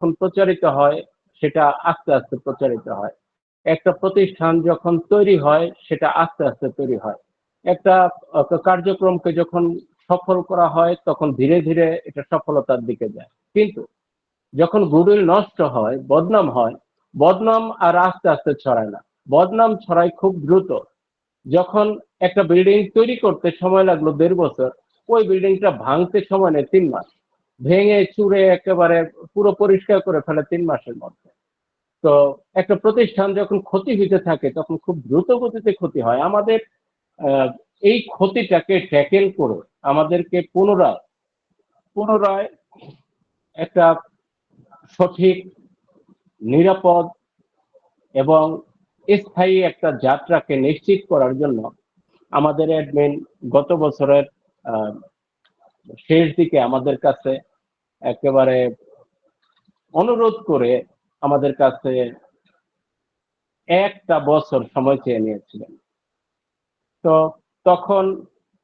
যখন প্রচারিত হয় সেটা আস্তে আস্তে প্রচারিত হয়। একটা প্রতিষ্ঠান যখন তৈরি হয় সেটা আস্তে আস্তে তৈরি হয়। একটা কার্যক্রমকে যখন সফল করা হয় তখন ধীরে ধীরে এটা সফলতার দিকে যায়। কিন্তু যখন গুডউইল নষ্ট হয়, বদনাম হয়, বদনাম আর আস্তে আস্তে ছড়ায় না, বদনাম ছড়ায় খুব দ্রুত। যখন একটা বিল্ডিং তৈরি করতে সময় লাগলো 1.5 বছর, ওই বিল্ডিংটা ভাঙতে সময় নেয় 3 মাস। ভেঙে চুরে একেবারে পুরো পরিষ্কার করে ফেলে 3 মাসের মধ্যে। তো একটা প্রতিষ্ঠান যখন ক্ষতি হইতে থাকে তখন খুব দ্রুত গতিতে ক্ষতি হয়। আমাদের আহ, এই ক্ষতিটাকে ট্যাকেল করে আমাদেরকে পুনরায় পুনরায় একটা সঠিক, নিরাপদ এবং স্থায়ী একটা যাত্রাকে নিশ্চিত করার জন্য আমাদের অ্যাডমিন গত বছরের আহ, শেষ দিকে আমাদের কাছে একেবারে অনুরোধ করে আমাদের কাছে একটা বছর সময় চেয়ে নিয়েছিলেন। তো তখন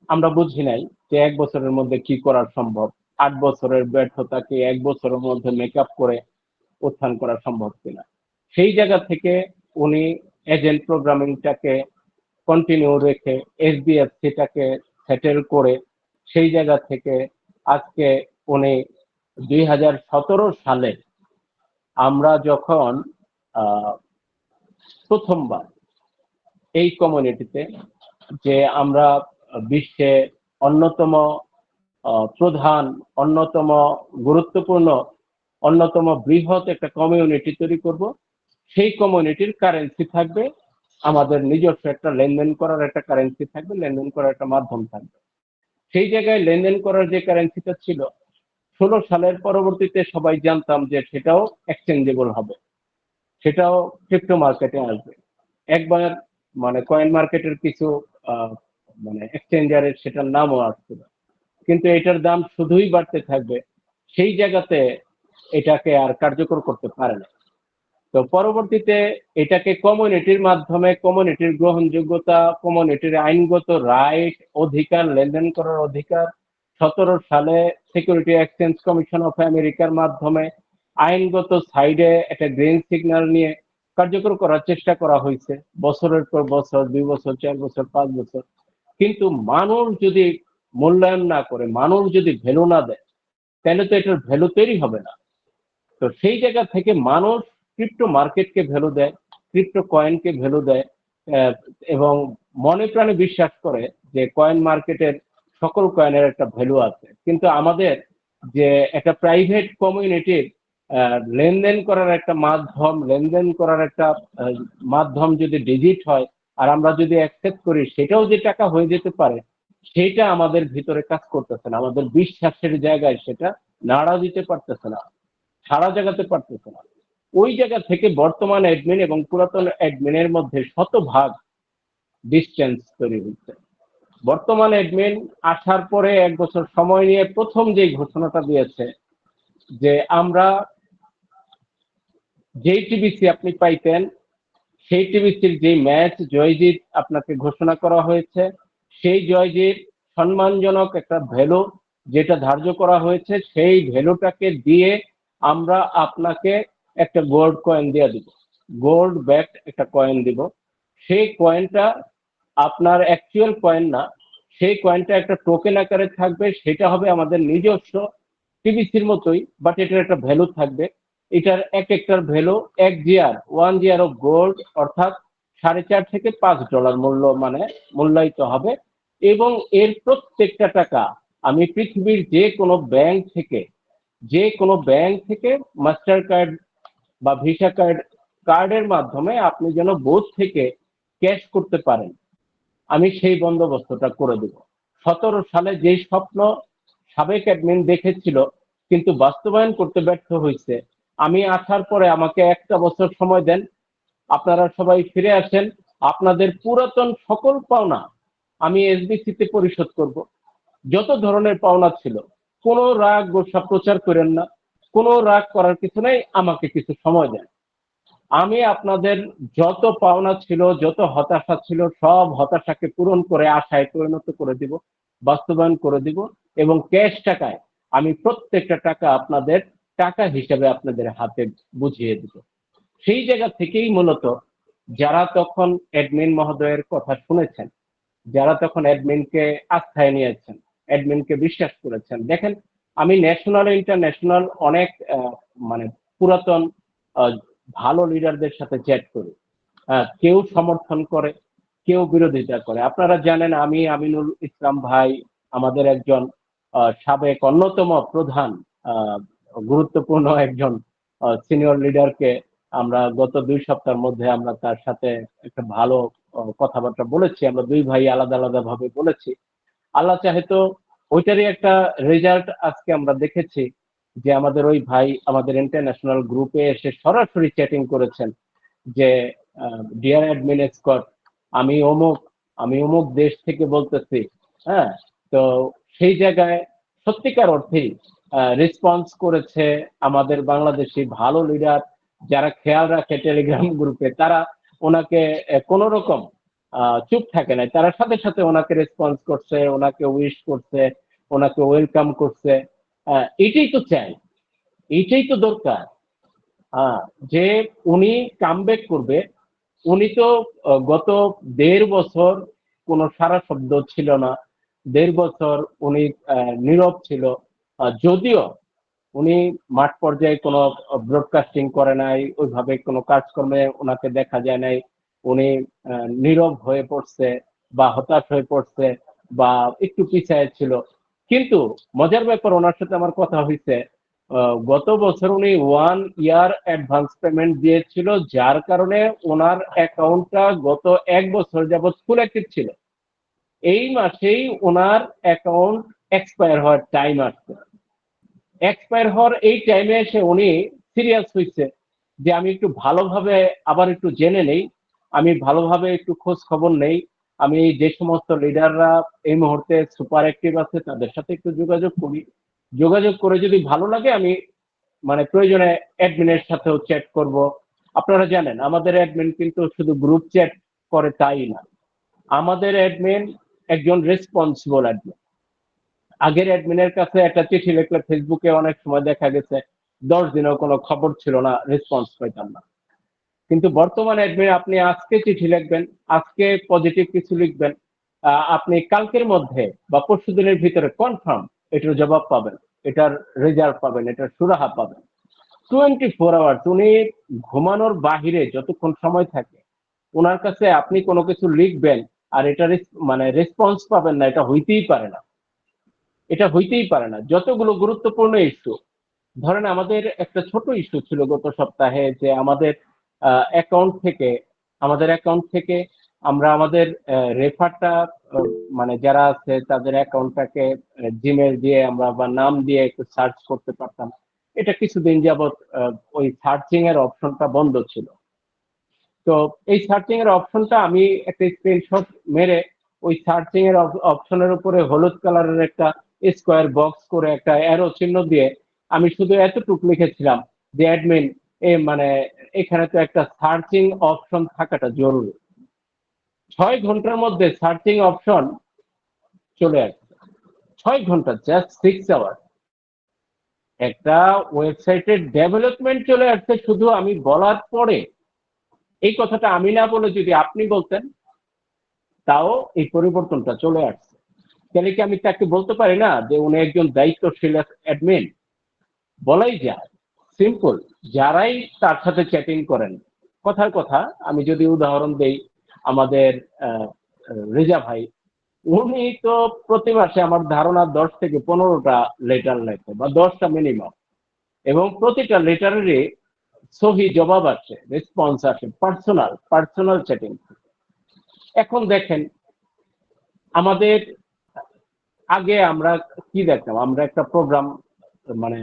আমরা বুঝি নাই যে 1 বছরের মধ্যে কি করা সম্ভব। 8 বছরের ব্যর্থতাকে 1 বছরের মধ্যে মেকআপ করে উত্থান করা সম্ভব কিনা। সেই জায়গা থেকে উনি এজেন্ট প্রোগ্রামিংটাকে কন্টিনিউ রেখে এসবিএফসিটাকে সেটেল করে সেই জায়গা থেকে আজকে উনি 2017 সালে আমরা যখন আহ, প্রথমবার এই কমিউনিটিতে যে আমরা বিশ্বে অন্যতম প্রধান, অন্যতম গুরুত্বপূর্ণ, অন্যতম বৃহৎ একটা কমিউনিটি তৈরি করব, সেই কমিউনিটির কারেন্সি থাকবে আমাদের নিজস্ব একটা লেনদেন করার একটা কারেন্সি থাকবে, লেনদেন করার একটা মাধ্যম থাকবে। সেই জায়গায় লেনদেন করার যে কারেন্সিটা ছিল 16 সালের পরবর্তীতে সবাই জানতাম যে সেটাও এক্সচেঞ্জেবল হবে, সেটাও ক্রিপ্টো মার্কেটে আসবে। একবার মানে কয়েন মার্কেটের কিছু আহ, মানে এক্সচেঞ্জারের সেটার নামও আসছিল, কিন্তু এটার দাম শুধুই বাড়তে থাকবে। সেই জায়গাতে এটাকে আর কার্যকর করতে পারে না। তো পরবর্তীতে এটাকে কমিউনিটির মাধ্যমে, কমিউনিটির গ্রহণযোগ্যতা, কমিউনিটির আইনগত রাইট, অধিকার, লেনদেন করার অধিকার 17 সালে সিকিউরিটি এক্সচেঞ্জ কমিশন অফ আমেরিকার মাধ্যমে আইনগত সাইডে একটা গ্রিন সিগন্যাল নিয়ে কার্যকর করার চেষ্টা করা হয়েছে বছরের পর বছর, 2 বছর, 4 বছর, 5 বছর। কিন্তু মানুষ যদি মূল্যায়ন না করে, মানুষ যদি ভ্যালু না দেয়, তাহলে তো এটার ভ্যালু তৈরি হবে না। তো সেই জায়গা থেকে মানুষ ক্রিপ্টো মার্কেটকে ভ্যালু দেয়, ক্রিপ্টো কয়েনকে ভ্যালু দেয়, আহ, এবং মনে প্রাণে বিশ্বাস করে যে কয়েন মার্কেটের সকল কয়েনের একটা ভ্যালু আছে। কিন্তু আমাদের যে একটা প্রাইভেট কমিউনিটির লেনদেন করার একটা মাধ্যম, লেনদেন করার একটা মাধ্যম যদি ডিজিট হয় আর আমরা যদি অ্যাকসেপ্ট করি সেটাও যে টাকা হয়ে যেতে পারে, সেটা আমাদের ভিতরে কাজ করতেছে না। আমাদের বিশ্বাসের জায়গায় সেটা নাড়া দিতে পারতেছে না, সারা জায়গাতে পারতেছে না। ওই জায়গা থেকে বর্তমান অ্যাডমিন এবং পুরাতন অ্যাডমিনের মধ্যে শতভাগ ডিস্টেন্স তৈরি হচ্ছে। বর্তমান অ্যাডমিন আসার পরে 1 বছর সময় নিয়ে প্রথম যে ঘোষণাটা দিয়েছে যে আমরা যেই টিবিসি আপনি পাইতেন, সেই টিবিসির যে ম্যাচ জয়জিৎ আপনাকে ঘোষণা করা হয়েছে, সেই জয়জিৎ সম্মানজনক একটা ভ্যালু যেটা ধার্য করা হয়েছে, সেই ভ্যালুটাকে দিয়ে আমরা আপনাকে একটা গোল্ড কয়েন দিয়ে দিব, গোল্ড ব্যাকড একটা কয়েন দিব। সেই কয়েনটা আপনার অ্যাকচুয়াল কয়েন না, সেই কয়েনটা একটা টোকেন আকারে থাকবে, সেটা হবে আমাদের নিজস্ব টিবিসির মতোই, বাট এটার একটা ভ্যালু থাকবে। এটার এক একটার value 1 GR, 1 GR of gold, অর্থাৎ $4.5 থেকে $5 মূল্য মানে মূল্যায়িত হবে। এবং এর প্রত্যেকটা টাকা আমি পৃথিবীর যে কোনো ব্যাংক থেকে মাস্টার কার্ড বা ভিসা কার্ডের মাধ্যমে আপনি যেন বুথ থেকে ক্যাশ করতে পারেন, আমি সেই বন্দোবস্তটা করে দেব। 17 সালে যেই স্বপ্ন সাবেক অ্যাডমিন দেখেছিল কিন্তু বাস্তবায়ন করতে ব্যর্থ হয়েছে, আমি আসার পরে আমাকে একটা বছর সময় দেন, আপনারা সবাই ফিরে আসেন, আপনাদের পুরাতন সকল পাওনা আমি এসবিসিতে পরিশোধ করব। যত ধরনের পাওনা ছিল, কোনো রাগ গোসা প্রচার করেন না, কোনো রাগ করার কিছু নেই, আমাকে কিছু সময় দেন। আমি আপনাদের যত পাওনা ছিল, যত হতাশা ছিল, সব হতাশাকে পূরণ করে আশায় পরিণত করে দিব, বাস্তবায়ন করে দিব। এবং ক্যাশ টাকায় আমি প্রত্যেকটা টাকা আপনাদের টাকা হিসেবে আপনাদের হাতে বুঝিয়ে দিব। সেই জায়গা থেকেই মূলত যারা তখন অ্যাডমিন মহোদয়ের কথা শুনেছেন, যারা তখন অ্যাডমিনকে আস্থায় নিয়েছেন, অ্যাডমিনকে বিশ্বাস করেছেন, দেখেন আমি ন্যাশনাল ইন্টারন্যাশনাল অনেক মানে পুরাতন ভালো লিডারদের সাথে চ্যাট করি। কেউ সমর্থন করে, কেউ বিরোধিতা করে। আপনারা জানেন আমি আমিনুল ইসলাম ভাই আমাদের একজন সাবেক অন্যতম প্রধান গুরুত্বপূর্ণ একজন সিনিয়র লিডারকে আমরা গত 2 সপ্তাহের মধ্যে আমরা তার সাথে একটা ভালো কথাবার্তা বলেছি। আমরা দুই ভাই আলাদা আলাদা ভাবে বলেছি। আল্লাহ চাহে তো ওইটারই একটা রেজাল্ট আজকে আমরা দেখেছি যে আমাদের ওই ভাই আমাদের ইন্টারন্যাশনাল গ্রুপে এসে সরাসরি চ্যাটিং করেছেন যে ডিয়ার অ্যাডমিন স্কট, আমি অমুক দেশ থেকে বলতেছি। হ্যাঁ, তো সেই জায়গায় সত্যিকার অর্থেই রেসপন্স করেছে আমাদের বাংলাদেশি ভালো লিডার যারা খেয়াল রাখে টেলিগ্রাম গ্রুপে, তারা ওনাকে কোন রকম চুপ থাকে না, তারা সাথে সাথে ওনাকে রেসপন্স করছে, ওনাকে উইশ করছে, ওনাকে ওয়েলকাম করছে। এটাই তো চাই, এইটাই তো দরকার। যে উনি কামব্যাক করবে। উনি তো গত 1.5 বছর কোনো সারা শব্দ ছিল না, 1.5 বছর উনি নীরব ছিল। যদিও উনি মাঠ পর্যায়ে কোনো ব্রডকাস্টিং করে নাই, ওইভাবে কোনো কাজকর্মে ওনাকে দেখা যায় নাই। উনি নীরব হয়ে পড়ছে বা হতাশ হয়ে পড়ছে বা একটু পিছায় ছিল। কিন্তু মজার ব্যাপার, ওনার সাথে আমার কথা হয়েছে, গত বছর উনি 1 ইয়ার অ্যাডভান্স পেমেন্ট দিয়েছিল, যার কারণে ওনার অ্যাকাউন্টটা গত 1 বছর যাবৎ ফুল অ্যাক্টিভ ছিল। এই মাসেই ওনার অ্যাকাউন্ট এক্সপায়ার হওয়ার টাইম আসছে। এক্সপায়ার হওয়ার এই টাইমে এসে উনি সিরিয়াস হয়েছে যে আমি একটু ভালোভাবে আবার একটু জেনে নেই, আমি ভালোভাবে একটু খোঁজ খবর নেই, আমি যে সমস্ত লিডাররা এই মুহূর্তে সুপার অ্যাক্টিভ আছে তাদের সাথে একটু যোগাযোগ করি, যোগাযোগ করে যদি ভালো লাগে আমি মানে প্রয়োজনে অ্যাডমিনের সাথেও চ্যাট করব। আপনারা জানেন আমাদের অ্যাডমিন কিন্তু শুধু গ্রুপ চ্যাট করে তাই না, আমাদের অ্যাডমিন একজন রেসপন্সিবল অ্যাডমিন। আগের অ্যাডমিনের কাছে একটা চিঠি লিখলে ফেসবুকে অনেক সময় দেখা গেছে 10 দিনেও কোনো খবর ছিল না, রেসপন্স পাইতাম না। কিন্তু বর্তমানে অ্যাডমিন আপনি আজকে চিঠি লিখবেন, আজকে পজিটিভ কিছু লিখবেন, আপনি কালকের মধ্যে বা পরশু দিনের ভিতরে কনফার্ম এটার জবাব পাবেন, এটার রেজাল্ট পাবেন, এটার সুরাহা পাবেন। 24 আওয়ার্স উনি ঘুমানোর বাহিরে যতক্ষণ সময় থাকে ওনার কাছে আপনি কোনো কিছু লিখবেন আর এটা মানে রেসপন্স পাবেন না, এটা হইতেই পারে না। এটা হইতেই পারে না। যতগুলো গুরুত্বপূর্ণ ইস্যু, ধরেন আমাদের একটা ছোট ইস্যু ছিল গত সপ্তাহে যে আমাদের অ্যাকাউন্ট থেকে আমরা আমাদের রেফারটা মানে যারা আছে তাদের অ্যাকাউন্টটাকে জিমেল দিয়ে আমরা বা নাম দিয়ে একটু সার্চ করতে পারতাম। এটা কিছুদিন যাবৎ ওই সার্চিং এর অপশনটা বন্ধ ছিল। তো এই সার্চিং এর অপশনটা আমি একটা স্ক্রিনশট মেরে ওই সার্চিং এর অপশনের উপরে হলুদ কালারের একটা স্কোয়ার বক্স করে একটা অ্যারো চিহ্ন দিয়ে আমি শুধু এতটুকু লিখেছিলাম যে অ্যাডমিন মানে এখানে তো একটা সার্চিং অপশন থাকাটা জরুরি। 6 ঘন্টার মধ্যে সার্চিং অপশন চলে আসছে। 6 ঘন্টা, জাস্ট 6 আওয়ার। একটা ওয়েবসাইটের ডেভেলপমেন্ট চলে আসছে শুধু আমি বলার পরে। এই কথাটা আমি না বলে যদি আপনি বলতেন তাও এই পরিবর্তনটা চলে আসছে। তাহলে কি আমি তাকে বলতে পারি না যে উনি একজন দায়িত্বশীল অ্যাডমিন? বলাই যায়, সিম্পল। যারাই তার সাথে চ্যাটিং করেন, কথার কথা আমি যদি উদাহরণ দেই, আমাদের রেজা ভাই, উনি তো প্রতি মাসে আমার ধারণা 10 থেকে 15টা লেটার লেখে বা 10টা মিনিমাম, এবং প্রতিটা লেটারেরই সহি জবাব আসে, রেসপন্স আসে, পার্সোনাল পার্সোনাল চ্যাটিং। এখন দেখেন আমাদের আগে আমরা কি দেখতাম, আমরা একটা প্রোগ্রাম মানে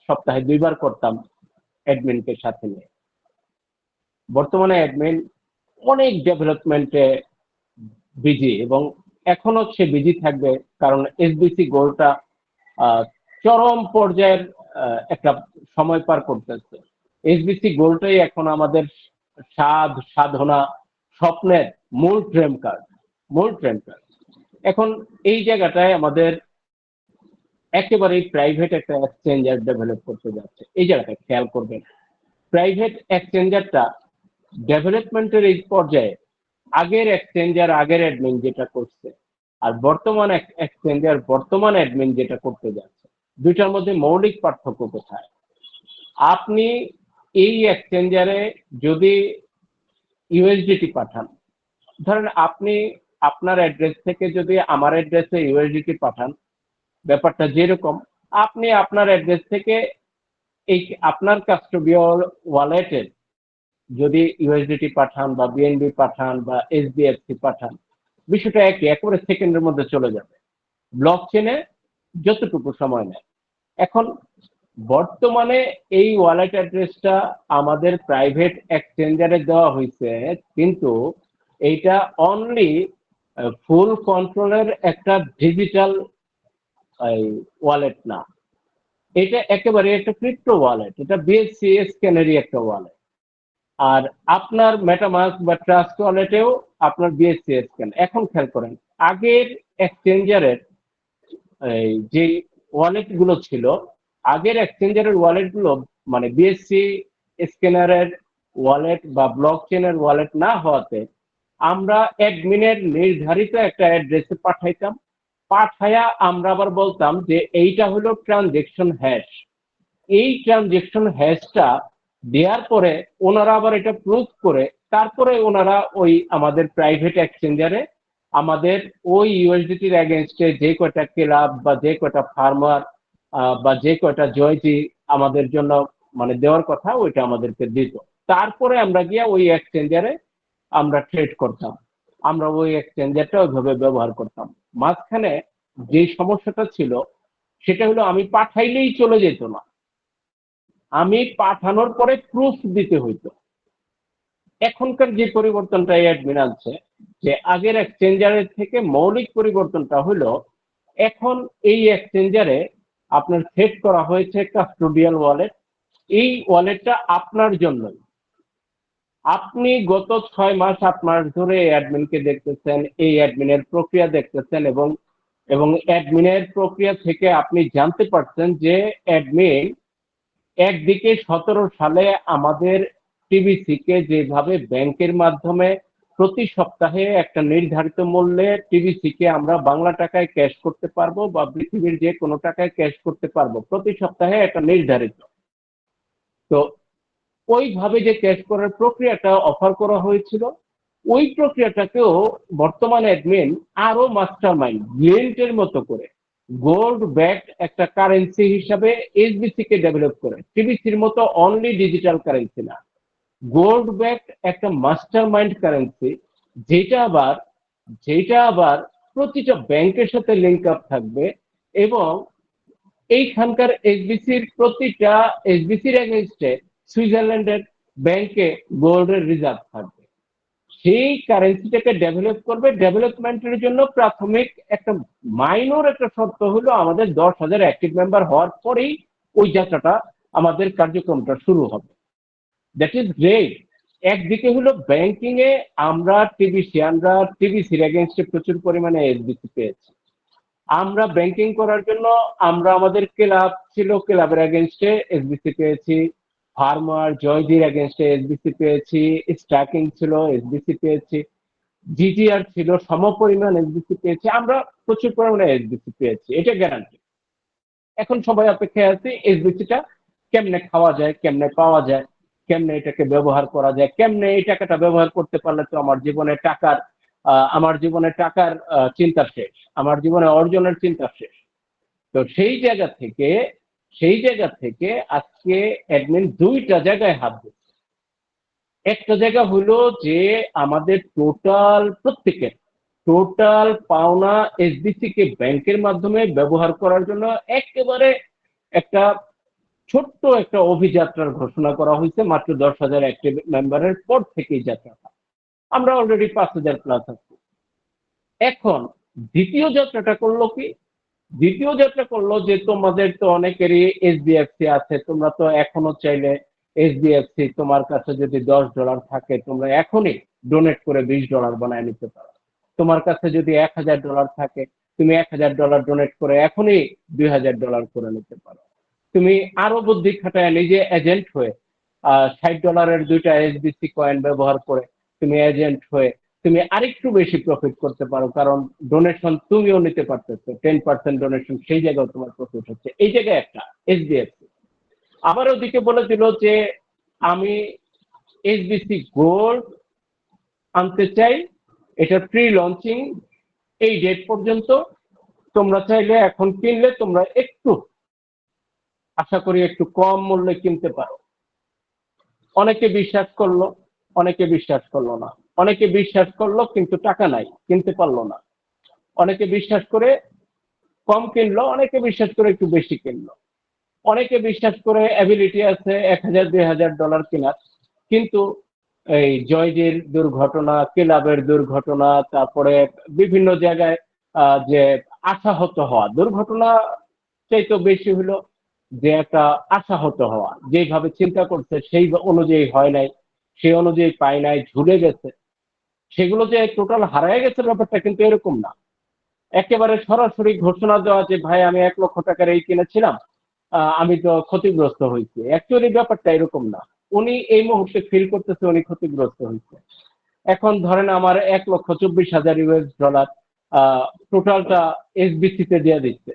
সপ্তাহে 2 বার করতাম অ্যাডমিনকে সাথে নিয়ে। বর্তমানে অ্যাডমিন অনেক ডেভেলপমেন্টে বিজি এবং এখনো সে বিজি থাকবে, কারণ এসবিসি গোলটা চরম পর্যায়ের একটা সময় পার করতেছে। এসবিসি গোলটাই এখন আমাদের সাধনা স্বপ্নের মূল ট্রেম কার্ড। এখন এই জায়গাটায় আমাদের একেবারেই প্রাইভেট একটা এক্সচেঞ্জার ডেভেলপ করতে যাচ্ছে। এই জায়গাটা খেয়াল করবেন, প্রাইভেট এক্সচেঞ্জারটা ডেভেলপমেন্টের এই পর্যায়ে আগের এক্সচেঞ্জার আগের অ্যাডমিন যেটা করছে আর বর্তমান এক্সচেঞ্জার বর্তমান অ্যাডমিন যেটা করতে যাচ্ছে, দুইটার মধ্যে মৌলিক পার্থক্য কোথায়? আপনি এই এক্সচেঞ্জারে যদি ইউএসডিটি পাঠান, ধরেন আপনি আপনার অ্যাড্রেস থেকে যদি আমার অ্যাড্রেসে ইউএসডিটি পাঠান, ব্যাপারটা যেরকম, আপনি আপনার অ্যাড্রেস থেকে এই আপনার কাস্টোডিয়াল ওয়ালেটের যদি ইউএসডিটি পাঠান বা বিএনবি পাঠান বা এইচডিএফসি পাঠান, বিষয়টা একই, একেবারে সেকেন্ডের মধ্যে চলে যাবে। ব্লক চেনে যতটুকু সময় নেয়। এখন বর্তমানে এই ওয়ালেট অ্যাড্রেসটা আমাদের প্রাইভেট এক্সচেঞ্জারে দেওয়া হয়েছে, কিন্তু এইটা অনলি ফুল কন্ট্রোলের একটা ডিজিটাল ওয়ালেট না, এটা একেবারে একটা ক্রিপ্টো ওয়ালেট, এটা বিএসসি স্ক্যানেরই একটা ওয়ালেট। আর আপনার মেটামাস্ক বা ট্রাস্ট ওয়ালেটেও আপনার বিএসসি স্ক্যান। এখন খেয়াল করেন, আগের এক্সচেঞ্জারের যে ওয়ালেট গুলো ছিল, আগের এক্সচেঞ্জারের ওয়ালেট গুলো মানে বিএসসি স্ক্যানারের ওয়ালেট বা ব্লক চেনের ওয়ালেট না হওয়াতে আমরা অ্যাডমিনের নির্ধারিত একটা অ্যাড্রেসে পাঠাইতাম, পাঠায়া আমরা আবার বলতাম যে এইটা হলো ট্রানজেকশন হ্যাশ। এই ট্রানজেকশন হ্যাশটা দেওয়ার পরে ওনারা আবার এটা প্রুফ করে তারপরে ওনারা ওই আমাদের প্রাইভেট এক্সচেঞ্জারে আমাদের ওই ইউএসডিটির এগেনস্টে যে কয়টা ক্লাব বা যে কয়টা ফার্মার বা যে কয়টা জয়জি আমাদের জন্য মানে দেওয়ার কথা ওইটা আমাদেরকে দিত। তারপরে আমরা গিয়া ওই এক্সচেঞ্জারে আমরা ট্রেড করতাম, আমরা ওই এক্সচেঞ্জারটা ওইভাবে ব্যবহার করতাম। মাঝখানে যে সমস্যাটা ছিল সেটা হলো আমি পাঠাইলেই চলে যেত না, আমি পাঠানোর পরে প্রুফ দিতে হইতো। এখনকার যে পরিবর্তনটা এই অ্যাডমিন আনছে, যে আগের এক্সচেঞ্জারের থেকে মৌলিক পরিবর্তনটা হলো এখন এই এক্সচেঞ্জারে আপনার সেট করা হয়েছে কাস্টোডিয়াল ওয়ালেট। এই ওয়ালেটটা আপনার জন্যই। আপনি গত 6 মাস 8 মাস ধরে এই অ্যাডমিনকে দেখতেছেন, এই অ্যাডমিনের প্রক্রিয়া দেখতেছেন এবং অ্যাডমিনের প্রক্রিয়া থেকে আপনি জানতে পারছেন যে অ্যাডমিন একদিকে 17 সালে আমাদের টিবিসি কে যেভাবে ব্যাংকের মাধ্যমে প্রতি সপ্তাহে একটা নির্ধারিত মূল্যে টিবিসি কে আমরা বাংলা টাকায় ক্যাশ করতে পারবো বা পৃথিবীর যে কোনো টাকায় ক্যাশ করতে পারবো, প্রতি সপ্তাহে একটা নির্ধারিত। তো ওইভাবে যে ক্যাশ করার প্রক্রিয়াটা অফার করা হয়েছিল, ওই প্রক্রিয়াটাকেও বর্তমান অ্যাডমিন আরো মাস্টার মাইন্ড ব্রিলিয়েন্টের মতো করে গোল্ড ব্যাকড একটা কারেন্সি হিসাবে এসবিসি কে ডেভেলপ করে, টিবিসির মতো অনলি ডিজিটাল কারেন্সি না, গোল্ড ব্যাকড একটা মাস্টার মাইন্ড কারেন্সি, যেটা আবার প্রতিটা ব্যাংকের সাথে লিঙ্ক আপ থাকবে এবং এইখানকার প্রতিটা এসবিসির এগেনস্টে সুইজারল্যান্ডের ব্যাংকে গোল্ডের রিজার্ভ থাকবে। সেই কারেন্সিটাকে ডেভেলপ করবে। ডেভেলপমেন্টের জন্য প্রাথমিক একটা মাইনর একটা শর্ত হলো আমাদের 10,000 অ্যাক্টিভ মেম্বার হওয়ার পরেই ওই যাত্রাটা আমাদের কার্যক্রমটা শুরু হবে। That is great. একদিকে হলো ব্যাংকিং এ আমরা টিবিসির এগেনস্টে প্রচুর পরিমাণে এসবিসি পেয়েছি। আমরা ব্যাংকিং করার জন্য আমরা আমাদের ক্লাব ছিল, ক্লাবের এগেনস্টে এসবিসি পেয়েছি, ফার্মার জয়জির এগেনস্টে এসবিসি পেয়েছি, স্ট্যাকিং ছিল এসবিসি পেয়েছি, জিটিআর ছিল সমপরিমাণ এসবিসি পেয়েছি, আমরা প্রচুর পরিমাণে এসবিসি পেয়েছি, এটা গ্যারান্টি। এখন সবাই অপেক্ষায় আছে এসবিসিটা কেমনে খাওয়া যায়, কেমনে পাওয়া যায়, কেমনে এটাকে ব্যবহার করা যায়, কেমনে এই টাকাটা ব্যবহার করতে পারলে তো আমার জীবনে টাকার চিন্তা শেষ, আমার জীবনে অর্জনের চিন্তা শেষ। তো সেই জায়গা থেকে আজকে অ্যাডমিন দুইটা জায়গায় হাত দিচ্ছে। একটা জায়গা হলো যে আমাদের প্রত্যেকের টোটাল পাওনা এসবিসি কে ব্যাংকের মাধ্যমে ব্যবহার করার জন্য একেবারে একটা ছোট্ট একটা অভিযাত্রার ঘোষণা করা হয়েছে মাত্র 10,000 অ্যাক্টিভ মেম্বারের পর থেকেই যাত্রাটা। আমরা অলরেডি 5,000 প্লাস আছি। এখন দ্বিতীয় যাত্রাটা করলো কি? দ্বিতীয় যাত্রা করলো যে তোমাদের তো অনেকেরই এইচডিএফসি আছে, তোমরা তো এখনো চাইলে এইচডিএফসি তোমার কাছে যদি $10 থাকে তোমরা এখনই ডোনেট করে $20 বানায় নিতে পারো। তোমার কাছে যদি $1,000 থাকে তুমি $1000 ডোনেট করে এখনই $2000 করে নিতে পারো। তুমি আরো বুদ্ধি খাটায় নিজে এজেন্ট হয়ে $60 দুইটা এসবিসি কয়েন ব্যবহার করে তুমি এজেন্ট হয়ে তুমি আরেকটু বেশি প্রফিট করতে পারো, কারণ ডোনেশন তুমিও নিতে পারতেছো, 10% ডোনেশন, সেই জায়গায় তোমার প্রফিট হচ্ছে। এই জায়গায় একটা এইচডিএফসি আবার ওদিকে বলে দিল যে আমি এইচবিসি গোল্ড আনতে চাই, এটা প্রি লঞ্চিং এই ডেট পর্যন্ত, তোমরা চাইলে এখন কিনলে তোমরা একটু আশা করি একটু কম মূল্যে কিনতে পারো। অনেকে বিশ্বাস করলো, অনেকে বিশ্বাস করলো না। অনেকে বিশ্বাস করলো কিন্তু টাকা নাই, কিনতে পারলো না। অনেকে বিশ্বাস করে কম কিনলো, অনেকে বিশ্বাস করে একটু বেশি কিনলো। অনেকে বিশ্বাস করে অ্যাবিলিটি আছে $1000-2000 কেনার, কিন্তু এই জয়জির দুর্ঘটনা, ক্লাবের দুর্ঘটনা, তারপরে বিভিন্ন জায়গায় যে আশাহত হওয়া, দুর্ঘটনা চাইতে বেশি হলো যে একটা আশাহত হওয়া, যেভাবে চিন্তা করছে সেই অনুযায়ী হয় নাই, সেই অনুযায়ী পায় নাই, ঝুলে গেছে, সেগুলো যে টোটাল হারায় গেছে ব্যাপারটা কিন্তু এরকম না। একেবারে সরাসরি ঘোষণা দেওয়া যে ভাই আমি $1,00,000 এই কিনেছিলাম, আমি তো ক্ষতিগ্রস্ত হয়েছি, অ্যাকচুয়ালি ব্যাপারটা এরকম না। উনি এই মুহূর্তে ফিল করতেছে উনি ক্ষতিগ্রস্ত হয়েছে। এখন ধরেন আমার $1,24,000 টোটালটা এসবিসি তে দিয়ে দিচ্ছে।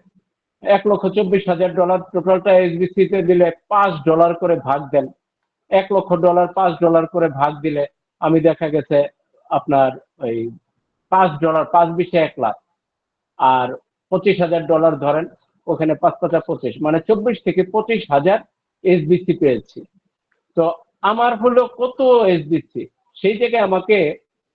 $1,24,000 টোটালটা এসবিসি তে দিলে $5 করে ভাগ দেন, $1,00,000 $5 করে ভাগ দিলে আমি দেখা গেছে আপনার ওই $5, 5 × 1,00,000, আর $25,000 ধরেন, ওখানে 5×5 = 25, মানে 24 থেকে 25 হাজার এসবিসি পেয়েছি। তো আমার হলো কত এসবিসি, সেই জায়গায় আমাকে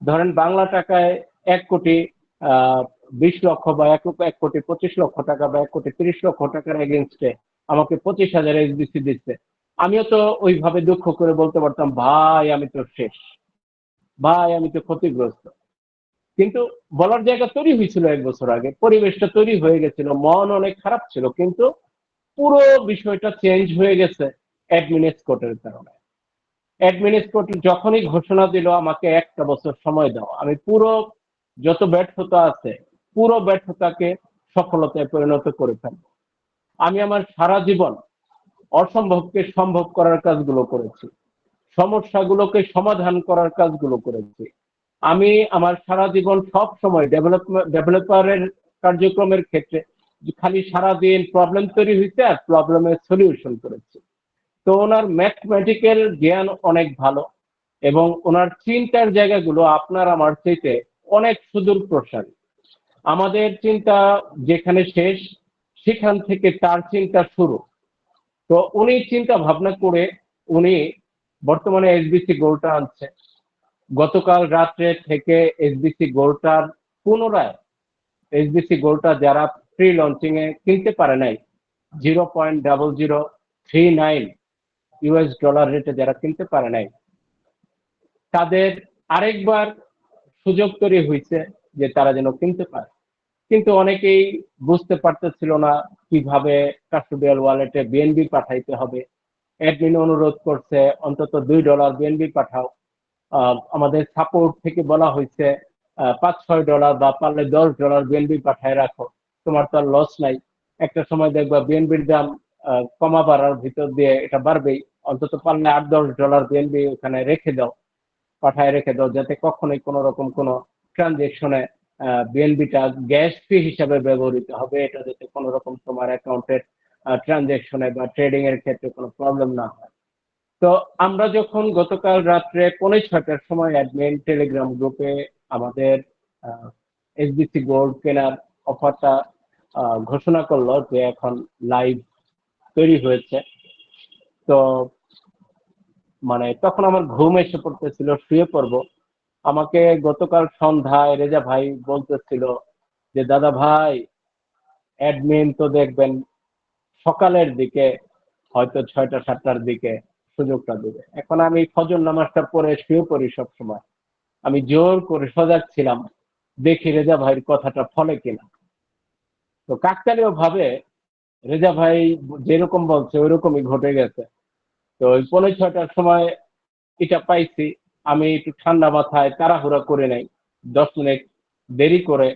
ধরেন বাংলা টাকায় 1,20,00,000 বা 1,25,00,000 বা 1,30,00,000 এগেনস্টে আমাকে 25,000 এসবিসি দিচ্ছে। আমিও তো ওইভাবে দুঃখ করে বলতে পারতাম ভাই আমি তো শেষ, ভাই আমি তো ক্ষতিগ্রস্ত। কিন্তু বলার জায়গা তৈরি হয়েছিল 1 বছর আগে, পরিবেশটা তৈরি হয়ে গেছিল, মন অনেক খারাপ ছিল, কিন্তু পুরো বিষয়টা চেঞ্জ হয়ে গেছে অ্যাডমিনিস্ট্রেটরের কারণে। অ্যাডমিনিস্ট্রেটর যখনই ঘোষণা দিল আমাকে 1টা বছর সময় দাও, আমি পুরো যত ব্যর্থতা আছে পুরো ব্যর্থতাকে সফলতায় পরিণত করে ফেলবো। আমি আমার সারা জীবন অসম্ভবকে সম্ভব করার কাজগুলো করেছি, সমস্যাগুলোকে সমাধান করার কাজগুলো করেছি। আমি আমার সারা জীবন সব সময় ডেভেলপারের কার্যক্রমের ক্ষেত্রে খালি সারাদিন প্রবলেম তৈরি হয়েছে আর প্রবলেমের সলিউশন করেছি। তো ওনার ম্যাথমেটিক্যাল জ্ঞান অনেক ভালো এবং ওনার চিন্তার জায়গাগুলো আপনার আমার চাইতে অনেক সুদূর প্রসারী। আমাদের চিন্তা যেখানে শেষ সেখান থেকে তার চিন্তা শুরু। তো উনি চিন্তা ভাবনা করে উনি বর্তমানে এসবিসি গোল্ডটা আনছে। গতকাল রাত্রে থেকে এসবিসি গোল্ডটার পুনরায় এসবিসি গোল্ডটা যারা প্রি লঞ্চিং এ কিনতে পারে নাই, $0.0039 রেটে যারা কিনতে পারে নাই, তাদের আরেকবার সুযোগ তৈরি হয়েছে যে তারা যেন কিনতে পারে। কিন্তু অনেকেই বুঝতে পারতেছিল না কিভাবে কাস্টোডিয়াল ওয়ালেটে বিএনবি পাঠাইতে হবে। অ্যাডমিন অনুরোধ করছে অন্তত $2 বিএনবি পাঠাও। আমাদের সাপোর্ট থেকে বলা হয়েছে $5-6 বা পারলে $10 বিএনবি পাঠায় রাখো, তোমার তো আর লস নাই। একটা সময় দেখবা বিএনবির দাম কমা বাড়ার ভিতর দিয়ে এটা বাড়বেই, অন্তত পারলে $8-10 বিএনবি ওখানে রেখে দাও, পাঠায় রেখে দাও, যাতে কখনোই কোনো রকম কোনো ট্রানজেকশনে বিএনবিটা গ্যাস ফি হিসাবে ব্যবহৃত হবে, এটা যাতে কোনো রকম তোমার অ্যাকাউন্টের ট্রানজেকশনে বা ট্রেডিং এর ক্ষেত্রে কোনো প্রবলেম না হয়। তো আমরা যখন গতকাল রাত্রে 5:45টার সময় অ্যাডমিন টেলিগ্রাম গ্রুপে আমাদের এসবিসি গোল্ড কেনার অফারটা ঘোষণা করলো যে এখন লাইভ তৈরি হয়েছে, তো মানে তখন আমার ঘুম এসে পড়তেছিল, শুয়ে পড়বো। আমাকে গতকাল সন্ধ্যায় রেজা ভাই বলতেছিল যে দাদা ভাই অ্যাডমিন তো দেখবেন সকালের দিকে হয়তো 6টা-7টার দিকে সুযোগটা দেবে। এখন আমি ফজর নামাজটা পড়ে শুয়ে পড়ি সবসময়, আমি জোর করে সজাগ ছিলাম, দেখি রেজা ভাইয়ের কথাটা ফলে কিনা। তো কাকতালীয় ভাবে রেজা ভাই যেরকম বলছে ওইরকমই ঘটে গেছে। তো ওই 5:45টার সময় এটা পাইছি, আমি একটু ঠান্ডা মাথায় তাড়াহুড়া করে নাই, 10 মিনিট দেরি করে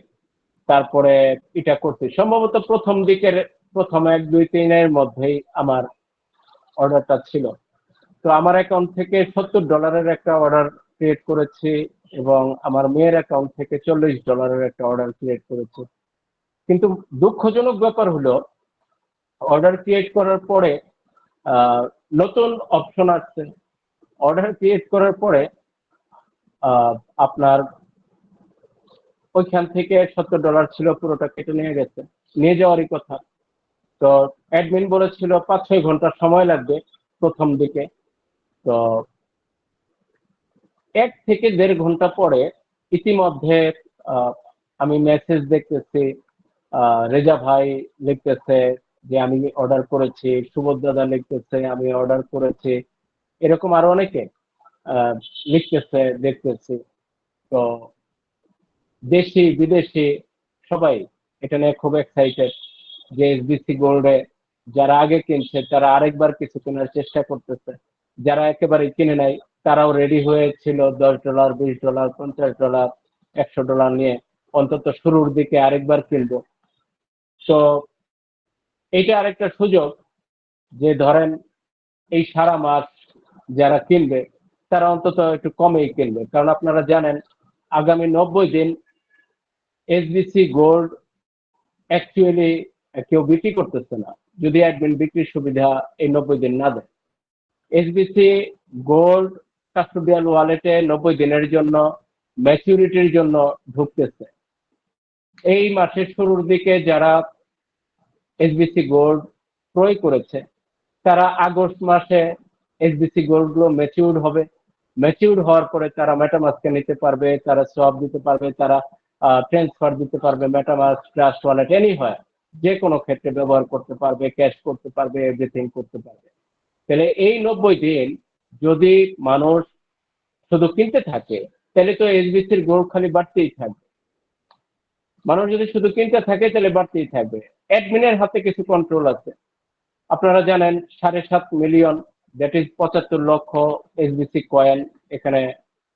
তারপরে এটা করছি সম্ভবত প্রথম দিকের প্রথম 1 2 3 এর মধ্যেই আমার অর্ডারটা ছিল। তো আমার অ্যাকাউন্ট থেকে $70 একটা অর্ডার ক্রিয়েট করেছি এবং আমার মেয়ের অ্যাকাউন্ট থেকে $40 একটা অর্ডার ক্রিয়েট করেছি। কিন্তু দুঃখজনক ব্যাপার হলো অর্ডার ক্রিয়েট করার পরে নতুন অপশন আসছে। অর্ডার ক্রিয়েট করার পরে আপনার ওইখান থেকে $70 ছিল, পুরোটা কেটে নিয়ে গেছে, নিয়ে যাওয়ারই কথা। তো অ্যাডমিন বলেছিল 5-6 ঘন্টা সময় লাগবে প্রথম দিকে। তো 1 থেকে 1.5 ঘন্টা পরে ইতিমধ্যে আমি মেসেজ দেখতেছি, রেজা ভাই লিখতেছে যে আমি অর্ডার করেছি, সুবোধ দাদা লিখতেছে আমি অর্ডার করেছি, এরকম আরো অনেকে লিখতেছে দেখতেছি। তো দেশি বিদেশি সবাই এটা নিয়ে খুব এক্সাইটেড যে এসবিসি গোল্ডে যারা আগে কিনছে তারা আরেকবার কিছু কেনার চেষ্টা করতেছে, যারা একেবারে কিনে নাই তারাও রেডি হয়েছিল $10 $20 $50 $100 নিয়ে অন্তত শুরুর দিকে আরেকবার কিনবো। তো এইটা আরেকটা সুযোগ যে ধরেন এই সারা মাস যারা কিনবে তারা অন্তত একটু কমেই কিনবে, কারণ আপনারা জানেন আগামী 90 দিন এসবিসি গোল্ড অ্যাকচুয়ালি কেউ বিক্রি করতেছে না যদি অ্যাডমিন বিক্রির সুবিধা এই 90 দিন না দেয়। এসবিসি গোল্ড কাস্টোডিয়াল ওয়ালেটে 90 দিনের জন্য ম্যাচুরিটির জন্য ঢুকতেছে। এই মাসের শুরুর দিকে যারা এসবিসি গোল্ড ক্রয় করেছে তারা আগস্ট মাসে এসবিসি গোল্ড গুলো ম্যাচিউর হবে। ম্যাচিউর হওয়ার পরে তারা মেটামাস্কে নিতে পারবে, তারা সোয়াপ দিতে পারবে, তারা ট্রান্সফার দিতে পারবে, মেটামাস্ক, ট্রাস্ট ওয়ালেট, এনি হয় যে কোনো ক্ষেত্রে ব্যবহার করতে পারবে, ক্যাশ করতে পারবে, এভরিথিং করতে পারবে। তাহলে এই 90 দিন যদি মানুষ শুধু কিনতে থাকে তাহলে তো এসবিসির গোল্ড খালি বাড়তেই থাকবে। মানুষ যদি শুধু কিনতে থাকে তাহলে বাড়তেই থাকবে। অ্যাডমিনের হাতে কিছু কন্ট্রোল আছে। আপনারা জানেন 7.5 মিলিয়ন, দ্যাট ইজ 75 লক্ষ এসবিসি কয়েন এখানে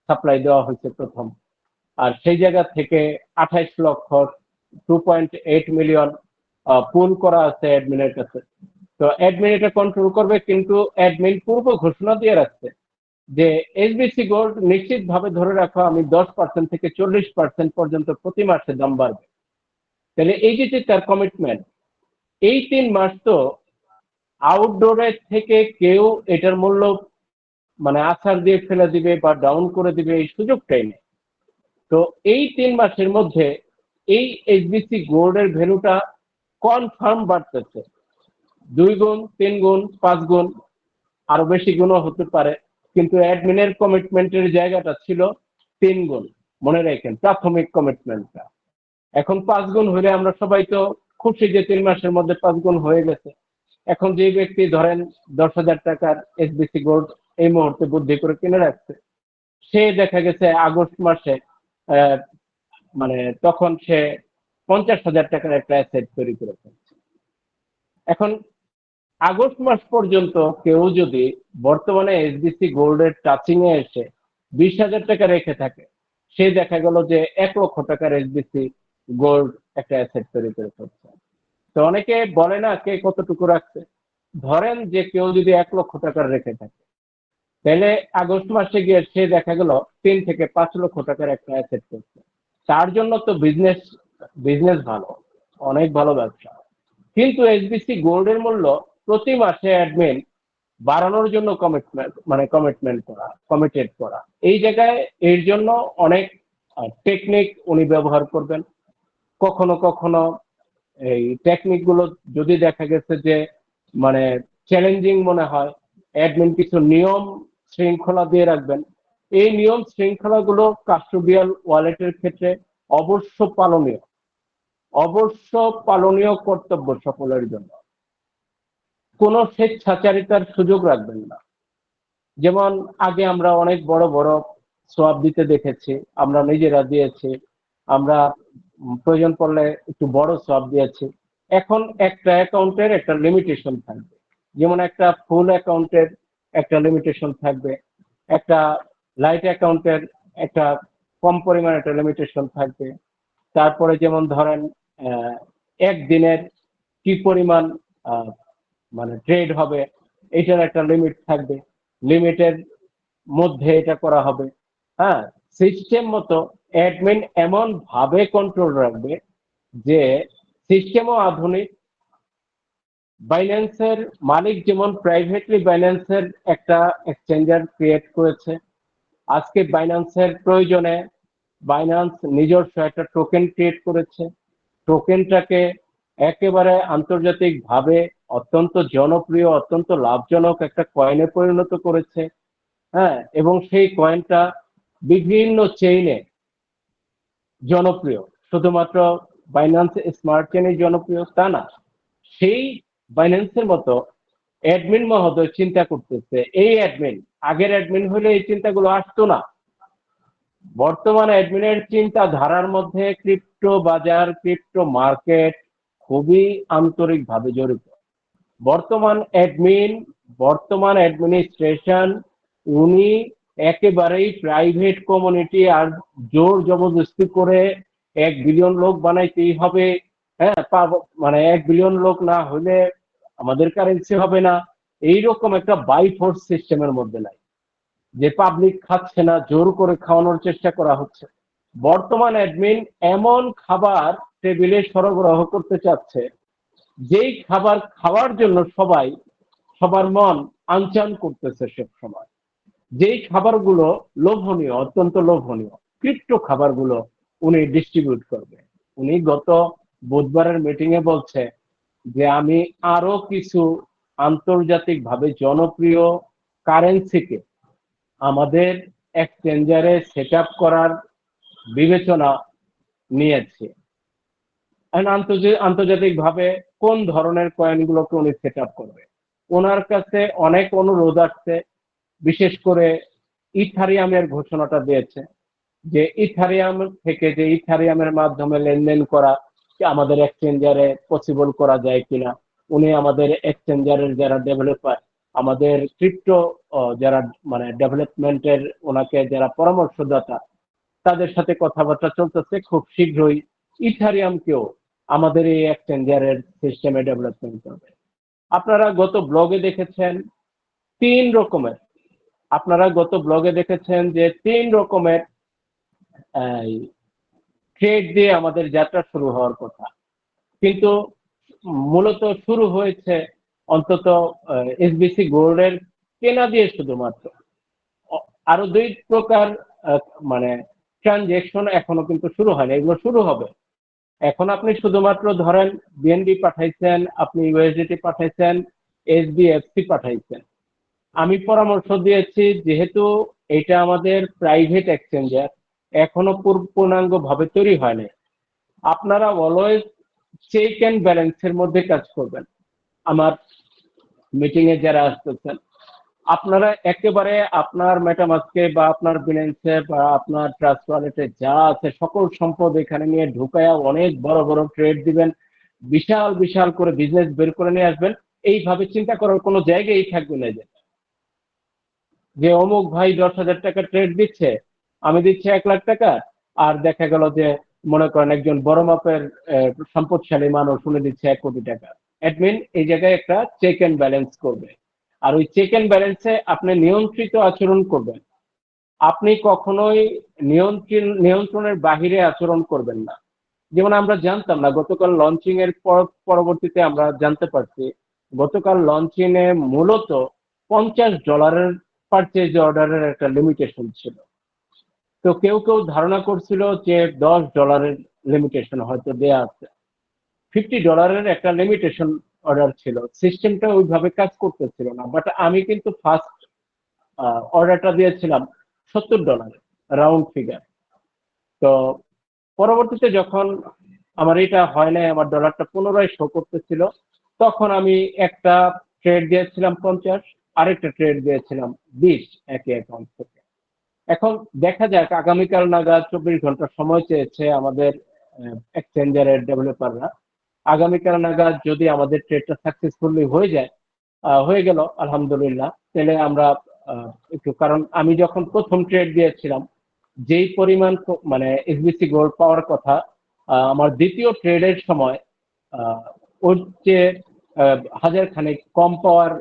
সাপ্লাই দেওয়া হয়েছে প্রথম। আর সেই জায়গা থেকে 28 লক্ষ 2.8 মিলিয়ন পুল করা আছে অ্যাডমিনের কাছে। তো অ্যাডমিন এটা কন্ট্রোল করবে, কিন্তু অ্যাডমিন পূর্ব ঘোষণা দিয়ে রাখছে যে এসবিসি গোল্ড নিশ্চিতভাবে ধরে রাখো আমি 10% থেকে 40% পর্যন্ত প্রতি মাসে দাম বাড়বে। তাহলে এই যে তার কমিটমেন্ট, এই 3 মাস তো আউটডোরের থেকে কেউ এটার মূল্য মানে আছাড় দিয়ে ফেলে দিবে বা ডাউন করে দিবে এই সুযোগটাই নেই। তো এই 3 মাসের মধ্যে এই এসবিসি গোল্ডের ভ্যালুটা কনফার্ম বাড়তেছে, 2 গুণ 3 গুণ 5 গুণ আরো বেশি গুণও হতে পারে, কিন্তু অ্যাডমিনের কমিটমেন্টের জায়গাটা ছিল 3 গুণ। মনে রাখেন প্রাথমিক কমিটমেন্টটা। এখন 5 গুণ হলে আমরা সবাই তো খুশি যে 3 মাসের মধ্যে 5 গুণ হয়ে গেছে। এখন যে ব্যক্তি ধরেন 10,000 টাকার এসবিসি গোল্ড এই মুহূর্তে বুদ্ধি করে কিনে রাখছে, সে দেখা গেছে আগস্ট মাসে মানে তখন সে 50,000 টাকার একটা অ্যাসেট তৈরি করে ফেলছে। এখন আগস্ট মাস পর্যন্ত কেউ যদি বর্তমানে এসবিসি গোল্ডের টাচিং এ এসে 20,000 টাকা রেখে থাকে, সে দেখা গেল যে 1 লক্ষ টাকার এসবিসি গোল্ড একটা অ্যাসেট তৈরি করে ফেলছে। তো অনেকে বলে না কে কতটুকু রাখছে, ধরেন যে কেউ যদি 1 লক্ষ টাকার রেখে থাকে তাহলে আগস্ট মাসে গিয়ে সে দেখা গেল 3 থেকে 5 লক্ষ টাকার একটা অ্যাসেট করছে। তার জন্য তো বিজনেস বিজনেস ভালো, অনেক ভালো ব্যবসা। কিন্তু এসবিসি গোল্ডের মূল্য প্রতি মাসে অ্যাডমিন বাড়ানোর জন্য কমিটেড করা। এই জায়গায় এর জন্য অনেক টেকনিক উনি ব্যবহার করবেন। কখনো কখনো এই টেকনিক গুলো যদি দেখা গেছে যে মানে চ্যালেঞ্জিং মনে হয়, অ্যাডমিন কিছু নিয়ম শৃঙ্খলা দিয়ে রাখবেন। এই নিয়ম শৃঙ্খলা গুলো কাস্টোডিয়াল ওয়ালেটের ক্ষেত্রে অবশ্য পালনীয়, অবশ্য পালনীয় কর্তব্য সকলের জন্য। কোনো স্বেচ্ছাচারিতার সুযোগ রাখবেন না। যেমন আগে আমরা অনেক বড় বড় সোয়াব দিতে দেখেছি, আমরা নিজেরা দিয়েছি, আমরা প্রয়োজন পড়লে একটু বড় সোয়াব দিয়েছি। এখন একটা অ্যাকাউন্টের একটা লিমিটেশন থাকবে, যেমন একটা ফুল অ্যাকাউন্টের একটা লিমিটেশন থাকবে, একটা লাইট অ্যাকাউন্টের একটা কম পরিমাণে একটা লিমিটেশন থাকবে, তারপরে যেমন ধরেন একদিনের কি পরিমাণ মানে ট্রেড হবে এটার একটা লিমিট থাকবে, লিমিটের মধ্যে এটা করা হবে। হ্যাঁ, সিস্টেম মতো অ্যাডমিন এমন ভাবে কন্ট্রোল রাখবে যে সিস্টেমও আধুনিক। বাইন্যান্সের মালিক যেমন প্রাইভেটলি বাইন্যান্সের একটা এক্সচেঞ্জার ক্রিয়েট করেছে, আজকে বাইন্যান্সের প্রয়োজনে বাইন্যান্স নিজস্ব একটা টোকেন ক্রিয়েট করেছে, টোকেনটাকে একেবারে আন্তর্জাতিকভাবে অত্যন্ত জনপ্রিয়, অত্যন্ত লাভজনক একটা কয়েনে পরিণত করেছে। হ্যাঁ, এবং সেই কয়েনটা বিভিন্ন চেইনে জনপ্রিয়, শুধুমাত্র বাইন্যান্স স্মার্ট চেইনে জনপ্রিয় তা না, সেই বাইন্যান্সের মতো অ্যাডমিন মহোদয় চিন্তা করতেছে, এই অ্যাডমিন, আগের অ্যাডমিন হলে এই চিন্তাগুলো আসতো না। বর্তমান অ্যাডমিনের চিন্তাধারার মধ্যে ক্রিপ্টো বাজার, ক্রিপ্টো মার্কেট খুবই আন্তরিকভাবে জড়িত। বর্তমান অ্যাডমিনিস্ট্রেশন, উনি একেবারেই প্রাইভেট কমিউনিটি আর জোর জবরদস্তি করে 1 বিলিয়ন লোক বানাইতেই হবে। হ্যাঁ, মানে 1 বিলিয়ন লোক না হলে আমাদের কারেন্সি হবে না, এইরকম একটা বাই ফোর্স সিস্টেমের মধ্যে নাই, যে পাবলিক খাচ্ছে না, জোর করে খাওয়ানোর চেষ্টা করা হচ্ছে। বর্তমান অ্যাডমিন এমন খাবার টেবিলে সরবরাহ করতে চাচ্ছে, যেই খাবার খাওয়ার জন্য সবার মন আনচান করতেছে সব সময়, যেই খাবারগুলো লোভনীয়, অত্যন্ত লোভনীয়, ক্রিপ্টো খাবারগুলো উনি ডিস্ট্রিবিউট করবে। উনি গত বুধবারের মিটিং এ বলছে যে আমি আরো কিছু আন্তর্জাতিকভাবে জনপ্রিয় কারেন্সিকে আমাদের এক্সচেঞ্জারে সেট আপ করার বিবেচনা নিয়েছে। আন্তর্জাতিকভাবে কোন ধরনের কয়েনগুলোকে উনি সেট আপ করবে, ওনার কাছে অনেক অনুরোধ আসছে। বিশেষ করে ইথারিয়ামের ঘোষণাটা দিয়েছে যে ইথারিয়াম থেকে, যে ইথারিয়ামের মাধ্যমে লেনদেন করা আমাদের এক্সচেঞ্জারে পসিবল করা যায় কিনা। উনি আমাদের এক্সচেঞ্জারের যারা ডেভেলপার, আমাদের ক্রিপ্টো যারা মানে ডেভেলপমেন্টের ওনাকে যারা পরামর্শদাতা, তাদের সাথে কথাবার্তা চলতেছে, খুব শীঘ্রই ইথারিয়ামকেও আমাদের এই এক্সচেঞ্জারের সিস্টেমে ডেভেলপমেন্ট করবে। আপনারা গত ব্লগে দেখেছেন তিন রকমের যে 3 রকমের ট্রেড দিয়ে আমাদের যাত্রা শুরু হওয়ার কথা, কিন্তু মূলত শুরু হয়েছে অন্তত এসবিসি গোল্ডের কেনা দিয়ে শুধুমাত্র। আরো 2 প্রকার মানে ট্রানজেকশন এখনো কিন্তু শুরু হয়নি, এগুলো শুরু হবে। এখন আপনি শুধুমাত্র ধরেন বিএনবি পাঠাইছেন, আপনি ইউএসডিটি পাঠাইছেন, এসবিএফসি পাঠাইছেন। আমি পরামর্শ দিয়েছি, যেহেতু এটা আমাদের প্রাইভেট এক্সচেঞ্জার, এখনো পূর্ণাঙ্গ ভাবে তৈরি হয়নি, আপনারা অলওয়েজ চেক অ্যান্ড ব্যালেন্সের মধ্যে কাজ করবেন। আমার মিটিং এ যারা আসতেছেন, আপনারা একেবারে আপনার মেটামাস্কে বা আপনার বিনান্সে বা আপনার ট্রাস্ট ওয়ালেটে যা আছে সকল সম্পদ এখানে নিয়ে ঢুকায়া অনেক বড় বড় ট্রেড দিবেন, বিশাল বিশাল করে বিজনেস বের করে নিয়ে আসবেন। এইভাবে চিন্তা করার কোনো জায়গায় থাকবে না যে অমুক ভাই 10,000 টাকা ট্রেড দিচ্ছে, আমি দিচ্ছি 1 লাখ টাকা, আর দেখা গেল যে মনে করেন একজন বড় মাপের সম্পদশালী মানুষ উনি দিচ্ছে 1 কোটি টাকা। অ্যাডমিন এই জায়গায় একটা চেক অ্যান্ড ব্যালেন্স করবে, আর ওই চেক অ্যান্ড ব্যালেন্সে আপনি নিয়ন্ত্রিত আচরণ করবেন। আপনি কখনোই নিয়ন্ত্রণের বাহিরে আচরণ করবেন না। যেমন আমরা জানতাম না, গতকাল লঞ্চিং এর পরবর্তীতে আমরা জানতে পারছি, গতকাল লঞ্চিং এ মূলত $50 পারচেজ অর্ডারের একটা লিমিটেশন ছিল। তো কেউ কেউ ধারণা করছিল যে $10 লিমিটেশন হয়তো দেয়া আছে, $50 একটা লিমিটেশন অর্ডার ছিল, সিস্টেমটা ওইভাবে কাজ করতেছিল না। বাট আমি কিন্তু ফার্স্ট অর্ডারটা দিয়েছিলাম $70, রাউন্ড ফিগার। তো পরবর্তীতে যখন আমার এটা হয় নাই, আমার ডলারটা পুনরায় শো করতেছিল, তখন আমি একটা ট্রেড দিয়েছিলাম 50, আরেকটা ট্রেড দিয়েছিলাম 20 একই অ্যাকাউন্ট থেকে। এখন দেখা যাক, আগামীকাল নাগাদ 24 ঘন্টা সময় চেয়েছে আমাদের এক্সচেঞ্জারের ডেভেলপাররা। আগামীকাল নাগাদ যদি আমাদের ট্রেডটা সাকসেসফুলি হয়ে গেল আলহামদুলিল্লাহ, তাহলে আমরা একটু, কারণ আমি যখন প্রথম ট্রেড দিয়েছিলাম যেই পরিমাণ মানে এসবিসি গোল্ড পাওয়ার কথা, আমার দ্বিতীয় ট্রেডের সময় ওর চেয়ে হাজার খানেক কম পাওয়ার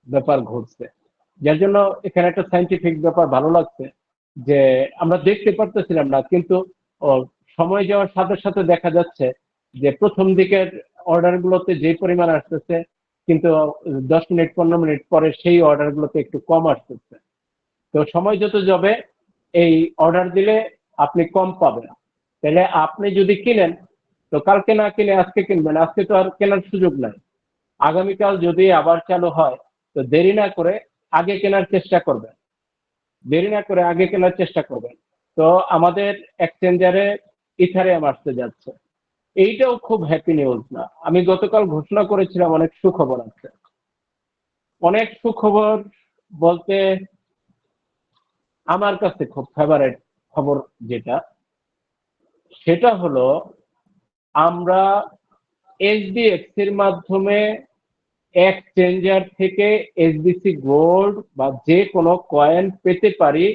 ব্যাপার ঘটছে, যার জন্য এখানে একটা সাইন্টিফিক ব্যাপার ভালো লাগছে যে আমরা দেখতে পারতেছিলাম না, কিন্তু সময় যাওয়ার সাথে সাথে দেখা যাচ্ছে যে প্রথম দিকের অর্ডার গুলোতে যে পরিমাণ আসতেছে, কিন্তু 10 মিনিট 15 মিনিট পরে সেই অর্ডার গুলোতে একটু কম আসতেছে। তো সময় যত যাবে এই অর্ডার দিলে আপনি কম পাবেন। তাহলে আপনি যদি কিনেন তো কালকে না কিনে আজকে কিনবেন, আজকে তো আর কেনার সুযোগ নাই। আগামীকাল যদি আবার চালু হয় তো দেরি না করে আগে কেনার চেষ্টা করবেন, দেরি না করে আগে কেনার চেষ্টা করবেন। তো আমাদের এক্সচেঞ্জারে ইথারিয়াম আসতে যাচ্ছে, এইটাও খুব হ্যাপি নিউজ না? আমি গতকাল ঘোষণা করেছিলাম অনেক সুখবর আছে। অনেক সুখবর বলতে আমার কাছে খুব ফেভারিট খবর যেটা, সেটা হলো আমরা এইচডিএফসির মাধ্যমে এক্সচেঞ্জার থেকে এসবিসি গোল্ড বা যে কোনো কয়েন পেতে পারি।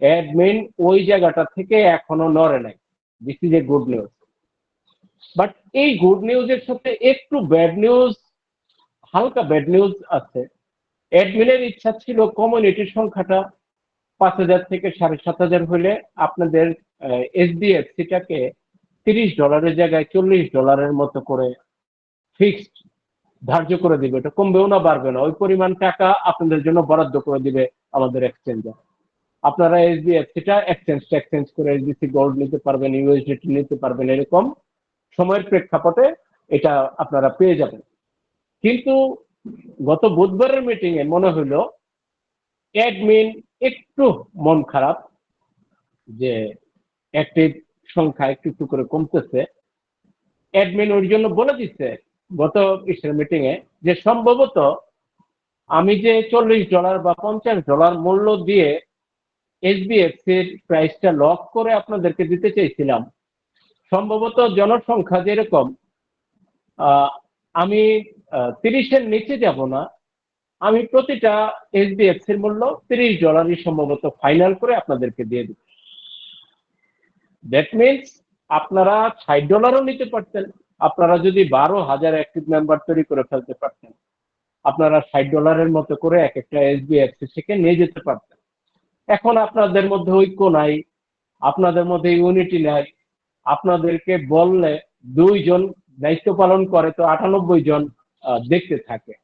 অ্যাডমিন ওই জায়গাটা থেকে এখনো নড়ে নাই। This is a good news. But এই গুড নিউজের সাথে একটু ব্যাড নিউজ, হালকা ব্যাড নিউজ আছে। অ্যাডমিনের ইচ্ছা ছিল কমিউনিটির সংখ্যাটা 5,000 থেকে $7,500 হলে আপনাদের এইচডিএফসিটাকে $30 জায়গায় $40 মতো করে ফিক্সড ধার্য করে দিবে। এটা কমবেও না বাড়বে না, ওই পরিমাণ টাকা আপনাদের জন্য বরাদ্দ করে দিবে আমাদের এক্সচেঞ্জার। আপনারা এইচডিএফসিটা এক্সচেঞ্জ করে এইচডিসি গোল্ড নিতে পারবেন, ইউএসডিটি নিতে পারবেন, এরকম সময়ের প্রেক্ষাপটে এটা আপনারা পেয়ে যাবেন। কিন্তু গত বুধবারের মিটিং এ মনে হলো অ্যাডমিন একটু মন খারাপ যে অ্যাক্টিভ সংখ্যা একটু একটু করে কমতেছে। অ্যাডমিন ওর জন্য বলে দিচ্ছে গত মিটিং এ যে সম্ভবত আমি যে $40 বা $50 মূল্য দিয়ে এইচডিএফসির প্রাইসটা লক করে আপনাদেরকে দিতে চাইছিলাম, সম্ভবত জনসংখ্যা যেরকম আমি 30-এর নিচে যাব না, আমি প্রতিটা এইচডিএফসির মূল্য $30 সম্ভবত ফাইনাল করে আপনাদেরকে দিয়ে দিব। দ্যাট মিনস আপনারা $60 নিতে পারতেন। আপনারা যদি 12,000 অ্যাক্টিভ মেম্বার তৈরি করে ফেলতে পারতেন, আপনারা $60 মতো করে এক একটা এইচডিএফসি থেকে নিয়ে যেতে পারতেন। এখন আপনাদের মধ্যে ঐক্য নাই, আপনাদের মধ্যে ইউনিটি নাই। আপনাদেরকে বললে 2 জন দায়িত্ব পালন করে তো 98 জন দেখতে থাকে।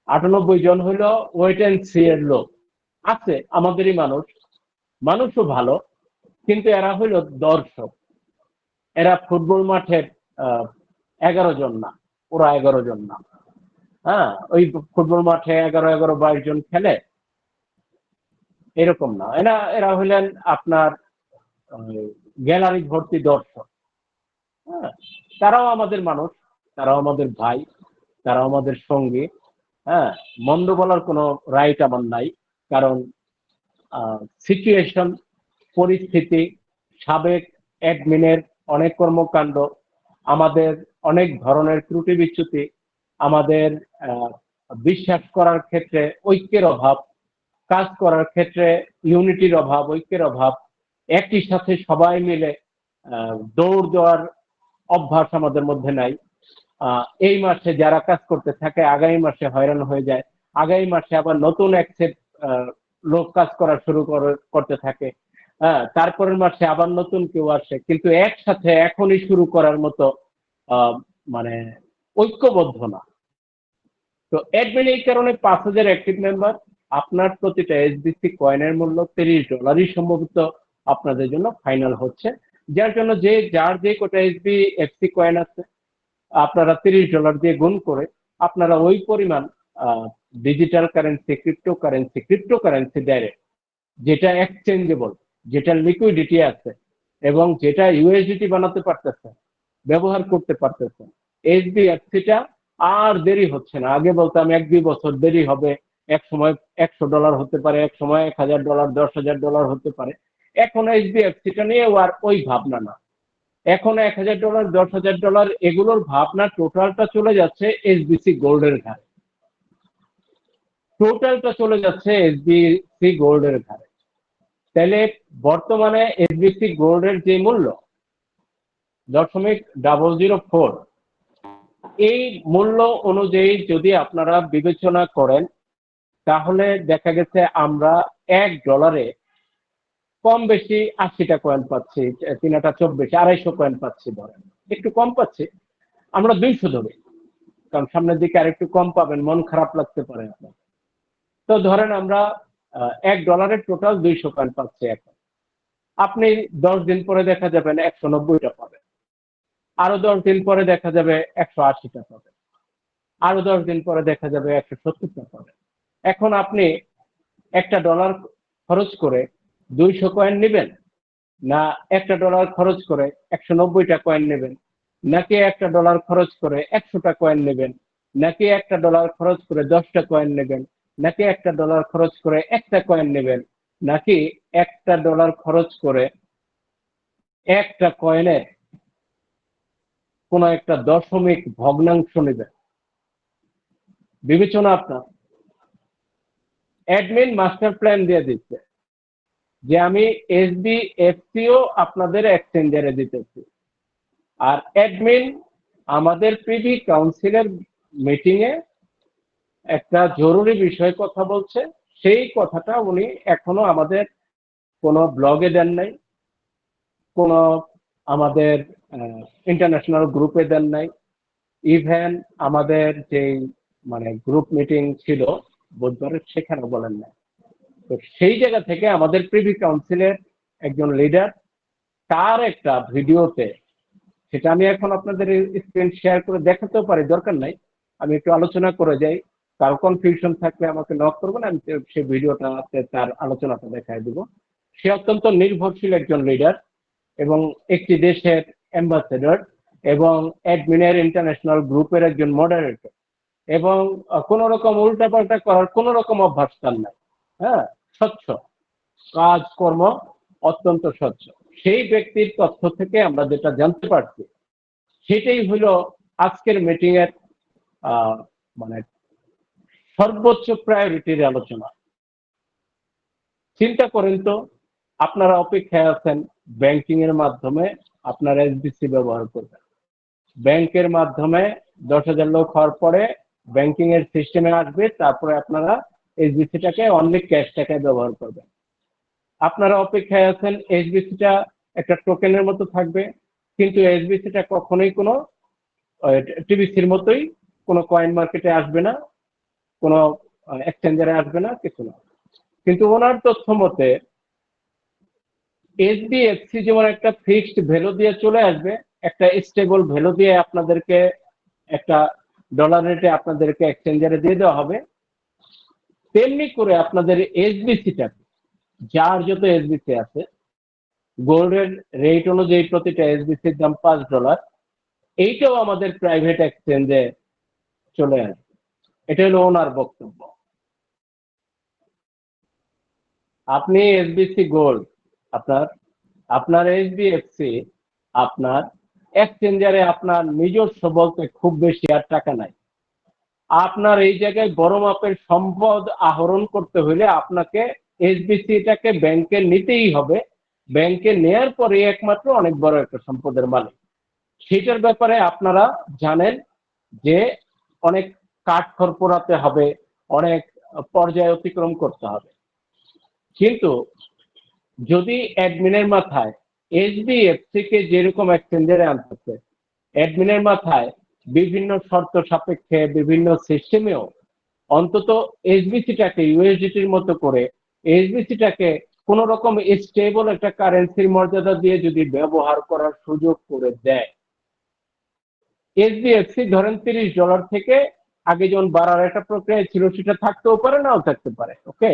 98 জন হলো ওয়েট অ্যান্ড সি এর লোক। আছে আমাদেরই মানুষ, মানুষও ভালো, কিন্তু এরা হইল দর্শক। এরা ফুটবল মাঠের 11 জন না, ওরা 11 জন না। হ্যাঁ, ওই ফুটবল মাঠে 11-22 জন খেলে এরকম না। এরা হইলেন আপনার গ্যালারি ভর্তি দর্শক। হ্যাঁ, তারাও আমাদের মানুষ, তারাও আমাদের ভাই, তারাও আমাদের সঙ্গী। হ্যাঁ, মন্দ বলার কোনো রাইট আমার নাই, কারণ সিচুয়েশন, পরিস্থিতি, সাবেক অ্যাডমিনের অনেক কর্মকাণ্ড, আমাদের অনেক ধরনের ত্রুটি বিচ্যুতি, আমাদের বিশ্বাস করার ক্ষেত্রে ঐক্যের অভাব, কাজ করার ক্ষেত্রে ইউনিটির অভাব, ঐক্যের অভাব, একই সাথে সবাই মিলে দৌড় দেওয়ার অভ্যাস আমাদের মধ্যে নাই। এই মাসে যারা কাজ করতে থাকে আগামী মাসে হয়রান হয়ে যায়, আগামী মাসে আবার নতুন অ্যাকসেপ্ট লোক কাজ করা শুরু করতে থাকে। হ্যাঁ, তারপরের মাসে আবার নতুন কেউ আসে, কিন্তু একসাথে এখনই শুরু করার মতো মানে ঐক্যবদ্ধ না। তো অ্যাডমিন এই কারণে 5,000 অ্যাক্টিভ মেম্বার, আপনার প্রতিটা এইচডিসি কয়েনের মূল্য $30 সম্ভবত আপনাদের জন্য ফাইনাল হচ্ছে। যার জন্য যার যে কটা এইচডিএফসি কয়েন আছে আপনারা $30 দিয়ে গুণ করে আপনারা ওই পরিমাণ digital currency, crypto currency direct, যেটা এক্সচেঞ্জেবল, যেটা লিকুইডিটি আছে এবং যেটা ইউএসডিটি বানাতে পারতেছে, ব্যবহার করতে পারতেছে। এইচডিএফসিটা আর দেরি হচ্ছে না। আগে বলতাম 1-2 বছর দেরি হবে, এক সময় $100 হতে পারে, এক সময় $1,000, $10,000 হতে পারে। এখন এইচডিএফসিটা নিয়ে আর ওই ভাবনা না। এখন $1,000, $10,000 এগুলোর ভাবনা টোটালটা চলে যাচ্ছে এইচবিসি গোল্ডের ঘাড়ে, টোটালটা চলে যাচ্ছে এইচবিসি গোল্ডের ঘাড়ে। তাহলে বর্তমানে এইচবিসি গোল্ডের যে মূল্য, .004 এই মূল্য অনুযায়ী যদি আপনারা বিবেচনা করেন তাহলে দেখা গেছে আমরা $1 কম বেশি 80টা কয়েন পাচ্ছি, 3/24 250 কয়েন পাচ্ছি, ধরেন একটু কম পাচ্ছি, আমরা 200 ধরি, কারণ সামনের দিকে আরেকটু কম পাবেন, মন খারাপ লাগতে পারে আপনার। তো ধরেন আমরা $1 টোটাল 200 কয়েন পাচ্ছি। এখন আপনি 10 দিন পরে দেখা যাবেন 190টা পাবেন, আরো 10 দিন পরে দেখা যাবে 180টা পাবেন, আরো 10 দিন পরে দেখা যাবে 170টা পাবেন। এখন আপনি $1 খরচ করে 200 কয়েন নেবেন, না $1 খরচ করে 190টা কয়েন নেবেন, নাকি $1 খরচ করে 100টা কয়েন নেবেন, নাকি $1 খরচ করে 10টা কয়েন নেবেন, নাকি $1 খরচ করে একটা কয়েন নেবেন, নাকি $1 খরচ করে একটা কয়েনের কোন একটা দশমিক ভগ্নাংশ নেবেন, বিবেচনা আপনার। অ্যাডমিন মাস্টার প্ল্যান দিয়ে দিচ্ছে যে আমি SBFCও আপনাদের এক্সচেঞ্জারে দিতেছি, আর অ্যাডমিন আমাদের প্রিভি কাউন্সিলের মিটিং এ একটা জরুরি বিষয়ে কথা বলছে, সেই কথাটা উনি এখনো আমাদের কোনো ব্লগে দেন নাই, কোনো আমাদের ইন্টারন্যাশনাল গ্রুপে দেন নাই, ইভেন আমাদের যে গ্রুপ মিটিং ছিল বুধবারের সেখানে বলেন না। তো সেই জায়গা থেকে আমাদের প্রিভি কাউন্সিলের একজন লিডার তার একটা ভিডিওতে, সেটা আমি এখন আপনাদের স্ক্রিন শেয়ার করে দেখাতেও পারি, দরকার নাই, আমি একটু আলোচনা করে যাই, কারো কনফিউশন থাকলে আমাকে নক করবেন, আমি সেই ভিডিওটাতে তার আলোচনাটা দেখাই দিব। সে অত্যন্ত নির্ভরশীল একজন লিডার এবং একটি দেশের অ্যাম্বাসেডর এবং অ্যাডমিনের ইন্টারন্যাশনাল গ্রুপের একজন মডারেটর, এবং কোন রকম উল্টাপাল্টা করার কোন রকম অভ্যাস তার নাই। হ্যাঁ, স্বচ্ছ কাজকর্ম, অত্যন্ত স্বচ্ছ। সেই ব্যক্তির তথ্য থেকে আমরা যেটা জানতে পারছি সেটাই হলো আজকের মিটিং এর মানে সর্বোচ্চ প্রায়োরিটির আলোচনা। চিন্তা করেন তো, আপনারা অপেক্ষায় আছেন ব্যাংকিং এর মাধ্যমে আপনারা SBC ব্যবহার করবেন, ব্যাংকের মাধ্যমে 10,000 লোক হওয়ার পরে ব্যাংকিং এর সিস্টেমে আসবে, তারপরে আপনারা SBCটাকে অনলি ক্যাশ টাকায় ব্যবহার করবেন। আপনারা অপেক্ষায় আছেন SBCটা একটা টোকেনের মতো থাকবে, কিন্তু SBCটা কখনোই কোনো TBCর মতোই কোনো কয়েন মার্কেটে আসবে না, কোনো এক্সচেঞ্জারে আসবে না, কিছু না। কিন্তু ওনার তথ্য মতে SBFC যেমন একটা ফিক্সড ভ্যালু দিয়ে চলে আসবে, একটা স্টেবল ভ্যালু দিয়ে আপনাদেরকে একটা ডলার রেটে আপনাদেরকে এক্সচেঞ্জারে দিয়ে দেওয়া হবে, তেমনি করে আপনাদের SBCটা, যার যত SBC আছে, গোল্ডের রেট অনুযায়ী প্রতিটা SBCর দাম $5, এইটাও আমাদের প্রাইভেট এক্সচেঞ্জে চলে আসবে। এটা হলো ওনার বক্তব্য। আপনি SBC গোল্ড, আপনার SBFC আপনার এক্সচেঞ্জারে আপনার নিজস্ব বলতে খুব বেশি আর টাকা নাই। আপনার এই জায়গায় বড় মাপের সম্পদ আহরণ করতে হলে আপনাকে SBCটাকে ব্যাংকে নিতেই হবে, ব্যাংকে নেয়ার পরে একমাত্র অনেক বড় একটা সম্পদের মালিক। সেটার ব্যাপারে আপনারা জানেন যে অনেক কাঠখড় পোড়াতে হবে, অনেক পর্যায় অতিক্রম করতে হবে। কিন্তু যদি অ্যাডমিনের মাথায় SBFC কে যেরকম এক্সচেঞ্জারে আনতেছে, অ্যাডমিনের মাথায় বিভিন্ন শর্ত সাপেক্ষে বিভিন্ন সিস্টেমেও অন্তত SBCটাকে USDTর মতো করে SBCটাকে কোন রকম স্টেবল একটা কারেন্সির মর্যাদা দিয়ে যদি ব্যবহার করার সুযোগ করে দেয়, SBFC ধরেন $30 থেকে আগে যেমন বাড়ার একটা প্রক্রিয়া ছিল, সেটা থাকতেও পারে, নাও থাকতে পারে, ওকে,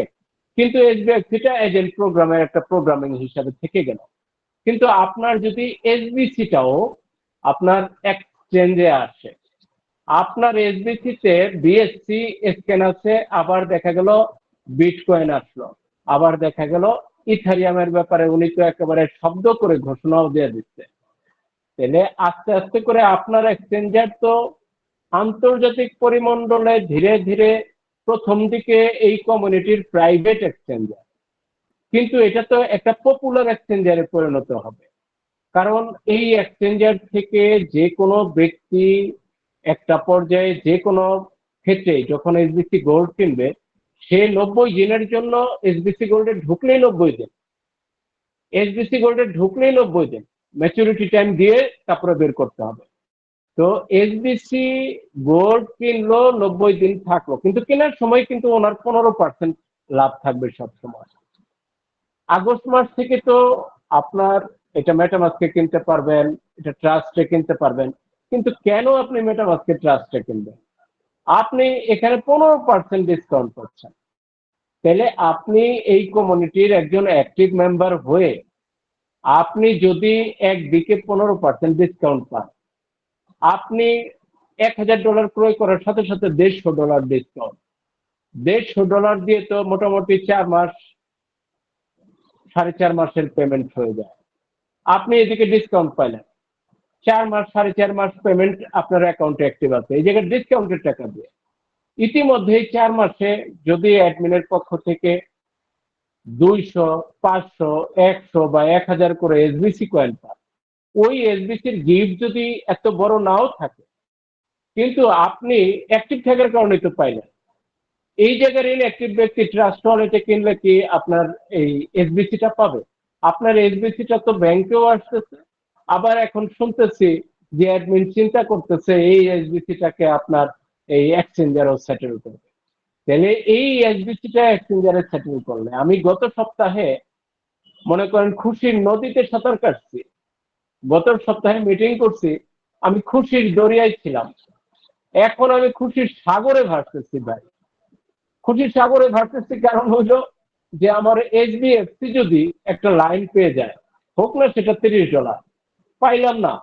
কিন্তু SBFCটা এজেন্ট প্রোগ্রামের একটা প্রোগ্রামিং হিসাবে থেকে গেল। কিন্তু আপনার যদি SBCটাও আপনার এক্সচেঞ্জে আসে, আপনার SBCতে BSC স্ক্যান আছে, আবার দেখা গেল বিটকয়েন আসলো, আবার দেখা গেল ইথারিয়ামের ব্যাপারে উনি তো একেবারে শব্দ করে ঘোষণাও দিয়ে দিচ্ছে, তাহলে আস্তে আস্তে করে আপনার এক্সচেঞ্জার তো আন্তর্জাতিক পরিমণ্ডলে ধীরে ধীরে প্রথম দিকে এই কমিউনিটির প্রাইভেট এক্সচেঞ্জার, কিন্তু এটা তো একটা পপুলার এক্সচেঞ্জারে পরিণত হবে। কারণ এই এক্সচেঞ্জার থেকে যে কোনো ব্যক্তি একটা পর্যায়ে যে কোনো ক্ষেত্রে যখন এসবিসি গোল্ড কিনবে, সে 90 দিনের জন্য এসবিসি গোল্ডে ঢুকলেই 90 দিন, এসবিসি গোল্ডে ঢুকলেই 90 দিন ম্যাচুরিটি টাইম দিয়ে তারপরে বের করতে হবে। তো এসবিসি গোল্ড কিনলো, 90 দিন থাকলো, কিন্তু কেনার সময় কিন্তু ওনার 15% লাভ থাকবে সব সময়। আগস্ট মাস থেকে তো আপনার এটা মেটামাস্কে কিনতে পারবেন, এটা ট্রাস্টে কিনতে পারবেন, কিন্তু কেন আপনি মেটামাস্কে ট্রাস্টে কিনবেন? আপনি এখানে 15% ডিসকাউন্ট পাচ্ছেন। তাহলে আপনি এই কমিউনিটির একজন অ্যাক্টিভ মেম্বার হয়ে আপনি যদি একদিকে 15% ডিসকাউন্ট পান, আপনি $1000 ক্রয় করার সাথে সাথে $150 ডিসকাউন্ট, $150 দিয়ে তো মোটামুটি 4 মাস 4.5 মাসের পেমেন্ট হয়ে যায়। আপনি এদিকে ডিসকাউন্ট পাইলেন, 4 মাস 4.5 মাস পেমেন্ট আপনার অ্যাকাউন্টে অ্যাক্টিভ আছে এই জায়গায় ডিসকাউন্টের টাকা দিয়ে। ইতিমধ্যে 4 মাসে যদি অ্যাডমিনের পক্ষ থেকে 200, 500, 100 বা 1000 করে এসবিসি কয়েন পান, ওই এসবিসির গিফট যদি এত বড় নাও থাকে, কিন্তু আপনি অ্যাক্টিভ থাকার কারণে তো পাইলেন। এই জায়গার ইনঅ্যাক্টিভ ব্যক্তি ট্রাস্ট ওয়ালেটে কিনলে কি আপনার এই এসবিসিটা পাবে? আপনার এসবিসিটা তো ব্যাংকেও আসতেছে, আবার এখন শুনতেছি যে অ্যাডমিন চিন্তা করতেছে এই এসবিসিটাকে আপনার এই এক্সচেঞ্জারও সেটেল করবে। তাহলে এই এসবিসিটা এক্সচেঞ্জারে সেটেল করলে, আমি গত সপ্তাহে মনে করেন খুশির নদীতে সাঁতার কাটছি, গত সপ্তাহে মিটিং করছি, আমি খুশির দরিয়ায় ছিলাম, এখন আমি খুশির সাগরে ভাসতেছি ভাই। খুশির সাগরে ভাসতেছি কারণ হইলো যে আমার এইচডিএফসি যদি একটা লাইন পেয়ে যায়, হোক না সেটা $30, পাইলাম না,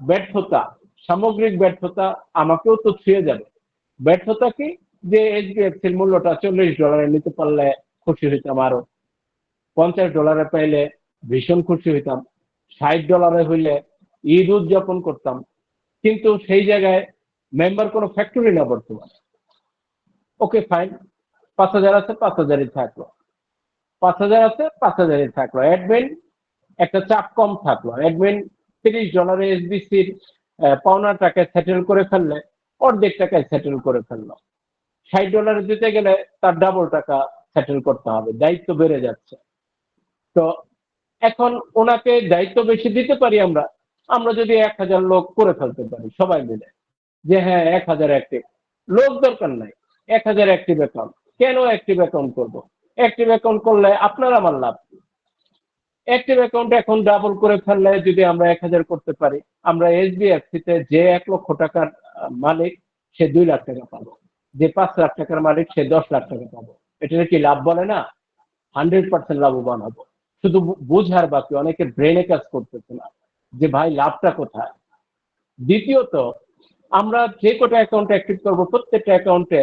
ব্যর্থতা, সামগ্রিক ব্যর্থতা, আমাকেও তো ছুঁয়ে যাবে। ব্যর্থতা কি? যে এইচডিএফসির মূল্যটা $40 নিতে পারলে খুশি হইতাম, আরো $50 পাইলে ভীষণ খুশি হইতাম, $60 হইলে ঈদ উদযাপন করতাম। কিন্তু সেই জায়গায় মেম্বার কোনো ফ্যাক্টরি না বর্তমানে। ওকে ফাইন, 5000 আছে, 5000ই থাকলো, 5000 আছে, 5000ই থাকলো। অ্যাডমিন একটা চাপ কম থাকলো, অ্যাডমিন $30 এসবিসির পাওনা টাকায় সেটেল করে ফেললে অর্ধেক টাকায় সেটেল করে ফেললো। $60 দিতে গেলে তার ডাবল টাকা সেটেল করতে হবে, দায়িত্ব বেড়ে যাচ্ছে। তো এখন ওনাকে দায়িত্ব বেশি দিতে পারি আমরা, আমরা যদি 1000 লোক করে ফেলতে পারি সবাই মিলে, যে হ্যাঁ 1000 অ্যাক্টিভ লোক দরকার নাই, 1000 অ্যাক্টিভ অ্যাকাউন্ট। কেন অ্যাক্টিভ অ্যাকাউন্ট করবো? অ্যাক্টিভ অ্যাকাউন্ট করলে আপনার আমার লাভ। অ্যাক্টিভ অ্যাকাউন্ট এখন ডাবল করে ফেললে যদি আমরা 1000 করতে পারি, আমরা এইচডিএফসি তে যে 1 লক্ষ টাকার মালিক সে 2 লাখ টাকা পাবো, যে 5 লাখ টাকার মালিক সে 10 লাখ টাকা পাবো। এটা কি লাভ বলে না? 100% লাভবান হবো। শুধু বুঝার বাকি, অনেকের ব্রেনে কাজ করতেছে না যে ভাই লাভটা কোথায়। দ্বিতীয়ত, আমরা যে কটা অ্যাকাউন্ট অ্যাক্টিভ করবো প্রত্যেকটা অ্যাকাউন্টে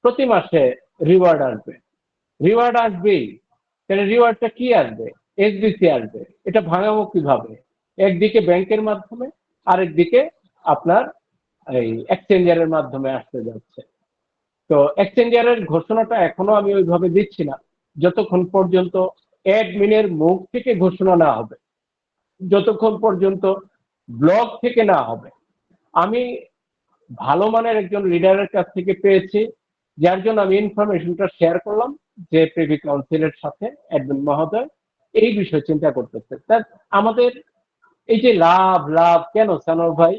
প্রতি মাসে রিওয়ার্ড আসবে, রিওয়ার্ড আসবেই। তাহলে রিওয়ার্ডটা কি আসবে? এসবিসি আসবে। এটা ভাঙাবো কিভাবে? একদিকে ব্যাংকের মাধ্যমে, আরেকদিকে আপনার এই এক্সচেঞ্জারের মাধ্যমে আসতে যাচ্ছে। তো এক্সচেঞ্জারের ঘোষণাটা এখনো আমি ওইভাবে দিচ্ছি না, যতক্ষণ পর্যন্ত অ্যাডমিনের মুখ থেকে ঘোষণা না হবে, যতক্ষণ পর্যন্ত ব্লগ থেকে না হবে। আমি ভালো মানের একজন লিডারের কাছ থেকে পেয়েছি, যার জন্য আমি ইনফরমেশনটা শেয়ার করলাম, যে প্রিভি কাউন্সিলের সাথে অ্যাডমিন মহোদয় এই বিষয় চিন্তা করতেছে। তার আমাদের এই যে লাভ লাভ কেন সানোর ভাই,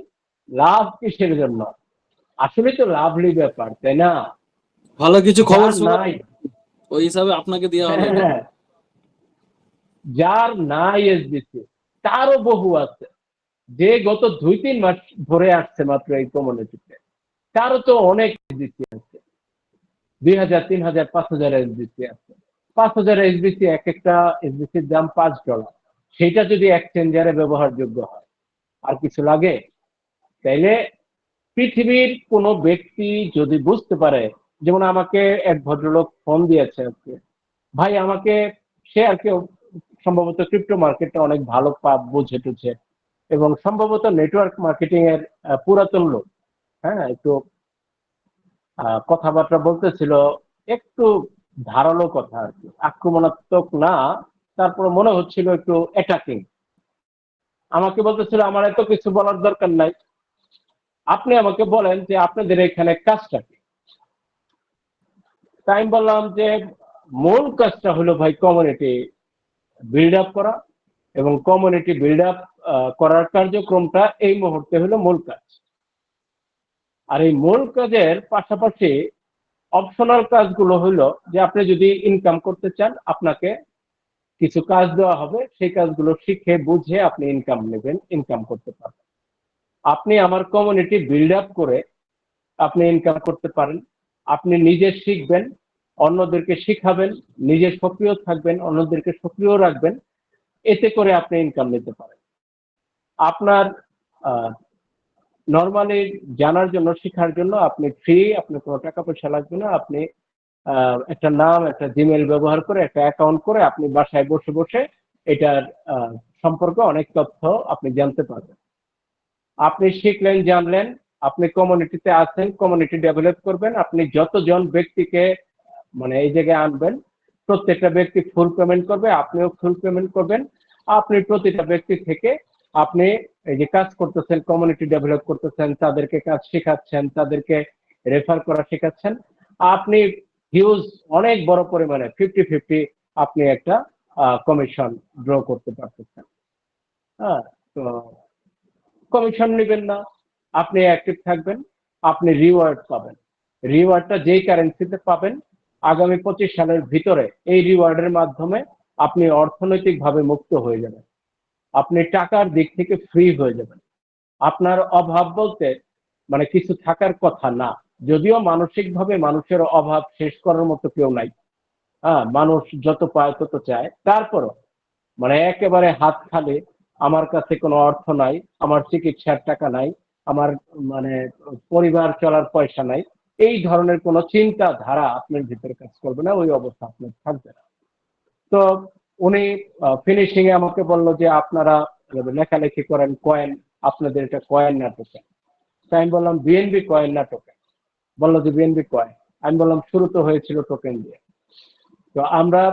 লাভ কিসের জন্য? আসলে তো লাভলি ব্যাপার, তাই না? ভালো কিছু খবর যার নাই, ওই হিসাবে আপনাকে দেওয়া হলো। হ্যাঁ, যার নাই এসবিসি তারও বহু আছে, যে গত 2-3 মাস ধরে আসছে মাত্র এই কমিউনিটিতে, তারও তো অনেক এসবিসি আছে, 2000, 3000, 5000 এসবিসি আছে। 5000 এসবিসি, এক একটা এসবিসির দাম $5। সেটা যদি এক্সচেঞ্জারে ব্যবহারযোগ্য হয়, আর কিছু লাগে? তাইলে পৃথিবীর কোন ব্যক্তি যদি বুঝতে পারে, যেমন আমাকে এক ভদ্রলোক ফোন দিয়েছে আজকে, ভাই আমাকে, সে আর কেউ সম্ভবত ক্রিপ্টো মার্কেটটা অনেক ভালো বুঝে টুঝে, এবং সম্ভবত নেটওয়ার্ক মার্কেটিং এর পুরাতন লোক। হ্যাঁ, একটু কথাবার্তা বলতেছিল, একটু ধারালো কথা আর কি, আক্রমণাত্মক না, তারপরে মনে হচ্ছিল একটু অ্যাটাকিং। আমাকে বলতেছিল আমার এত কিছু বলার দরকার নাই, আপনি আমাকে বলেন যে আপনাদের এখানে কাজটা কি। তাই আমি বললাম যে মূল কাজটা হলো ভাই কমিউনিটি বিল্ড আপ করা, এবং কমিউনিটি বিল্ড আপ করার কার্যক্রমটা এই মুহূর্তে হলো মূল কাজ। আর এই মূল কাজের পাশাপাশি অপশনাল কাজগুলো হলো যে আপনি যদি ইনকাম করতে চান, আপনাকে কিছু কাজ দেওয়া হবে, সেই কাজগুলো শিখে বুঝে আপনি ইনকাম নেবেন, ইনকাম করতে পারবেন। আপনি আমার কমিউনিটি বিল্ড আপ করে আপনি ইনকাম করতে পারেন। আপনি নিজে শিখবেন, অন্যদেরকে শিখাবেন, নিজে সক্রিয় থাকবেন, অন্যদেরকে সক্রিয় রাখবেন, এতে করে আপনি ইনকাম নিতে পারেন। আপনার নর্মালি জানার জন্য, শেখার জন্য আপনি ফ্রি, আপনার কোনো টাকা পয়সা লাগবে না। আপনি একটা নাম, একটা জিমেল ব্যবহার করে, একটা অ্যাকাউন্ট করে আপনি বাসায় বসে বসে এটার সম্পর্কে অনেক তথ্য আপনি জানতে পারবেন। আপনি শিখলেন, জানলেন, আপনি কমিউনিটিতে আছেন, কমিউনিটি ডেভেলপ করবেন। আপনি যতজন ব্যক্তিকে মানে এই জায়গায় আনবেন, প্রত্যেকটা ব্যক্তি ফুল পেমেন্ট করবে, আপনিও ফুল পেমেন্ট করবেন। আপনি প্রতিটা ব্যক্তি থেকে আপনি এই যে কাজ করতেছেন, কমিউনিটি ডেভেলপ করতেছেন, তাদেরকে কাজ শেখাচ্ছেন, তাদেরকে রেফার করা শেখাচ্ছেন, আপনি হিউজ অনেক বড় পরিমাণে 50-50 আপনি একটা কমিশন ড্র করতে পারতেছেন। হ্যাঁ, তো কমিশন নেবেন না, আপনি অ্যাক্টিভ থাকবেন, আপনি রিওয়ার্ড পাবেন। রিওয়ার্ডটা যেই কারেন্সিতে পাবেন, আগামী 25 সালের ভিতরে এই রিওয়ার্ডের মাধ্যমে আপনি অর্থনৈতিকভাবে মুক্ত হয়ে যাবেন, আপনি টাকার দিক থেকে ফ্রি হয়ে যাবেন। আপনার অভাব বলতে মানে কিছু থাকার কথা না, যদিও মানসিকভাবে মানুষের অভাব শেষ করার মতো কেউ নাই। হ্যাঁ, মানুষ যত পায় তত চায়, তারপরও মানে একেবারে হাত খালি, আমার কাছে কোনো অর্থ নাই, আমার চিকিৎসার টাকা নাই, আমার মানে পরিবার চলার পয়সা নাই, এই ধরনের কোনো চিন্তাধারা আপনার ভিতরে কাজ করবে না, ওই অবস্থা আপনার থাকবে না। তো উনি ফিনিশিং এ আমাকে বললো যে আপনারা লেখালেখি করেন কয়েন, আপনাদের এটা কয়েন না টোকেন। তাই আমি বললাম বিএনবি কয়েন না টোকেন। বললো যে বিএনবি কয়েন। আমি বললাম শুরু তো হয়েছিল টোকেন দিয়ে। তো আমরা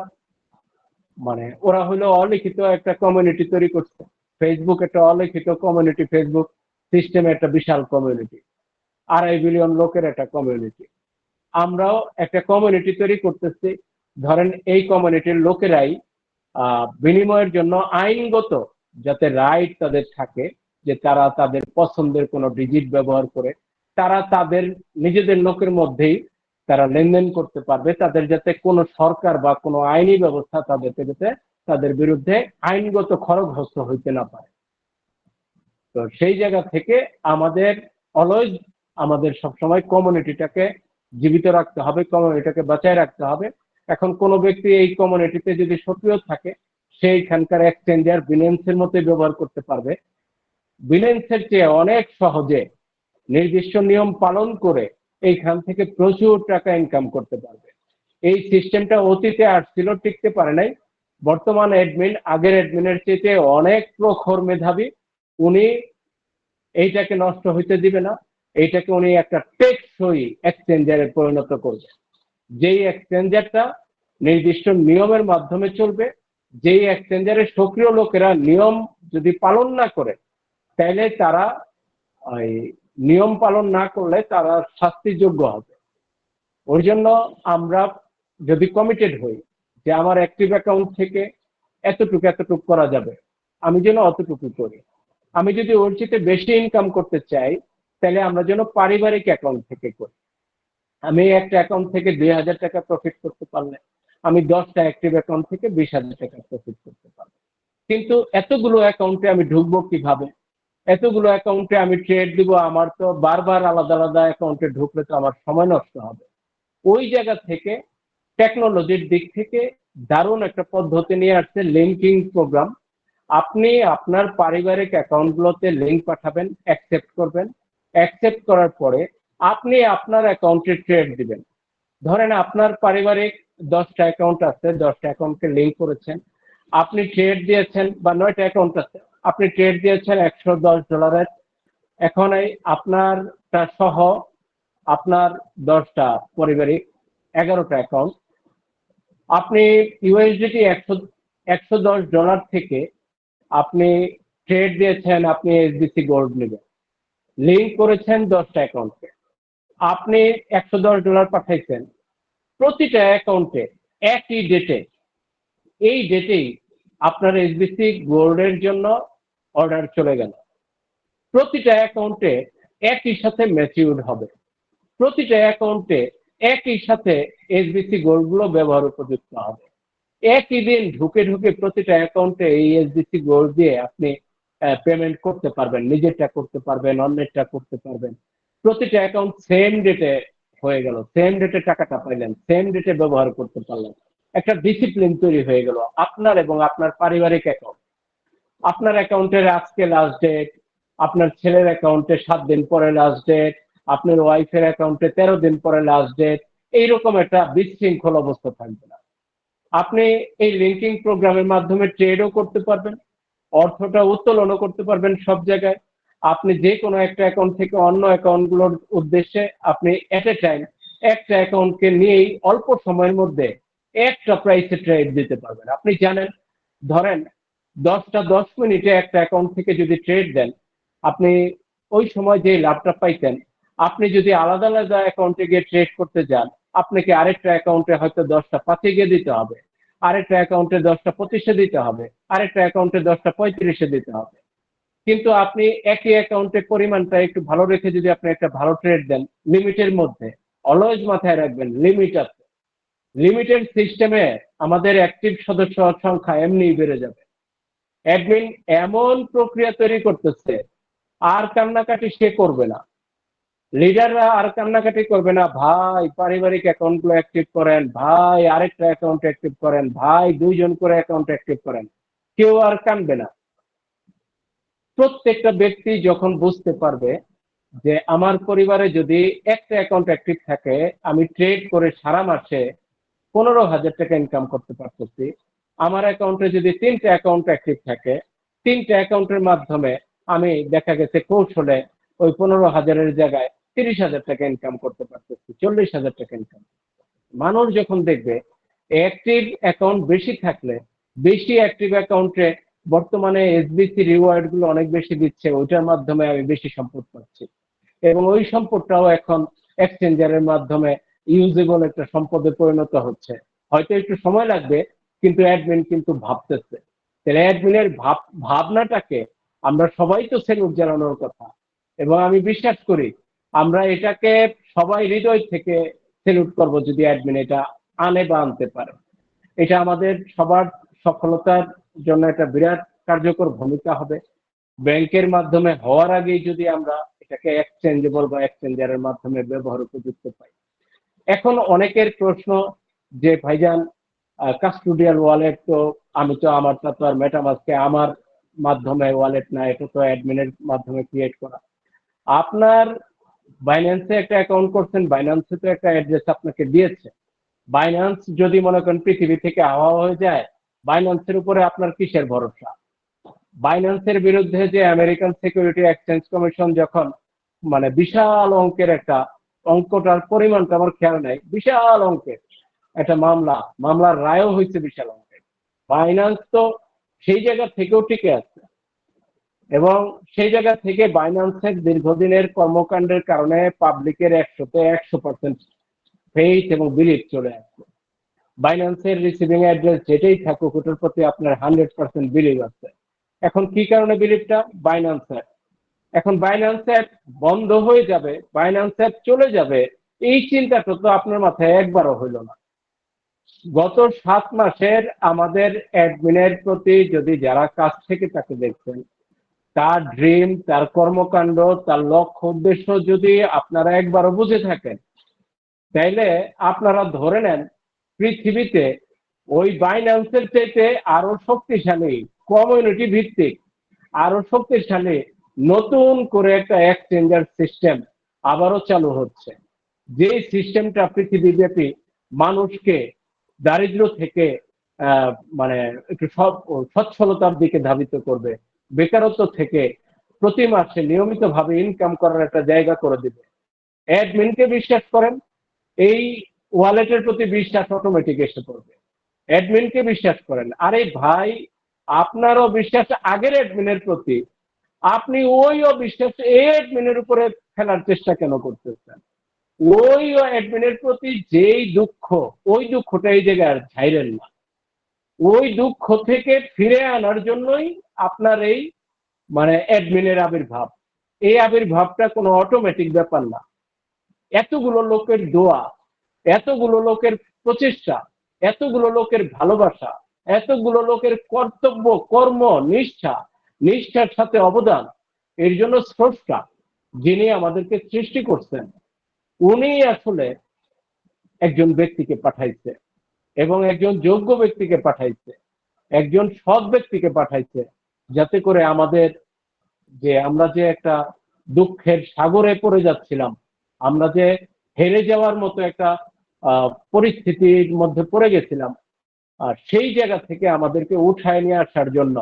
মানে ওরা হলো অলিখিত একটা কমিউনিটি তৈরি করছে। ফেসবুক একটা অলিখিত কমিউনিটি, ফেসবুক সিস্টেমে একটা বিশাল কমিউনিটি, 2.5 বিলিয়ন লোকের একটা কমিউনিটি। আমরাও একটা কমিউনিটি তৈরি করতেছি। ধরেন এই কমিউনিটির লোকেরাই বিনিময়ের জন্য আইনগত যাতে রাইট তাদের থাকে, যে তারা তাদের পছন্দের কোনো ডিজিট ব্যবহার করে তারা তাদের নিজেদের লোকের মধ্যেই তারা লেনদেন করতে পারবে, তাদের যাতে কোনো সরকার বা কোনো আইনি ব্যবস্থা তাদেরকে যাতে তাদের বিরুদ্ধে আইনগত খড়গহস্ত হইতে না পারে। তো সেই জায়গা থেকে আমাদের অলওয়েজ আমাদের সবসময় কমিউনিটিটাকে জীবিত রাখতে হবে, কমিউনিটিটাকে বাঁচায় রাখতে হবে। এখন কোনো ব্যক্তি এই কমিউনিটিতে যদি সক্রিয় থাকে, সেইখানকার এক্সচেঞ্জার বিনেন্সের মতোই ব্যবহার করতে পারবে। বিনেন্সের চেয়ে অনেক সহজে নির্দিষ্ট নিয়ম পালন করে এইখান থেকে প্রচুর টাকা ইনকাম করতে পারবে। এই সিস্টেমটা অতীতে আসছিল, টিকতে পারে নাই। বর্তমান অ্যাডমিন আগের অ্যাডমিনের চেয়ে অনেক প্রখর মেধাবী, উনি এইটাকে নষ্ট হইতে দিবে না, এইটাকে উনি একটা টেকসই এক্সচেঞ্জারে পরিণত করবে, যেই এক্সচেঞ্জারটা নির্দিষ্ট নিয়মের মাধ্যমে চলবে, যেই এক্সচেঞ্জারের সক্রিয় লোকেরা নিয়ম যদি পালন না করে, তাহলে তারা ওই নিয়ম পালন না করলে তারা শাস্তিযোগ্য হবে। ওই জন্য আমরা যদি কমিটেড হই যে আমার অ্যাক্টিভ অ্যাকাউন্ট থেকে এতটুকু এতটুকু করা যাবে, আমি যেন অতটুকু করি। আমি যদি ওর চেয়ে বেশি ইনকাম করতে চাই, তাহলে আমরা যেন পারিবারিক অ্যাকাউন্ট থেকে করি। আমি একটা অ্যাকাউন্ট থেকে 2,000 টাকা প্রফিট করতে পারলে, আমি 10টা অ্যাক্টিভ অ্যাকাউন্ট থেকে 20,000 টাকা প্রফিট করতে পারবো। কিন্তু এতগুলো অ্যাকাউন্টে আমি ঢুকবো কিভাবে? এতগুলো অ্যাকাউন্টে আমি ট্রেড দিব, আমার তো বারবার আলাদা আলাদা অ্যাকাউন্টে ঢুকলে তো আমার সময় নষ্ট হবে। ওই জায়গা থেকে টেকনোলজির দিক থেকে দারুণ একটা পদ্ধতি নিয়ে আসছে লিঙ্কিং প্রোগ্রাম। আপনি আপনার পারিবারিক অ্যাকাউন্টগুলোতে লিঙ্ক পাঠাবেন, অ্যাকসেপ্ট করবেন, অ্যাকসেপ্ট করার পরে আপনি আপনার অ্যাকাউন্টে ট্রেড দিবেন। ধরেন আপনার পারিবারিক 10টা অ্যাকাউন্ট আছে, 10টা অ্যাকাউন্টকে লিঙ্ক করেছেন, আপনি ট্রেড দিয়েছেন, বা 9টা অ্যাকাউন্ট আছে, আপনি ট্রেড দিয়েছেন $110। এখন এই আপনারটা সহ আপনার 10টা পারিবারিক 11টা অ্যাকাউন্ট, আপনি ইউএসডিটি $110 থেকে আপনি ট্রেড দিয়েছেন আপনি এসবিসি গোল্ড নেবেন, লিঙ্ক করেছেন 10টা অ্যাকাউন্টে, আপনি $110 পাঠাইছেন, প্রতিটা অ্যাকাউন্টে একই ডেটে, এই ডেটেই আপনার এসবিসি গোল্ডের জন্য অর্ডার চলে গেল। প্রতিটা অ্যাকাউন্টে একই সাথে ম্যাচিউর হবে, প্রতিটা অ্যাকাউন্টে একই সাথে এসবিসি গোল্ড গুলো ব্যবহার উপযুক্ত হবে। একই দিন ঢুকে ঢুকে প্রতিটা অ্যাকাউন্টে এই এসবিসি গোল্ড দিয়ে আপনি পেমেন্ট করতে পারবেন, নিজেরটা করতে পারবেন, অন্যেরটা করতে পারবেন। প্রতিটা অ্যাকাউন্ট সেম ডেটে হয়ে গেল, সেম ডেটে টাকাটা পাইলেন, সেম ডেটে ব্যবহার করতে পারলেন। একটা ডিসিপ্লিন তৈরি হয়ে গেল আপনার এবং আপনার পারিবারিক অ্যাকাউন্ট। আপনার অ্যাকাউন্টের আজকে লাস্ট ডেট, আপনার ছেলের অ্যাকাউন্টে 7 দিন পরে লাস্ট ডেট, আপনার ওয়াইফের অ্যাকাউন্টে 13 দিন পরে লাস্ট ডেট, এইরকম একটা বিশৃঙ্খল অবস্থা থাকবে না। আপনি এই লিঙ্কিং প্রোগ্রামের মাধ্যমে ট্রেডও করতে পারবেন, অর্থটা উত্তোলনও করতে পারবেন সব জায়গায়। আপনি যে কোনো একটা অ্যাকাউন্ট থেকে অন্য অ্যাকাউন্টগুলোর উদ্দেশ্যে আপনি এট এ টাইম একটা অ্যাকাউন্টকে নিয়েই অল্প সময়ের মধ্যে একটা প্রাইসে ট্রেড দিতে পারবেন। আপনি জানেন, ধরেন 10 মিনিটে একটা অ্যাকাউন্ট থেকে যদি ট্রেড দেন, আপনি ওই সময় যে লাভটা পাইতেন, আপনি যদি আলাদা আলাদা অ্যাকাউন্টে গিয়ে ট্রেড করতে যান, আপনাকে আরেকটা অ্যাকাউন্টে হয়তো 10টা 5-এ গিয়ে দিতে হবে, আরেকটা অ্যাকাউন্টে 10টা 25-এ দিতে হবে, আরেকটা অ্যাকাউন্টে 10টা 35-এ দিতে হবে। কিন্তু আপনি একই অ্যাকাউন্টে পরিমাণটা একটু ভালো রেখে যদি আপনি একটা ভালো ট্রেড দেন লিমিটের মধ্যে, অলওয়েজ মাথায় রাখবেন লিমিট আছে। লিমিটেড সিস্টেমে আমাদের অ্যাক্টিভ সদস্য সংখ্যা এমনিই বেড়ে যাবে। অ্যাডমিন এমন প্রক্রিয়া তৈরি করতেছে, আর কান্নাকাটি সে করবে না, লিডাররা আর কান্নাকাটি করবে না, ভাই পারিবারিক অ্যাকাউন্ট গুলো অ্যাক্টিভ করেন, ভাই আরেকটা অ্যাকাউন্ট অ্যাক্টিভ করেন, ভাই 2জন করে অ্যাকাউন্ট অ্যাক্টিভ করেন। কেউ আর কানবে না। প্রত্যেকটা ব্যক্তি যখন বুঝতে পারবে যে আমার পরিবারে যদি একটা অ্যাকাউন্ট অ্যাক্টিভ থাকে, আমি ট্রেড করে সারা মাসে 15,000 টাকা ইনকাম করতে পারতেছি, আমার অ্যাকাউন্টে যদি 3টা অ্যাকাউন্ট অ্যাক্টিভ থাকে, 3টা অ্যাকাউন্টের মাধ্যমে আমি দেখা গেছে কৌশলে ওই 15,000-এর জায়গায় 30,000 টাকা ইনকাম করতে পারতেছি, 40,000 টাকা ইনকাম। মানুষ যখন দেখবে অ্যাক্টিভ অ্যাকাউন্ট বেশি থাকলে, বেশি অ্যাক্টিভ অ্যাকাউন্টে বর্তমানে এসবিসি রিওয়ার্ড গুলো অনেক বেশি দিচ্ছে, ওইটার মাধ্যমে আমি বেশি সম্পদ পাচ্ছি, এবং ওই সম্পদটাও এখন এক্সচেঞ্জারের মাধ্যমে ইউজেবল একটা সম্পদে পরিণত হচ্ছে। হয়তো একটু সময় লাগবে, কিন্তু অ্যাডমিন কিন্তু ভাবতেছে। তাহলে অ্যাডমিনের ভাবনাটাকে আমরা সবাই তো সেলুট জানানোর কথা, এবং আমি বিশ্বাস করি আমরা এটাকে সবাই হৃদয় থেকে সেলুট করব যদি অ্যাডমিন এটা আনে বা আনতে পারে। এটা আমাদের সবার সফলতার জন্য একটা বিরাট কার্যকর ভূমিকা হবে। ব্যাংকের মাধ্যমে হওয়ার আগেই যদি আমরা এটাকে এক্সচেঞ্জেবল বা এক্সচেঞ্জারের মাধ্যমে ব্যবহার উপযুক্ত পাই। এখন অনেকের প্রশ্ন যে ভাইজান কাস্টোডিয়াল ওয়ালেট তো, আমি তো আমারটা তো আর মেটামাস্কে আমার মাধ্যমে ওয়ালেট না, এটা তো অ্যাডমিনের মাধ্যমে ক্রিয়েট করা। আপনার বাইন্যান্সে একটা অ্যাকাউন্ট করছেন, বাইন্যান্সে তো একটা অ্যাড্রেস আপনাকে দিয়েছে। বাইন্যান্স যদি মনে করেন পৃথিবী থেকে হাওয়া হয়ে যায়, বাইন্যান্সের উপরে আপনার কিসের ভরসা? বাইন্যান্সের বিরুদ্ধে যে আমেরিকান সিকিউরিটি এক্সচেঞ্জ কমিশন যখন মানে বিশাল অঙ্কের একটা, অঙ্কটার পরিমাণটা আমার খেয়াল নাই, বিশাল অঙ্কের একটা মামলার রায়ও হয়েছে বিশাল অঙ্কের। বাইন্যান্স তো সেই জায়গা থেকেও টিকে আছে, এবং সেই জায়গা থেকে বাইন্যান্সের দীর্ঘদিনের কর্মকাণ্ডের কারণে পাবলিকের 100% ফেইথ এবং বিলিভ চলে আসছে। বাইন্যান্সের রিসিভিং অ্যাড্রেস যেটাই থাকুক, ওটার প্রতি আপনার 100% বিলিভ আছে। এখন কি কারণে বিলিভটা? Binance app. এখন বাইন্যান্স অ্যাপ বন্ধ হয়ে যাবে, বাইন্যান্স অ্যাপ চলে যাবে, এই চিন্তাটা তো আপনার মাথায় একবারও হইল না। গত 7 মাসের আমাদের অ্যাডমিনের প্রতি যদি যারা কাছ থেকে তাকে দেখছেন, তার ড্রিম, তার কর্মকাণ্ড, তার লক্ষ্য উদ্দেশ্য যদি আপনারা একবারও বুঝে থাকেন, তাইলে আপনারা ধরে নেন পৃথিবীতে ওই বাইন্যান্সের চাইতে আরো শক্তিশালী, কমিউনিটি ভিত্তিক আরো শক্তিশালী নতুন করে একটা এক্সচেঞ্জার সিস্টেম আবারও চালু হচ্ছে, যে সিস্টেমটা পৃথিবীব্যাপী মানুষকে দারিদ্র থেকে মানে একটু সচ্ছলতার দিকে ধাবিত করবে, বেকারত্ব থেকে প্রতি মাসে নিয়মিতভাবে ইনকাম করার একটা জায়গা করে দিবে। অ্যাডমিনকে বিশ্বাস করেন, এই ওয়ালেটের প্রতি বিশ্বাস অটোমেটিক এসে পড়বে। অ্যাডমিনকে বিশ্বাস করেন, আরে ভাই আপনারও বিশ্বাস আগের অ্যাডমিনের প্রতি, আপনি ওই অবিশ্বাস এই অ্যাডমিনের উপরে ফেলার চেষ্টা কেন করতেছেন? ওই অ্যাডমিনের প্রতি যেই দুঃখ, ওই দুঃখটা এই জায়গায় আর ছাইরেন না। ওই দুঃখ থেকে ফিরে আনার জন্যই আপনার এই মানে অ্যাডমিনের আবির্ভাব। এই আবির্ভাবটা কোনো অটোমেটিক ব্যাপার না। এতগুলো লোকের দোয়া, এতগুলো লোকের প্রচেষ্টা, এতগুলো লোকের ভালোবাসা, এতগুলো লোকের কর্তব্য, কর্ম, নিষ্ঠার সাথে অবদান, এর জন্য স্রষ্টা যিনি আমাদেরকে সৃষ্টি করছেন, উনি আসলে একজন ব্যক্তিকে পাঠাইছে এবং একজন যোগ্য ব্যক্তিকে পাঠাইছে, একজন সৎ ব্যক্তিকে পাঠাইছে, যাতে করে আমাদের আমরা যে একটা দুঃখের সাগরে পড়ে যাচ্ছিলাম, আমরা যে হেরে যাওয়ার মতো একটা পরিস্থিতির মধ্যে পড়ে গেছিলাম, আর সেই জায়গা থেকে আমাদেরকে উঠায় নিয়ে আসার জন্য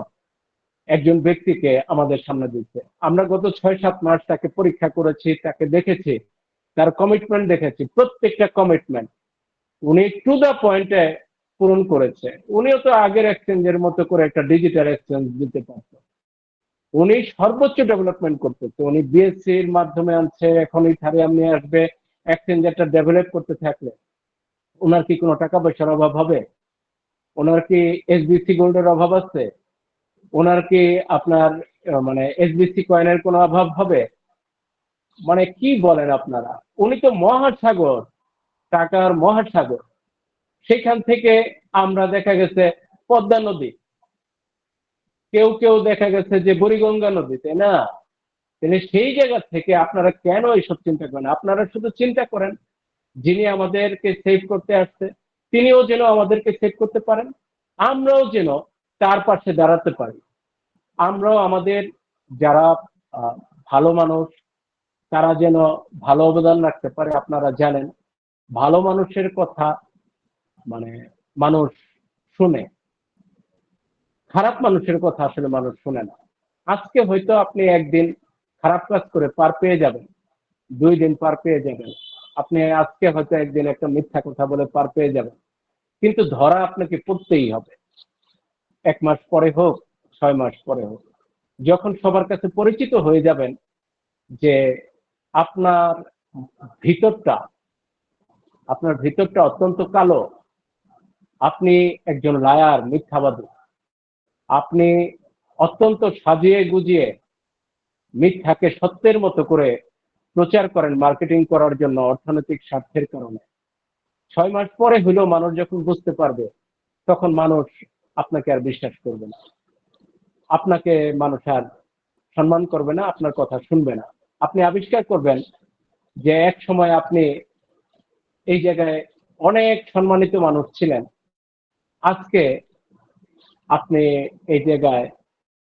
একজন ব্যক্তিকে আমাদের সামনে দিচ্ছে। আমরা গত 6-7 মাস তাকে পরীক্ষা করেছি, তাকে দেখেছি, তার কমিটমেন্ট দেখেছি, প্রত্যেকটা কমিটমেন্ট উনি টু দা পয়েন্টে পূরণ করেছে। উনিও তো আগের এক্সচেঞ্জের মতো করে একটা ডিজিটাল এক্সচেঞ্জ দিতে পারতো। উনি সর্বোচ্চ ডেভেলপমেন্ট করতেছে, উনি বিএসসির মাধ্যমে আনছে, এখন ইথারিয়াম নিয়ে আসবে। এক্সচেঞ্জারটা ডেভেলপ করতে থাকলে ওনার কি কোনো টাকা পয়সার অভাব হবে? ওনার কি এসবিসি গোল্ডের অভাব আছে? ওনার কি আপনার মানে এসবিসি কয়েনের কোনো অভাব হবে? মানে কি বলেন আপনারা? উনি তো মহাসাগর, টাকার মহাসাগর। সেখান থেকে আমরা দেখা গেছে পদ্মা নদী, কেউ কেউ দেখা গেছে যে বুড়িগঙ্গা নদী, তাই না? তাহলে সেই জায়গা থেকে আপনারা কেন এইসব চিন্তা করেন? আপনারা শুধু চিন্তা করেন যিনি আমাদেরকে সেভ করতে আসছে তিনিও যেন আমাদেরকে সেভ করতে পারেন, আমরাও যেন তার পাশে দাঁড়াতে পারি। আমরাও আমাদের যারা ভালো মানুষ, তারা যেন ভালো অবদান রাখতে পারে। আপনারা জানেন ভালো মানুষের কথা মানে মানুষ শুনে, খারাপ মানুষের কথা আসলে মানুষ শুনে না। আজকে হয়তো আপনি একদিন খারাপ কাজ করে পার পেয়ে যাবেন, 2 দিন পার পেয়ে যাবেন, আপনি আজকে হয়তো একদিন একটা মিথ্যা কথা বলে পার পেয়ে যাবেন, কিন্তু ধরা আপনাকে পড়তেই হবে। 1 মাস পরে হোক, 6 মাস পরে হোক, যখন সবার কাছে পরিচিত হয়ে যাবেন যে আপনার ভিতরটা আপনার ভিতরটা অত্যন্ত কালো, আপনি একজন লায়ার, মিথ্যাবাদী, আপনি অত্যন্ত সাজিয়ে গুজিয়ে মিথ্যাকে সত্যের মতো করে প্রচার করেন মার্কেটিং করার জন্য, অর্থনৈতিক স্বার্থের কারণে। 6 মাস পরে হলেও মানুষ যখন বুঝতে পারবে, তখন মানুষ আপনাকে আর বিশ্বাস করবে না, আপনাকে মানুষ আর সম্মান করবে না, আপনার কথা শুনবে না। আপনি আবিষ্কার করবেন যে এক সময় আপনি এই জায়গায় অনেক সম্মানিত মানুষ ছিলেন, আজকে আপনি এই জায়গায়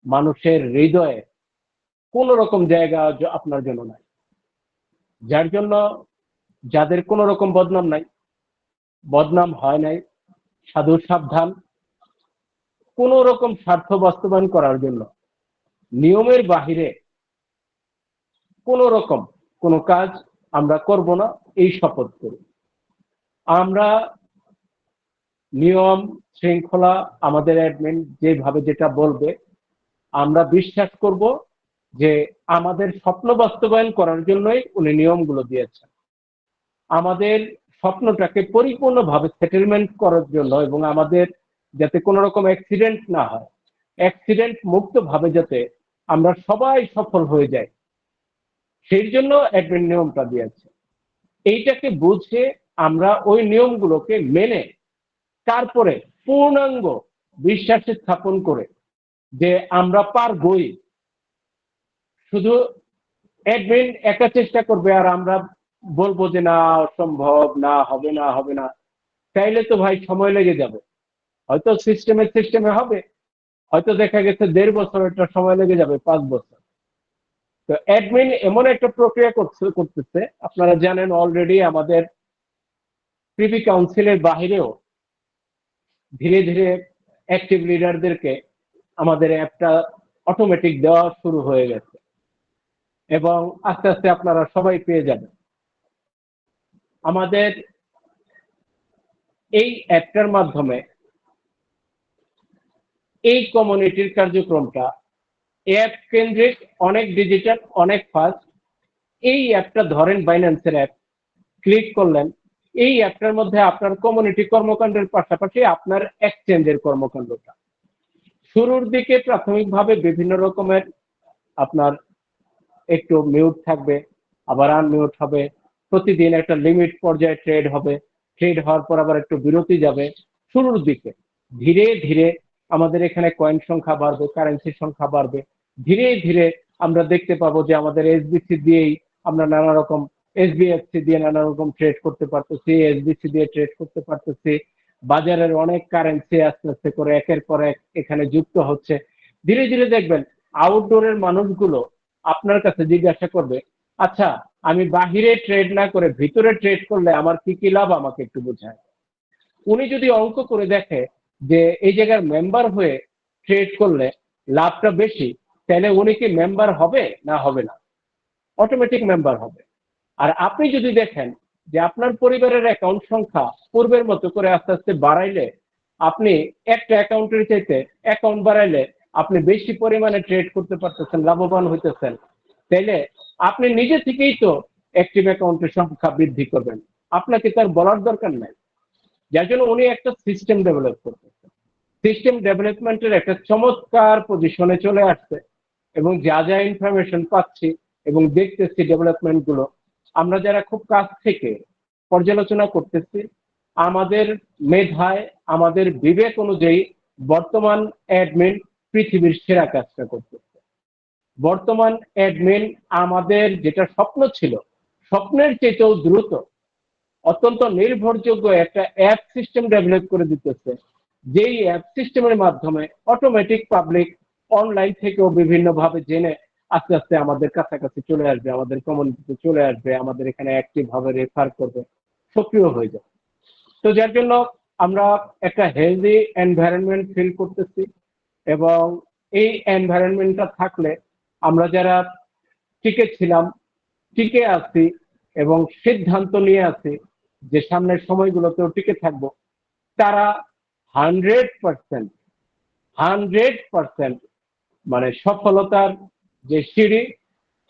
মানুষের হৃদয়ে কোন রকম জায়গা আপনার জন্য নাই। যার জন্য যাদের কোন রকম বদনাম নাই, বদনাম হয় নাই, সাধু সাবধান, কোন রকম স্বার্থ বাস্তবায়ন করার জন্য নিয়মের বাহিরে কোন রকম কোন কাজ আমরা করব না, এই শপথ করি। আমরা নিয়ম শৃঙ্খলা, আমাদের অ্যাডমিন যেভাবে যেটা বলবে আমরা বিশ্বাস করব যে আমাদের স্বপ্ন বাস্তবায়ন করার জন্যই উনি নিয়মগুলো দিয়েছেন। আমাদের স্বপ্নটাকে পরিপূর্ণভাবে সেটেলমেন্ট করার জন্য এবং আমাদের যাতে কোনো রকম অ্যাক্সিডেন্ট না হয়, অ্যাক্সিডেন্ট মুক্ত ভাবে যাতে আমরা সবাই সফল হয়ে যাই, সেই জন্য অ্যাডমিন নিয়মটা দিয়েছে। এইটাকে বুঝে আমরা ওই নিয়মগুলোকে মেনে তারপরে পূর্ণাঙ্গ বিশ্বাসে স্থাপন করে যে আমরা পারবই। শুধু অ্যাডমিন একা চেষ্টা করবে আর আমরা বলবো যে না অসম্ভব, না হবে না, হবে না, তাইলে তো ভাই সময় লেগে যাবে। হয়তো সিস্টেমে হবে, হয়তো দেখা গেছে 1.5 বছর, একটা সময় লেগে যাবে 5 বছর। তো অ্যাডমিন এমন একটা প্রক্রিয়া করতেছে, আপনারা জানেন অলরেডি আমাদের প্রিভি কাউন্সিলের বাহিরেও ধীরে ধীরে অ্যাক্টিভ লিডারদেরকে আমাদের অ্যাপটা অটোমেটিক দেওয়া শুরু হয়ে গেছে এবং আস্তে আস্তে আপনারা সবাই পেয়ে যাবেন। আমাদের এই অ্যাপটার মাধ্যমে এই কমিউনিটির কার্যক্রমটা অ্যাপ কেন্দ্রিক, অনেক ডিজিটাল, অনেক ফাস্ট। এই অ্যাপটা ধরেন বাইন্যান্সের অ্যাপ, ক্লিক করলেন, এই অ্যাপটার মধ্যে আপনার কমিউনিটি কর্মকাণ্ডের পাশাপাশি আপনার এক্সচেঞ্জের কর্মকাণ্ডটা শুরুর দিকে প্রাথমিকভাবে বিভিন্ন রকমের আপনার একটু মিউট থাকবে, আবার আনমিউট হবে, প্রতিদিন একটা লিমিট পর্যায়ে ট্রেড হবে, ট্রেড হওয়ার পর আবার একটু বিরতি যাবে। শুরুর দিকে ধীরে ধীরে আমাদের এখানে কয়েন সংখ্যা বাড়বে, কারেন্সির সংখ্যা বাড়বে, ধীরে ধীরে আমরা দেখতে পাবো যে আমাদের এসবিসি দিয়েই আমরা নানা রকম, এসবিএফসি দিয়ে নানা রকম ট্রেড করতে পারতেছি, এসবিসি দিয়ে ট্রেড করতে পারতেছি। বাজারের অনেক কারেন্সি আস্তে আস্তে করে একের পর এক এখানে যুক্ত হচ্ছে। ধীরে ধীরে দেখবেন আউটডোরের মানুষগুলো আপনার কাছে জিজ্ঞাসা করবে, আচ্ছা আমি বাহিরে ট্রেড না করে ভিতরে ট্রেড করলে আমার কি কি লাভ, আমাকে একটু বোঝায়। উনি যদি অঙ্ক করে দেখে যে এই জায়গার মেম্বার হয়ে ট্রেড করলে লাভটা বেশি, তাহলে উনি কি মেম্বার হবে না হবে না? অটোমেটিক মেম্বার হবে। আর আপনি যদি দেখেন যে আপনার পরিবারের অ্যাকাউন্ট সংখ্যা পূর্বের মতো করে আস্তে আস্তে বাড়াইলে, আপনি একটা অ্যাকাউন্টের চাইতে অ্যাকাউন্ট বাড়াইলে আপনি বেশি পরিমাণে ট্রেড করতে পারতেছেন, লাভবান হইতেছেন, তাইলে আপনি নিজে থেকেই তো অ্যাক্টিভ অ্যাকাউন্টের সংখ্যা বৃদ্ধি করবেন, আপনাকে তার বলার দরকার নাই। যার জন্য উনি একটা সিস্টেম ডেভেলপ করতেছেন, সিস্টেম ডেভেলপমেন্টের একটা চমৎকার পজিশনে চলে আসছে। এবং যা যা ইনফরমেশন পাচ্ছি এবং দেখতেছি ডেভেলপমেন্ট গুলো, আমরা যারা খুব কাছ থেকে পর্যালোচনা করতেছি, আমাদের মেধায়, আমাদের বিবেক অনুযায়ী বর্তমান অ্যাডমিন পৃথিবীর সেরা কাজটা করতেছে। বর্তমান অ্যাডমিন আমাদের যেটা স্বপ্ন ছিল, স্বপ্নের চেয়েও দ্রুত অত্যন্ত নির্ভরযোগ্য একটা অ্যাপ সিস্টেম ডেভেলপ করে দিতেছে, যেই অ্যাপ সিস্টেমের মাধ্যমে অটোমেটিক পাবলিক অনলাইন থেকেও বিভিন্ন ভাবে জেনে আস্তে আস্তে আমাদের কাছাকাছি চলে আসবে, আমাদের কমিউনিটিতে চলে আসবে, আমাদের এখানে অ্যাক্টিভ ভাবে রেফার করবে, সক্রিয় হয়ে যাবে। তো যার জন্য আমরা একটা হেলদি এনভায়রনমেন্ট ফিল করতেছি। এবং এই এনভায়রনমেন্টটা থাকলে আমরা যারা টিকে ছিলাম, টিকে আছি এবং সিদ্ধান্ত নিয়ে আছি যে সামনের সময়গুলোতেও টিকে থাকবো, তারা 100%, 100% মানে সফলতার যে সিঁড়ি,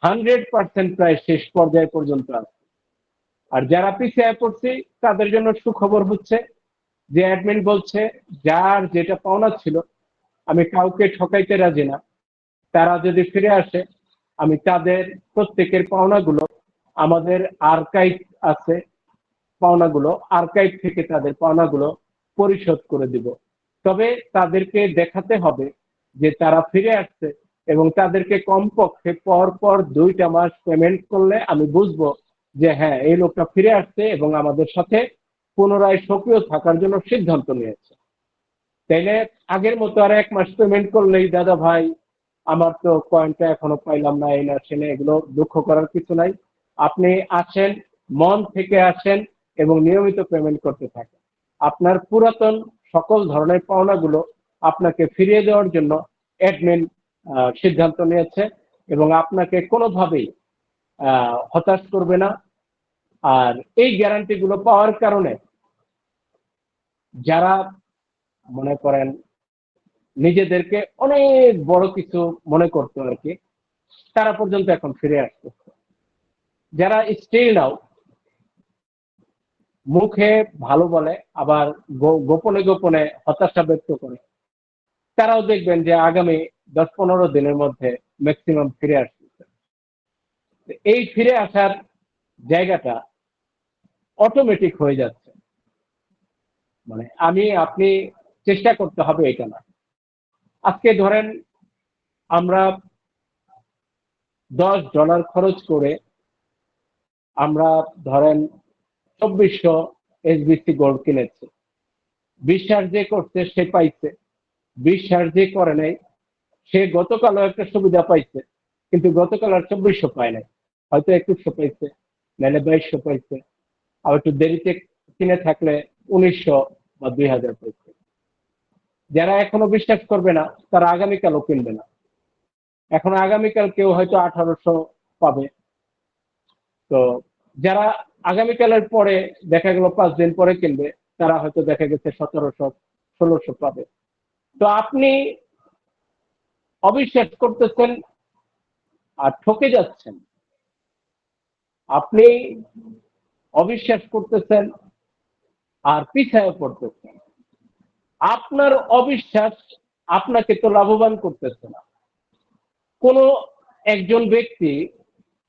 100% প্রায় শেষ পর্যায় পর্যন্ত আছে। আর যারা পিছিয়ে পড়ছি তাদের জন্য সুখবর হচ্ছে যে অ্যাডমিন বলছে যার যেটা পাওনা ছিল, আমি কাউকে ঠকাইতে রাজি না, তারা যদি ফিরে আসে আমি তাদের প্রত্যেকের পাওনাগুলো, আমাদের আর্কাইভ আছে, পাওনাগুলো আর্কাইভ থেকে তাদের পাওনাগুলো পরিশোধ করে দিব। তবে তাদেরকে দেখাতে হবে যে তারা ফিরে আসছে, এবং তাদেরকে কমপক্ষে পর পর 2টা মাস পেমেন্ট করলে আমি বুঝবো যে হ্যাঁ এই লোকটা ফিরে আসছে এবং আমাদের সাথে পুনরায় সক্রিয় থাকার জন্য সিদ্ধান্ত নিয়েছে। তাইলে আগের মতো আর 1 মাস পেমেন্ট করলেই দাদা ভাই আমার তো কয়েনটা এখনো পাইলাম না, এই না সেনে, এগুলো দুঃখ করার কিছু নাই। আপনি আসেন, মন থেকে আসেন এবং নিয়মিত পেমেন্ট করতে থাকেন। আপনার পুরাতন সকল ধরনের পাওনাগুলো আপনাকে ফিরিয়ে দেওয়ার জন্য অ্যাডমিন সিদ্ধান্ত নিয়েছে, এবং আপনাকে কোনোভাবেই হতাশ করবে না। আর এই গ্যারান্টি গুলো পাওয়ার কারণে যারা মনে করেন নিজেদেরকে অনেক বড় কিছু মনে করতো আর কি, তারা পর্যন্ত এখন ফিরে আসতেছে। যারা স্টিল নাও মুখে ভালো বলে আবার গোপনে গোপনে হতাশা ব্যক্ত করে, তারাও দেখবেন যে আগামী 10-15 দিনের মধ্যে ম্যাক্সিমাম ফিরে আসতেছে। এই ফিরে আসার জায়গাটা অটোমেটিক হয়ে যাচ্ছে, মানে আপনি চেষ্টা করতে হবে এটা না। আজকে ধরেন আমরা $10 খরচ করে আমরা ধরেন 2400 এসবিসি গোল্ড কিনেছি। বিশ্বাস যে করছে সে পাইছে, বিশ্বাস যে করে নাই সে গতকালও একটা সুবিধা পাইছে, কিন্তু গতকাল আর 2400 পায় নাই, হয়তো 2100 পাইছে, নাহলে 2200 পাইছে, আর একটু দেরিতে কিনে থাকলে 1900 বা 2000 পাইছে। যারা এখনো বিশ্বাস করবে না তারা আগামীকালও কিনবে না। এখন আগামীকাল কেউ হয়তো 1800 পাবে। তো যারা আগামীকালের পরে দেখা গেল 5 দিন পরে কিনবে, তারা হয়তো দেখা গেছে 1700-1600 পাবে। তো আপনি অবিশ্বাস করতেছেন আর ঠকে যাচ্ছেন। আপনি অবিশ্বাস করতেছেন আর পিছায় পড়তেছেন। আপনার অবিশ্বাস আপনাকে তো লাভবান করতেছে না। কোনো একজন ব্যক্তি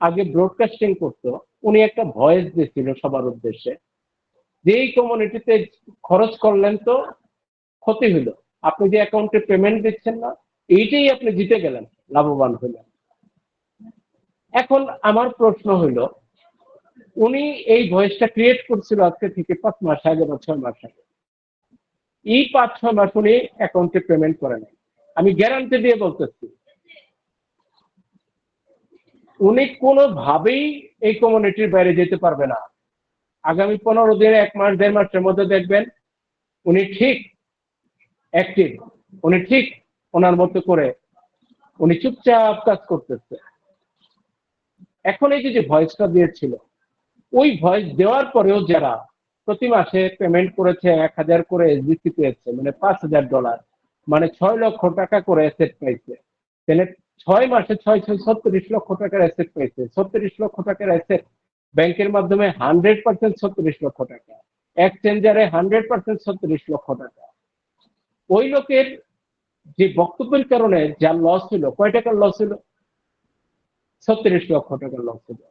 আগে ব্রডকাস্টিং করতো, উনি একটা ভয়েস দিয়েছিল সবার উদ্দেশ্যে, যেই কমিউনিটিতে খরচ করলেন তো ক্ষতি হলো, আপনি যে অ্যাকাউন্টে পেমেন্ট দিচ্ছেন না, এইটাই আপনি জিতে গেলেন, লাভবান হলেন। এখন আমার প্রশ্ন হলো, উনি এই ভয়েসটা ক্রিয়েট করছিল আজকে থেকে 5 মাস আগে বা 6 মাস আগে। এই 5-6 মাস উনি অ্যাকাউন্টে পেমেন্ট করে নাই। আমি গ্যারান্টি দিয়ে বলতেছি উনি কোনোভাবেই এই কমিউনিটির বাইরে যেতে পারবে না। আগামী 15 দিন, 1 মাস, 1.5 মাসের মধ্যে দেখবেন উনি ঠিক অ্যাক্টিভ, উনি ঠিক ওনার মতো করে উনি চুপচাপ কাজ করতেছে। এখন এই যে ভয়েসটা দিয়েছিল, ওই ভয়েস দেওয়ার পরেও যারা প্রতি মাসে পেমেন্ট করেছে 1000 করে এসবিসি পেয়েছে, মানে $5000, মানে 6 লক্ষ টাকা করে অ্যাসেট পাইছে, তাহলে 6 মাসে 36 লক্ষ টাকার অ্যাসেট পাইছে। 36 লক্ষ টাকার অ্যাসেট ব্যাংকের মাধ্যমে 100% 36 লক্ষ টাকা, এক্সচেঞ্জারে 100% 36 লক্ষ টাকা। ওই লোকের যে বক্তব্যের কারণে যার লস হলো, কয় টাকার লস হলো? 36 লক্ষ টাকার লস হলো।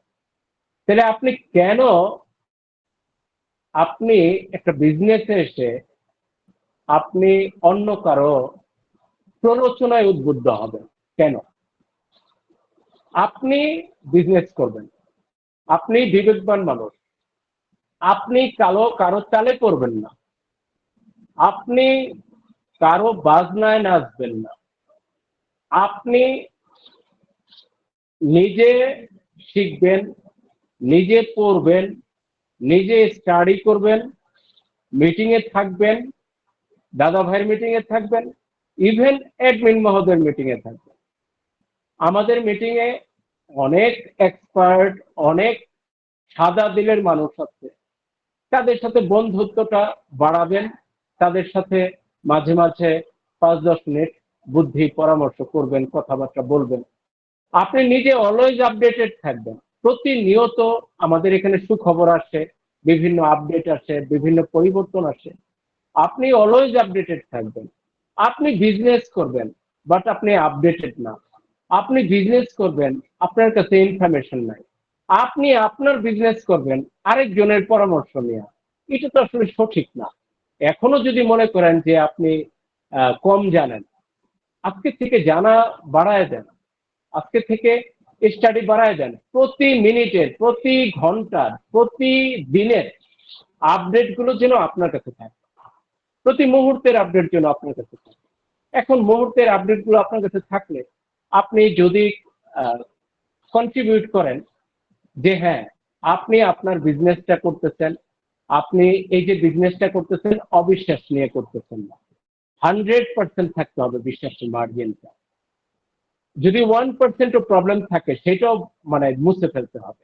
তাহলে আপনি কেন, আপনি একটা বিজনেসে এসে আপনি অন্য কারো প্ররোচনায় উদ্বুদ্ধ হবেন কেন? আপনি বিজনেস করবেন, আপনি বিবেকবান মানুষ, আপনি কারো চালে পড়বেন না, আপনি কারো বাজনায় নাচবেন না, আপনি নিজে শিখবেন, নিজে পড়বেন, নিজে স্টাডি করবেন, মিটিং এ থাকবেন, দাদা ভাইয়ের মিটিং এ থাকবেন, ইভেন অ্যাডমিন মহোদয়ের মিটিং এ থাকবেন। আমাদের মিটিং এ অনেক এক্সপার্ট, অনেক সাদা দিলের মানুষ আছে, তাদের সাথে বন্ধুত্বটা বাড়াবেন, তাদের সাথে মাঝে মাঝে 5-10 মিনিট বুদ্ধি পরামর্শ করবেন, কথাবার্তা বলবেন। আপনি নিজে অলওয়েজ আপডেটেড থাকবেন। প্রতিনিয়ত আমাদের এখানে সুখবর আসে, বিভিন্ন আপডেট আসে, বিভিন্ন পরিবর্তন আসে। আপনি অলওয়েজ আপডেটেড থাকবেন। আপনি বিজনেস করবেন, বাট আপনি আপডেটেড না। আপনি বিজনেস করবেন, আপনার কাছে ইনফরমেশন নাই। আপনি আপনার বিজনেস করবেন আরেকজনের পরামর্শ নিয়ে, এটা তো আসলে সঠিক না। এখনো যদি মনে করেন যে আপনি কম জানেন, আজকে থেকে জানা বাড়ায় দেন, আজকে থেকে স্টাডি বাড়ায় দেন। প্রতি মিনিটের, প্রতি ঘন্টার, প্রতি দিনের আপডেট গুলো যেন আপনার কাছে থাকে, প্রতি মুহূর্তের আপডেট যেন আপনার কাছে থাকে। এখন মুহূর্তের আপডেট গুলো আপনার কাছে থাকলে আপনি যদি কন্ট্রিবিউট করেন যে হ্যাঁ আপনি আপনার বিজনেসটা করতেছেন, আপনি এই যে বিজনেসটা করতেছেন অবিশ্বাস নিয়ে করতেছেন না, 100% থাকতে হবে বিশ্বাসের মার্জিনটা। যদি 1% প্রবলেম থাকে সেটাও মানে মুছে ফেলতে হবে,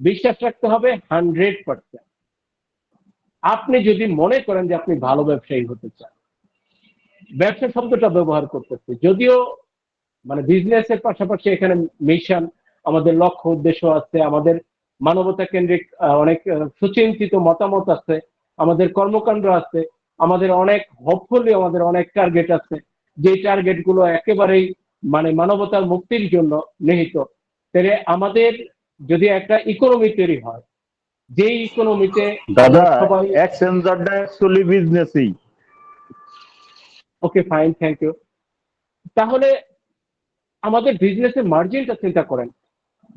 বিশ্বাস রাখতে হবে 100%। আপনি যদি মনে করেন যে আপনি ভালো ব্যবসায়ী হতে চান, ব্যবসা শব্দটা ব্যবহার করতেছে, যদিও মানে বিজনেসের পাশাপাশি এখানে মিশন, আমাদের লক্ষ্য উদ্দেশ্য আছে, আমাদের মানবতা কেন্দ্রিক অনেক সুচিন্তিত মতামত আছে, আমাদের কর্মকাণ্ড আছে, আমাদের অনেক হোপফুলি আমাদের অনেক টার্গেট আছে, যে টার্গেট গুলো একেবারেই মানে মানবতার মুক্তির জন্য নিহিত। তাহলে আমাদের যদি একটা ইকোনমি তৈরি হয়, যে ইকোনমিতে দাদা সবাই, এক্সচেঞ্জারটা অ্যাকচুয়ালি বিজনেসই। Okay fine, thank you. তাহলে আমাদের বিজনেসের মার্জিনটা চিন্তা করেন,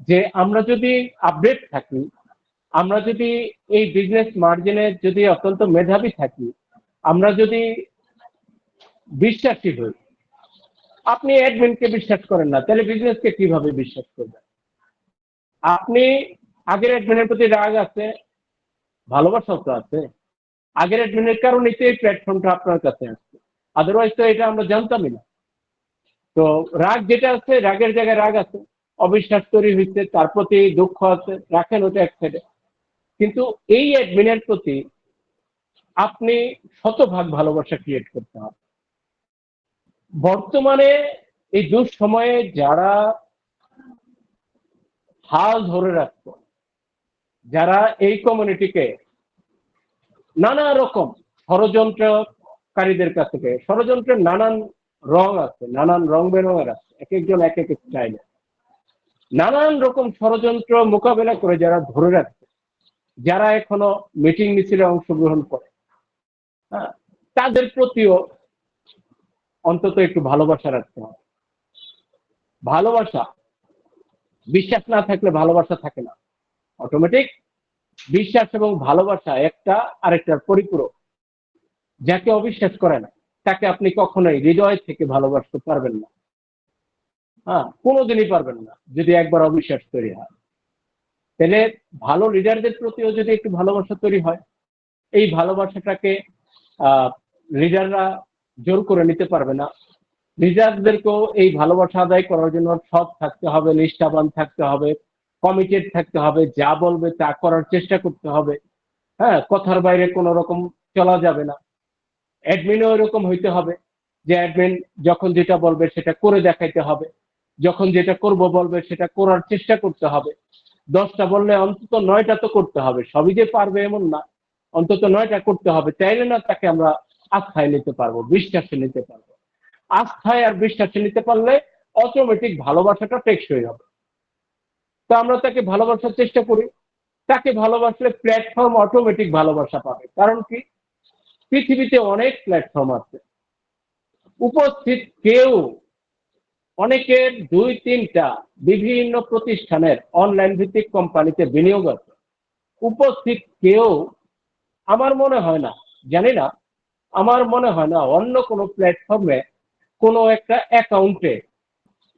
যে আমরা যদি আপডেট থাকি, আমরা যদি এই বিজনেস মার্জিনে যদি অত্যন্ত মেধাবী থাকি, আমরা যদি বিশ্বাসী হই। আপনি অ্যাডমিনকে বিশ্বাস করেন না, তাহলে বিজনেসকে কিভাবে বিশ্বাস করবেন? আপনি আগের অ্যাডমিনের প্রতি রাগ আছে, ভালোবাসাও তো আছে। আগের অ্যাডমিনের কারণেই তো এই প্ল্যাটফর্মটা আপনার কাছে আসছে, আদারওয়াইজ তো এটা আমরা জানতামই না। তো রাগ যেটা আছে, রাগের জায়গায় রাগ আছে, অবিশ্বাস তৈরি হচ্ছে, তার প্রতি দুঃখ আছে, রাখেন ওটা এক সাইডে। কিন্তু এই অ্যাডমিনের প্রতি আপনি শতভাগ ভালোবাসা ক্রিয়েট করতে হবে। বর্তমানে এই দুঃসময়ে যারা হাল ধরে রাখতো, যারা এই কমিউনিটিকে নানা রকম ষড়যন্ত্রকারীদের কাছ থেকে, ষড়যন্ত্রের নানান রং আছে, নানান রং বেরঙের আছে, এক একজন এক এক স্টাইলে নানান রকম ষড়যন্ত্র মোকাবেলা করে যারা ধরে রাখছে, যারা এখনো মিটিং মিছিলে অংশগ্রহণ করে, হ্যাঁ, তাদের প্রতিও অন্তত একটু ভালোবাসা রাখতে হবে। ভালোবাসা, বিশ্বাস না থাকলে ভালোবাসা থাকে না। অটোমেটিক বিশ্বাস এবং ভালোবাসা একটা আরেকটার পরিপূরক। যাকে অবিশ্বাস করে না তাকে আপনি কখনোই হৃদয় থেকে ভালোবাসতে পারবেন না, হ্যাঁ, কোনোদিনই পারবেন না যদি একবার অবিশ্বাস তৈরি হয়। তাহলে ভালো লিডারদের প্রতিও যদি একটু ভালোবাসা তৈরি হয়, এই ভালোবাসাটাকে লিডাররা জোর করে নিতে পারবে না। লিডারদেরকেও এই ভালোবাসা আদায় করার জন্য সৎ থাকতে হবে, নিষ্ঠাবান থাকতে হবে, কমিটেড থাকতে হবে, যা বলবে তা করার চেষ্টা করতে হবে, হ্যাঁ, কথার বাইরে কোনো রকম চলা যাবে না। অ্যাডমিনও এরকম হইতে হবে যে অ্যাডমিন যখন যেটা বলবে সেটা করে দেখাইতে হবে, যখন যেটা করব বলবে সেটা করার চেষ্টা করতে হবে। 10টা বললে অন্তত 9টা তো করতে হবে, সবই যে পারবে এমন না, অন্তত 9টা করতে হবে, তাইলে না তাকে আমরা আস্থায় নিতে পারবো, বিশ্বাসে নিতে পারবো। আস্থায় আর বিশ্বাসে নিতে পারলে অটোমেটিক ভালোবাসাটা টেকসই হবে। তো আমরা তাকে ভালোবাসার চেষ্টা করি, তাকে ভালোবাসলে প্ল্যাটফর্ম অটোমেটিক ভালোবাসা পাবে। কারণ কি, পৃথিবীতে অনেক প্ল্যাটফর্ম আছে, উপস্থিত কেউ, অনেকের 2-3টা বিভিন্ন প্রতিষ্ঠানের অনলাইন ভিত্তিক কোম্পানিতে বিনিয়োগ আছে। উপস্থিত কেউ, আমার মনে হয় না, জানি না, আমার মনে হয় না অন্য কোনো প্ল্যাটফর্মে কোনো একটা অ্যাকাউন্টে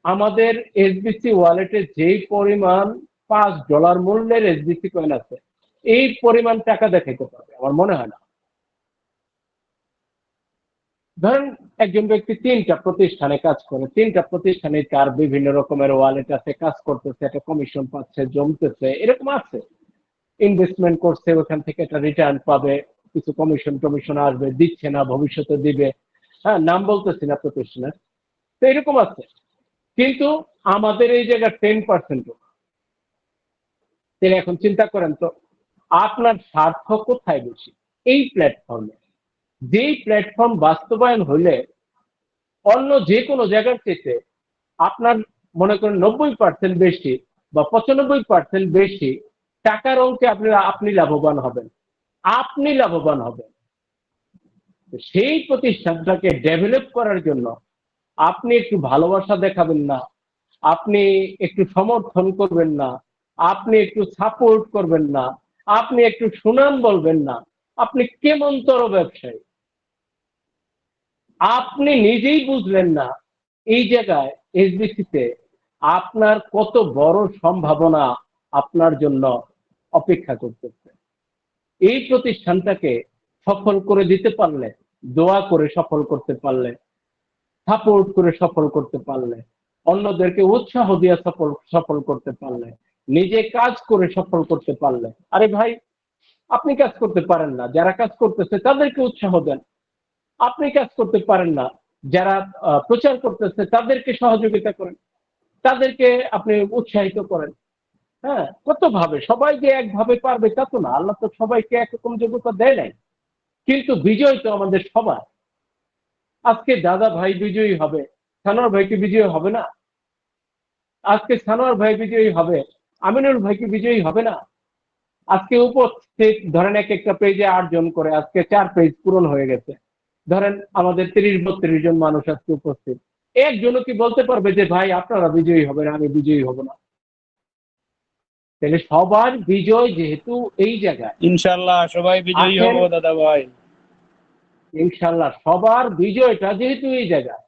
আমাদের এসবিসি ওয়ালেটে যেই পরিমাণ $5 মূল্যের এসবিসি কয়েন আছে, এই পরিমাণ টাকা দেখাইতে পারবে, আমার মনে হয় না। ধরেন একজন ব্যক্তি 3টা প্রতিষ্ঠানে কাজ করে, 3টা প্রতিষ্ঠানে তার বিভিন্ন রকমের ওয়ালেট আছে, কাজ করতেছে, একটা কমিশন পাচ্ছে, জমতেছে, এরকম আছে। ইনভেস্টমেন্ট করছে, ওখান থেকে একটা রিটার্ন পাবে, কিছু কমিশন টমিশন আসবে, দিচ্ছে না, ভবিষ্যতে দিবে, হ্যাঁ, নাম বলতেছি না প্রতিষ্ঠানের। তো এরকম আছে, কিন্তু আমাদের এই জায়গায় 10%। তাহলে এখন চিন্তা করেন তো, আপনার স্বার্থ কোথায় বেশি? এই প্ল্যাটফর্মে, যেই প্ল্যাটফর্ম বাস্তবায়ন হইলে অন্য যে কোনো জায়গার চেয়ে আপনার মনে করেন 90% বেশি বা 95% বেশি টাকার অঙ্কে আপনি লাভবান হবেন, আপনি লাভবান হবেন। সেই প্রতিষ্ঠানটাকে ডেভেলপ করার জন্য আপনি একটু ভালোবাসা দেখাবেন না, আপনি একটু সমর্থন করবেন না, আপনি একটু সাপোর্ট করবেন না, আপনি একটু সুনাম বলবেন না, আপনি কেমনতর ব্যবসায়ী। আপনি নিজেই বুঝলেন না এই জায়গায় এসবিসিতে আপনার কত বড় সম্ভাবনা আপনার জন্য অপেক্ষা করতেছে। এই প্রতিষ্ঠানটাকে সফল করে দিতে পারলে, দোয়া করে সফল করতে পারলে, সাপোর্ট করে সফল করতে পারলে, অন্যদেরকে উৎসাহ দিয়ে সফল করতে পারলে, নিজে কাজ করে সফল করতে পারলে, আরে ভাই, আপনি কাজ করতে পারেন না, যারা কাজ করতেছে তাদেরকে উৎসাহ দেন। আপনি কাজ করতে পারেন না, যারা প্রচার করতেছে তাদেরকে সহযোগিতা করেন, তাদেরকে আপনি উৎসাহিত করেন। হ্যাঁ, কত ভাবে, সবাই যে একভাবে পারবে তা তো না, আল্লাহ তো সবাইকে একরকম যোগ্যতা দেয় নাই, কিন্তু বিজয় তো আমাদের সবার। আজকে দাদা ভাই বিজয়ী হবে, সানোয়ার ভাইকে বিজয়ী হবে না? আজকে সানোয়ার ভাই বিজয়ী হবে, আমিনুল ভাইকে বিজয়ী হবে না? আজকে উপস্থিত ধরেন এক একটা পেজে 8 জন করে, আজকে 4 পেজ পূরণ হয়ে গেছে। ধরেন আমাদের 30-32 জন মানুষ আজকে উপস্থিত, একজনও কি বলতে পারবে যে ভাই আপনারা বিজয়ী হবেন, আমি বিজয়ী হব না? তাহলে সবার বিজয় যেহেতু এই জায়গায়, ইনশাআল্লাহ সবাই বিজয়ী হব দাদা ভাই। ইনশাল্লাহ সবার বিজয়টা যেহেতু এই জায়গায়,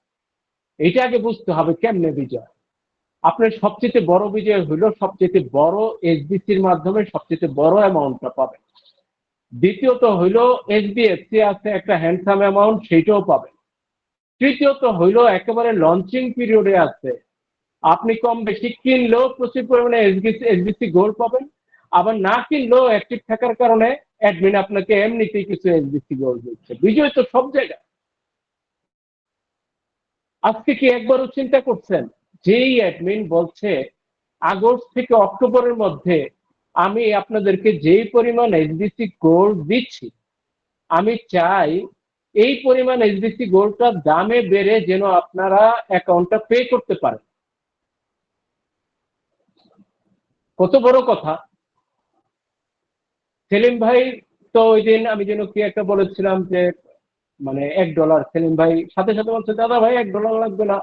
এটা আগে বুঝতে হবে কেমনে বিজয়। আপনার সবচেয়ে বড় বিজয় হইল সবচেয়ে বড় এসবিসির মাধ্যমে সবচেয়ে বড় অ্যামাউন্টটা পাবেন। দ্বিতীয়ত হইল এসবিএফসি আছে একটা হ্যান্ডসাম অ্যামাউন্ট, সেইটাও পাবেন। তৃতীয়ত হইল একেবারে লঞ্চিং পিরিয়ডে আছে, আপনি কম বেশি কিনলেও প্রচুর পরিমাণে এসবিসি গোল্ড পাবেন, আবার না কিনলেও অ্যাক্টিভ থাকার কারণে অ্যাডমিন আপনাকে এমনিতেই কিছু এসবিসি গোল্ড দিচ্ছে। বিজয় তো সব জায়গায়। আজকে কি একবারও চিন্তা করছেন যেই অ্যাডমিন বলছে আগস্ট থেকে অক্টোবরের মধ্যে আমি আপনাদেরকে যেই পরিমাণ এইচবিসি গোল্ড দিচ্ছি, আমি চাই এই পরিমাণ এইচবিসি গোল্ডটা দামে বেড়ে যেন আপনারা অ্যাকাউন্টটা পে করতে পারেন। কত বড় কথা। সেলিম ভাই তো ওই দিন আমি যেন কি একটা বলেছিলাম যে মানে $1, সেলিম ভাই সাথে সাথে বলছে দাদা ভাই $1 লাগবে না,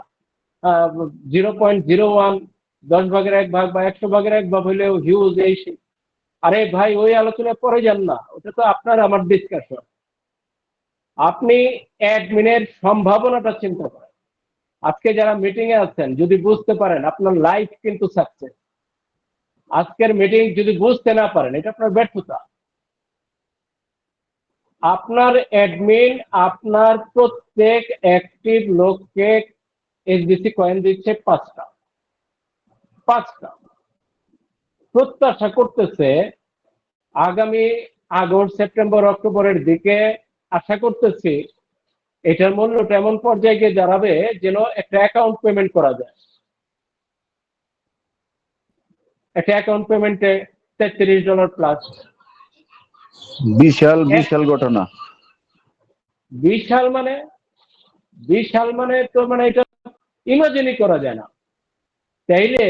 0.01, 10 ভাগের 1 ভাগ বা 100 ভাগের 1 ভাগ হইলেও হিউজ এই সেই। আরে ভাই ওই আলোচনা পরে যান না, ওটা তো আপনার আমার ডিসকাশন। আপনি অ্যাডমিনের সম্ভাবনাটা চিন্তা করেন। আজকে যারা মিটিং এ আছেন যদি বুঝতে পারেন আপনার লাইফ কিন্তু সাকসেস। আজকের মিটিং যদি বুঝতে না পারেন এটা আপনার ব্যর্থতা। আপনার অ্যাডমিন আপনার প্রত্যেক অ্যাক্টিভ লোককে এইচবিসি কয়েন দিচ্ছে 5টা। প্রত্যাশা করতেছে আগামী আগস্ট সেপ্টেম্বর অক্টোবরের দিকে আশা করতেছি এটার মূল্যটা এমন পর্যায়ে গিয়ে দাঁড়াবে যেন একটা অ্যাকাউন্ট পেমেন্ট করা যায়। একটা অ্যাকাউন্ট পেমেন্টে $33 প্লাস। বিশাল বিশাল ঘটনা। বিশাল মানে তো মানে এটা ইমাজিনই করা যায় না। তাইলে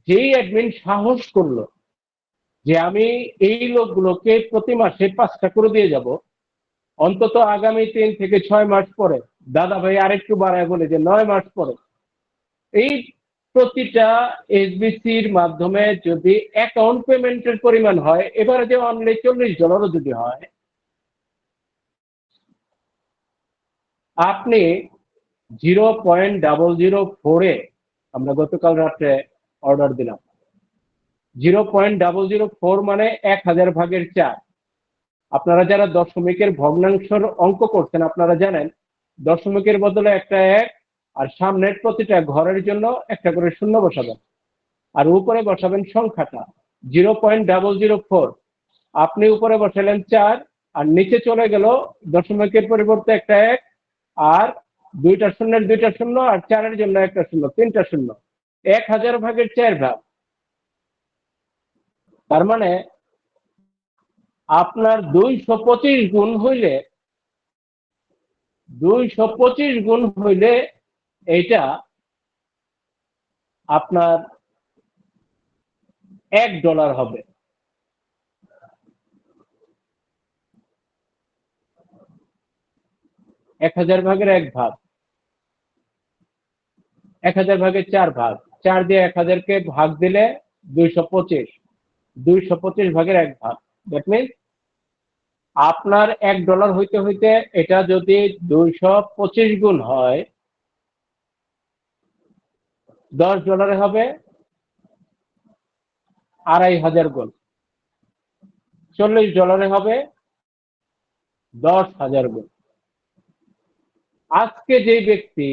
যেই অ্যাডমিন সাহস করলো যে আমি এই লোকগুলোকে প্রতি মাসে 5টা করে দিয়ে যাব, অন্তত আগামী 3 থেকে 6 মাস পরে, দাদা ভাই আরেকটু বাড়ায় বলে যে 9 মাস পরে এই প্রতিটা এইচবিসির মাধ্যমে যদি অ্যাকাউন্ট পেমেন্টের পরিমাণ হয়, এবারে যে অনলি $40 যদি হয়, আপনি 0.004-এ আমরা গতকাল রাত্রে অর্ডার দিলাম। 0.004 মানে 1000 ভাগের 4। আপনারা যারা দশমিকের ভগ্নাংশের অঙ্ক করছেন আপনারা জানেন দশমিকের বদলে একটা 1 আর সামনের প্রতিটা ঘরের জন্য একটা করে শূন্য বসাবেন আর উপরে বসাবেন সংখ্যাটা 0.004। আপনি উপরে বসালেন 4 আর নিচে চলে গেল দশমিকের পরিবর্তে একটা 1 আর 2টা শূন্যের 2টা শূন্য আর 4-এর জন্য একটা শূন্য, 3টা শূন্য। 1000 ভাগের 4 ভাগ। তার মানে আপনার 225 গুণ হইলে এইটা আপনার $1 হবে। $1000 ভাগের 1 ভাগ, 1000 ভাগের 4 ভাগ, 4 দিয়ে 1000-কে ভাগ দিলে 225, 225 ভাগের 1 ভাগ। দ্যাট মিনস আপনার $1 হইতে হইতে এটা যদি 225 গুণ হয়, $10 হবে 2500 গুণ, $40 হবে 10,000 গুণ। আজকে যে ব্যক্তি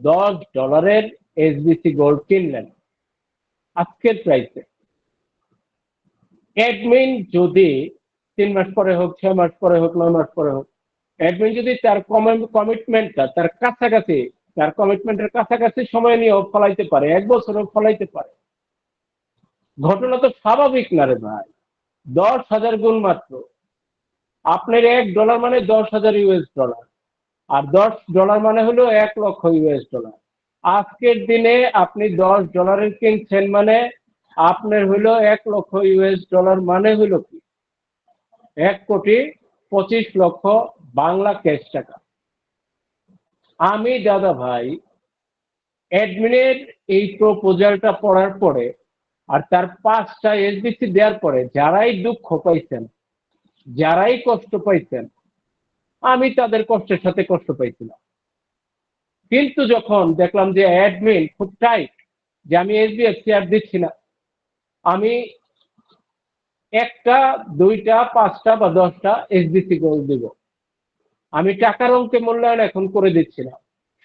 $10 এইচবিসি গোল্ড কিনলেন আজকের প্রাইসে, অ্যাডমিন যদি 3 মাস পরে হোক, 6 মাস পরে হোক, 9 মাস পরে হোক, অ্যাডমিন যদি তার কমিটমেন্টটা তার কমিটমেন্টের কাছাকাছি সময় নিয়েও ফলাইতে পারে, 1 বছরও ফলাইতে পারে, ঘটনা তো স্বাভাবিক না রে ভাই। 10,000 গুণ মাত্র। আপনার $1 মানে 10,000 US ডলার আর $10 মানে হলো 1 লক্ষ US ডলার। আজকের দিনে আপনি $10 কিনছেন মানে আপনার হইলো 1 লক্ষ US ডলার মানে হইলো কি 1,25,00,000 বাংলা ক্যাশ টাকা। আমি দাদা ভাই অ্যাডমিনের এই প্রপোজালটা পড়ার পরে আর তার 5টা এইচবিসি দেওয়ার পরে যারাই দুঃখ পাইছেন, যারাই কষ্ট পাইছেন, আমি তাদের কষ্টের সাথে কষ্ট পাইছিলাম। কিন্তু যখন দেখলাম যে অ্যাডমিন খুব টাইট যে আমি এইচডিএফসি আর দিচ্ছি না, আমি 1টা 2টা 5টা বা 10টা এইচডিসি গোল্ড দিব, আমি টাকার অঙ্কে মূল্যায়ন এখন করে দিচ্ছি না,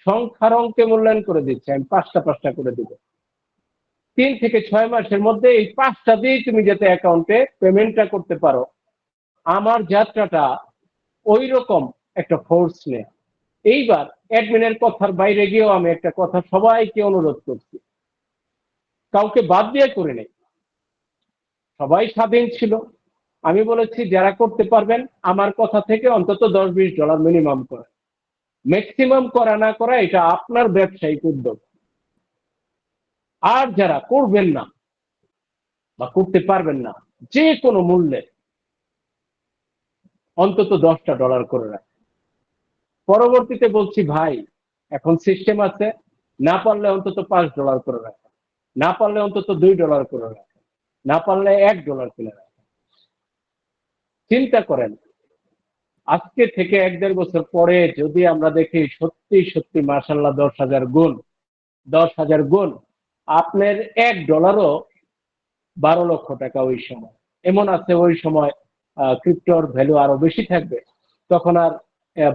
সংখ্যার অঙ্কে মূল্যায়ন করে দিচ্ছি, আমি 5টা করে দিব। 3 থেকে 6 মাসের মধ্যে এই 5টা দিয়ে তুমি যাতে অ্যাকাউন্টে পেমেন্টটা করতে পারো, আমার যাত্রাটা ওই রকম একটা ফোর্স নেই। এইবার অ্যাডমিনের কথার বাইরে গিয়েও আমি একটা কথা সবাইকে অনুরোধ করছি, কাউকে বাদ দিয়ে করে নেই, সবাই স্বাধীন ছিল। আমি বলেছি যারা করতে পারবেন আমার কথা থেকে অন্তত $10-20 মিনিমাম করে, ম্যাক্সিমাম করা না করা এটা আপনার ব্যবসায়িক উদ্যোগ। আর যারা করবেন না বা করতে পারবেন না, যে কোনো মূল্যে অন্তত $10 করে রাখেন। পরবর্তীতে বলছি ভাই, এখন সিস্টেম আছে, না পারলে অন্তত $5 করে রাখেন, না পারলে অন্তত $2 করে রাখেন, না পারলে $1 কিনে রাখেন। চিন্তা করেন, আজকে থেকে 1-1.5 বছর পরে যদি আমরা দেখি সত্যি সত্যি মাশাআল্লাহ 10,000 গুণ, আপনার $1ও 12 লক্ষ টাকা ওই সময়। এমন আছে ওই সময় ক্রিপ্টোর ভ্যালু আরো বেশি থাকবে, তখন আর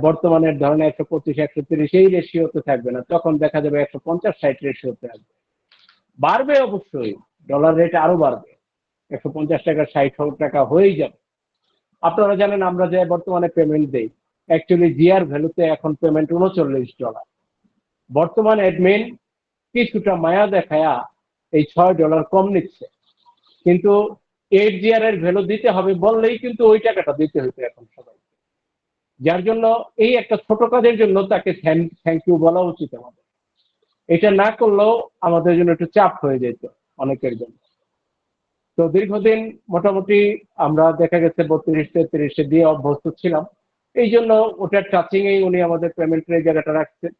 বর্তমানের ধরনের 125-130 এই রেশিওতে থাকবে না, তখন দেখা যাবে 150-60 রেশিওতে থাকবে। বাড়বে অবশ্যই, ডলার রেট আরো বাড়বে, 150 টাকা 60 টাকা হয়েই যাবে। আপনারা জানেন আমরা যে বর্তমানে পেমেন্ট দেই, অ্যাকচুয়ালি জিআর ভ্যালুতে এখন পেমেন্ট $39। বর্তমান অ্যাডমিন কিছুটা মায়া দেখায়া এই $6 কম নিচ্ছে, কিন্তু 8GR এর ভ্যালু দিতে হবে বললেই কিন্তু ওই টাকাটা দিতে হইতো এখন সবাই। যার জন্য এই একটা ছোট কাজের জন্য তাকে থ্যাংক ইউ বলা উচিত আমাদের। এটা না করলেও আমাদের জন্য একটু চাপ হয়ে যেত অনেকের জন্য। তো দীর্ঘদিন মোটামুটি আমরা দেখা গেছে 32-33 দিয়ে অভ্যস্ত ছিলাম, এই জন্য ওটার টাচিং এই উনি আমাদের পেমেন্টের জায়গাটা রাখছেন।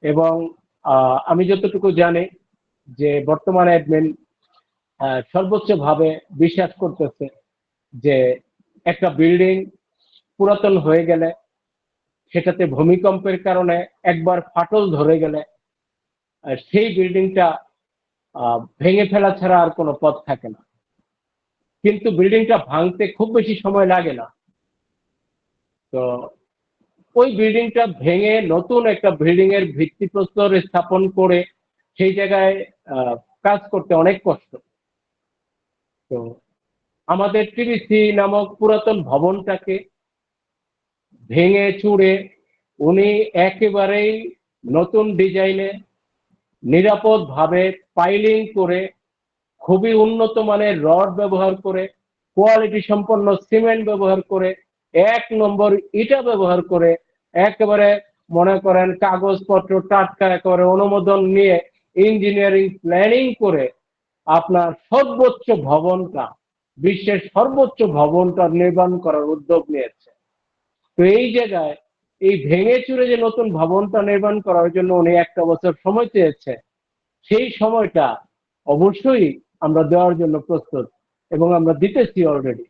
এবং আমি যতটুকু জানি যে বর্তমানে অ্যাডমিন সর্বোচ্চ ভাবে বিশ্বাস করতেছে যে একটা বিল্ডিং পুরাতন হয়ে গেলে, সেটাতে ভূমিকম্পের কারণে একবার ফাটল ধরে গেলে সেই বিল্ডিংটা ভেঙে ফেলা ছাড়া আর কোনো পথ থাকে না। কিন্তু বিল্ডিংটা ভাঙতে খুব বেশি সময় লাগে না, তো ওই বিল্ডিংটা ভেঙে নতুন একটা বিল্ডিং এর ভিত্তিপ্রস্তর স্থাপন করে সেই জায়গায় কাজ করতে অনেক কষ্ট। তো আমাদের টিবিসি নামক পুরাতন ভবনটাকে ভেঙে চুড়ে উনি একেবারেই নতুন ডিজাইনে নিরাপদ ভাবে পাইলিং করে, খুবই উন্নত মানের রড ব্যবহার করে, কোয়ালিটি সম্পন্ন সিমেন্ট ব্যবহার করে, 1 নম্বর ইটা ব্যবহার করে, একেবারে মনে করেন কাগজপত্র টাটকা একেবারে অনুমোদন নিয়ে ইঞ্জিনিয়ারিং প্ল্যানিং করে আপনার সর্বোচ্চ ভবনটা, বিশ্বের সর্বোচ্চ ভবনটা নির্মাণ করার উদ্যোগ নিয়েছে। তো এই জায়গায় এই ভেঙে চুরে যে নতুন ভবনটা নির্মাণ করার জন্য উনি 1 বছর সময় চেয়েছে, সেই সময়টা অবশ্যই আমরা দেওয়ার জন্য প্রস্তুত এবং আমরা দিতেছি অলরেডি।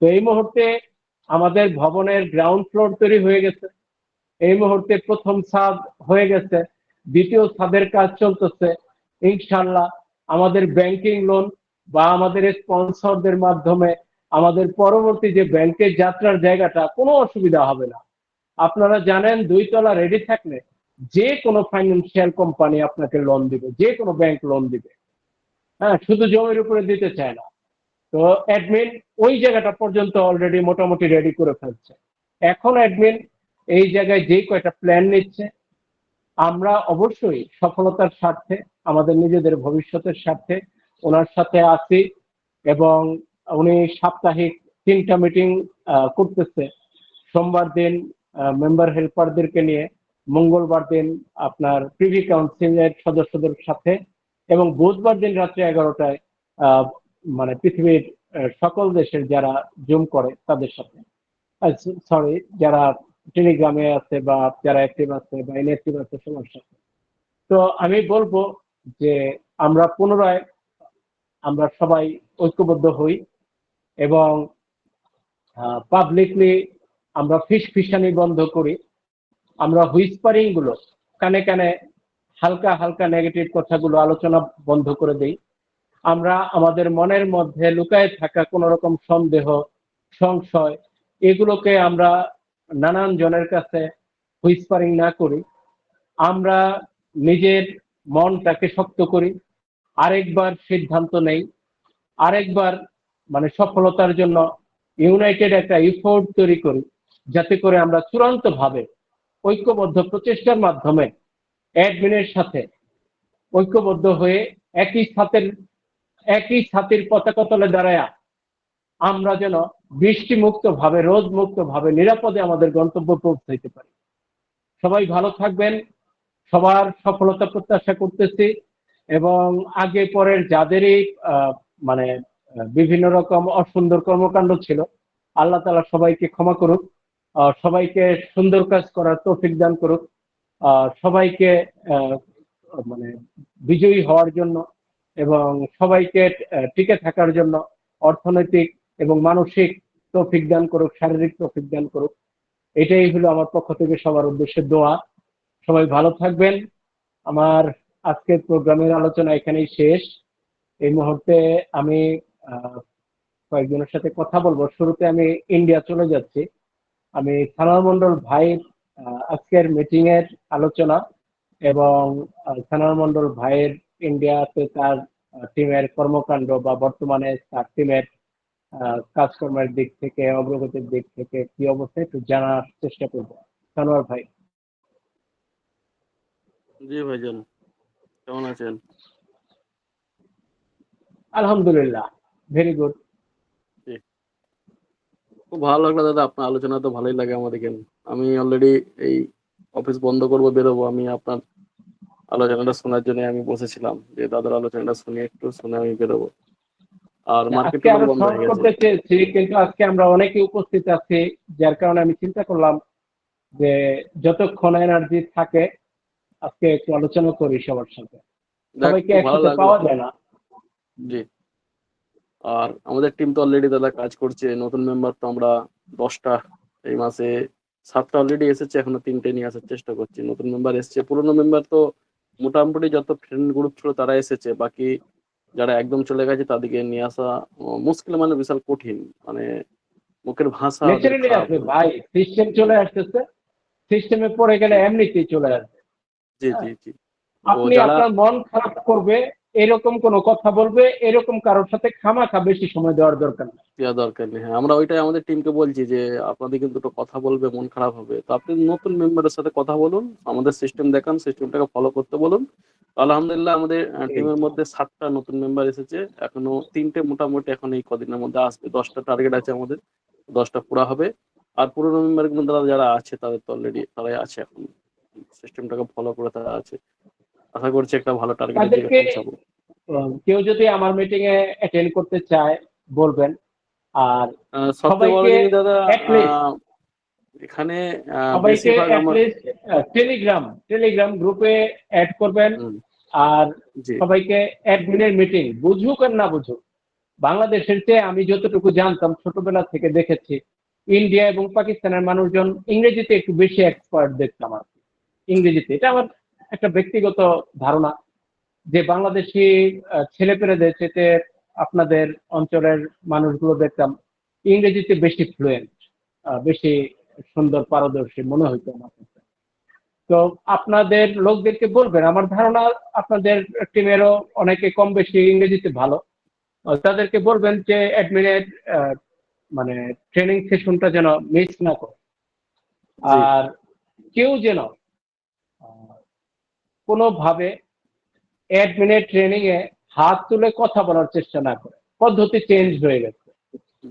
তো এই মুহূর্তে আমাদের ভবনের গ্রাউন্ড ফ্লোর তৈরি হয়ে গেছে, এই মুহূর্তে প্রথম ছাদ হয়ে গেছে, দ্বিতীয় ছাদের কাজ চলতেছে। ইনশাআল্লাহ আমাদের ব্যাংকিং লোন বা আমাদের স্পন্সরদের মাধ্যমে আমাদের পরবর্তী যে ব্যাংকের যাত্রার জায়গাটা কোনো অসুবিধা হবে না। আপনারা জানেন 2 তলা রেডি থাকলে যে কোনো ফাইন্যান্সিয়াল কোম্পানি আপনাকে লোন দিবে, যে কোনো ব্যাংক লোন দিবে, হ্যাঁ, শুধু জমির উপরে দিতে চায় না। তো অ্যাডমিন ওই জায়গাটা পর্যন্ত অলরেডি মোটামুটি রেডি করে ফেলছে। এখন অ্যাডমিন এই জায়গায় যে কয়টা প্ল্যান নিচ্ছে, আমরা অবশ্যই সফলতার স্বার্থে, আমাদের নিজেদের ভবিষ্যতের স্বার্থে ওনার সাথে আছি। এবং উনি সাপ্তাহিক 3টা মিটিং করতেছে। সোমবার দিন মেম্বার হেল্পারদেরকে নিয়ে, মঙ্গলবার দিন আপনার প্রিভি কাউন্সিলের সদস্যদের সাথে, এবং বুধবার দিন রাত্রে 11টায় মানে পৃথিবীর সকল দেশের যারা জুম করে তাদের সাথে, সরি যারা টেলিগ্রামে আছে বা যারা অ্যাক্টিভ আছে বা ইনঅ্যাক্টিভ আছে সবার সাথে। তো আমি বলবো যে আমরা পুনরায় আমরা সবাই ঐক্যবদ্ধ হই এবং পাবলিকলি আমরা ফিসফিসানি বন্ধ করি, আমরা হুইসপারিং গুলো কানে কানে হালকা হালকা নেগেটিভ কথাগুলো আলোচনা বন্ধ করে দেই। আমরা আমাদের মনের মধ্যে লুকায়ে থাকা কোন রকম সন্দেহ, সংশয়, এগুলোকে আমরা নানান জনের কাছে হুইসপারিং না করি। আমরা নিজের মনটাকে শক্ত করি, আরেকবার সিদ্ধান্ত নেই, আরেকবার মানে সফলতার জন্য ইউনাইটেড একটা ইফোর্ট তৈরি করি, যাতে করে আমরা চূড়ান্ত ভাবে ঐক্যবদ্ধ প্রচেষ্টার মাধ্যমে অ্যাডমিনের সাথে ঐক্যবদ্ধ হয়ে একই ছাতির পতাকা তলে দাঁড়ায়া আমরা যেন বৃষ্টি মুক্ত ভাবে, রোদ মুক্ত ভাবে নিরাপদে আমাদের গন্তব্য পৌঁছাইতে পারি। সবাই ভালো থাকবেন, সবার সফলতা প্রত্যাশা করতেছি এবং আগে পরের যাদেরই মানে বিভিন্ন রকম অসুন্দর কর্মকাণ্ড ছিল, আল্লাহ তাআলা সবাইকে ক্ষমা করুক, সবাইকে সুন্দর কাজ করার তৌফিক দান করুক, সবাইকে মানে বিজয়ী হওয়ার জন্য এবং সবাইকে টিকে থাকার জন্য অর্থনৈতিক এবং মানসিক তৌফিক দান করুক, শারীরিক তৌফিক দান করুক। এটাই হলো আমার পক্ষ থেকে সবার উদ্দেশ্যে দোয়া। সবাই ভালো থাকবেন। আমার আজকের প্রোগ্রামের আলোচনা এখানেই শেষ। এই মুহূর্তে আমি কয়েকজনের সাথে কথা বলবো। শুরুতে আমি ইন্ডিয়া চলে যাচ্ছি। আমি সানোয়ার মন্ডল ভাইয়ের আজকের মিটিং এর আলোচনা এবং সানোয়ার মন্ডল ভাইয়ের ইন্ডিয়াতে তার টিমের কর্মকাণ্ড বা বর্তমানে তার টিমের কাজকর্মের দিক থেকে, অগ্রগতির দিক থেকে কি অবস্থা একটু জানার চেষ্টা করবো। সানোয়ার ভাই। জি ভাইজান, কেমন আছেন? আলহামদুলিল্লাহ, ভেরি গুড। খুব ভালো লাগলো দাদা, আপনার আলোচনা তো ভালোই লাগে আমাদেরকে। আমি অলরেডি এই অফিস বন্ধ করবো, বেরোবো, আমি আপনার আলোচনাটা শোনার জন্য আমি বসেছিলাম, যে দাদার আলোচনাটা শুনে একটু শুনে আমি বেরোবো। আর আজকে মার্কেটও আরো বন্ধ শর্ট হয়ে গেছে। করতে চেয়েছি, কিন্তু আজকে আমরা অনেকে উপস্থিত আছি, যার কারণে আমি চিন্তা করলাম যে যতক্ষণ এনার্জি থাকে আজকে একটু আলোচনা করি সবার সাথে। দেখ, সবাইকে খুব ভালো একসাথে লাগলো। পাওয়া যায় না। জি। আর আমাদের টিম তো অলরেডি দাদা কাজ করছে। নতুন মেম্বার তো আমরা 10টা, এই মাসে 7টা অলরেডি এসেছে, এখনো 3টে নিয়ে আসার চেষ্টা করছি। নতুন মেম্বার এসছে, পুরোনো মেম্বার তো মোটামুটি যত ফ্রেন্ড গ্রুপ ছিল তারা এসেছে, বাকি যারা একদম চলে গেছে তাদেরকে নিয়ে আসা মুশকিল, মানে বিশাল কঠিন, মানে মুখের ভাষা ওদের ন্যাচারালি খারাপ। আছে ভাই, সিস্টেম চলে আসতেছে, সিস্টেমে পড়ে গেলে এমনিতেই চলে আসবে। জি জি জি। তো আপনি যারা আপনার মন খারাপ করবে এরকম কোন কথা বলবে, এরকম কারোর সাথে খামাখা বেশি সময় দেওয়ার দরকার নেই। দেওয়া দরকার নেই, হ্যাঁ, আমরা ওইটাই আমাদের টিমকে বলছি যে আপনাদের কিন্তু একটু কথা বলবে, মন খারাপ হবে, তো আপনি নতুন মেম্বারের সাথে কথা বলুন, আমাদের সিস্টেম দেখান, সিস্টেমটাকে ফলো করতে বলুন। আলহামদুলিল্লাহ আমাদের টিমের মধ্যে 7টা নতুন মেম্বার এসেছে, এখনো 3টে মোটামুটি এখন এই কদিনের মধ্যে আসবে। 10টা টার্গেট আছে আমাদের, 10টা পুরা হবে। আর পুরোনো মেম্বার গুলো যারা আছে তাদের তো অলরেডি তারাই আছে, এখন সিস্টেমটাকে ফলো করে তারা আছে। আশা করছি একটা ভালো টার্গেটের দিকে তাদেরকে পৌঁছাবো। কেউ যদি আমার মিটিং এ অ্যাটেন্ড করতে চায় বলবেন। আর সবচেয়ে বড় সবাইকে জিনিস দাদা, অ্যাটলিস্ট এখানে সবাইকে বেশিরভাগ আমার অ্যাটলিস্ট টেলিগ্রাম গ্রুপে অ্যাড করবেন। আর জি সবাইকে অ্যাডমিনের মিটিং বুঝুক আর না বুঝুক, বাংলাদেশের চেয়ে আমি যতটুকু জানতাম ছোটবেলা থেকে দেখেছি, ইন্ডিয়া এবং পাকিস্তানের মানুষজন ইংরেজিতে একটু বেশি এক্সপার্ট দেখতাম আর কি। ইংরেজিতে, এটা আমার একটা ব্যক্তিগত ধারণা, যে বাংলাদেশি ছেলেপেলেদের চেয়ে আপনাদের অঞ্চলের মানুষগুলো দেখতাম ইংরেজিতে বেশি ফ্লুয়েন্ট, বেশি সুন্দর পারদর্শী মনে হইতো আমার কাছে। তো আপনাদের লোকদেরকে বলবেন, আমার ধারণা আপনাদের টিমেরও অনেকে কম বেশি ইংরেজিতে ভালো, তাদেরকে বলবেন যে অ্যাডমিনের মানে ট্রেনিং সেশনটা যেন মিস না করে। জি আর কেউ যেন কোনোভাবে অ্যাডমিনের ট্রেনিং এ হাত তুলে কথা বলার চেষ্টা না করে। পদ্ধতি চেঞ্জ হয়ে গেছে,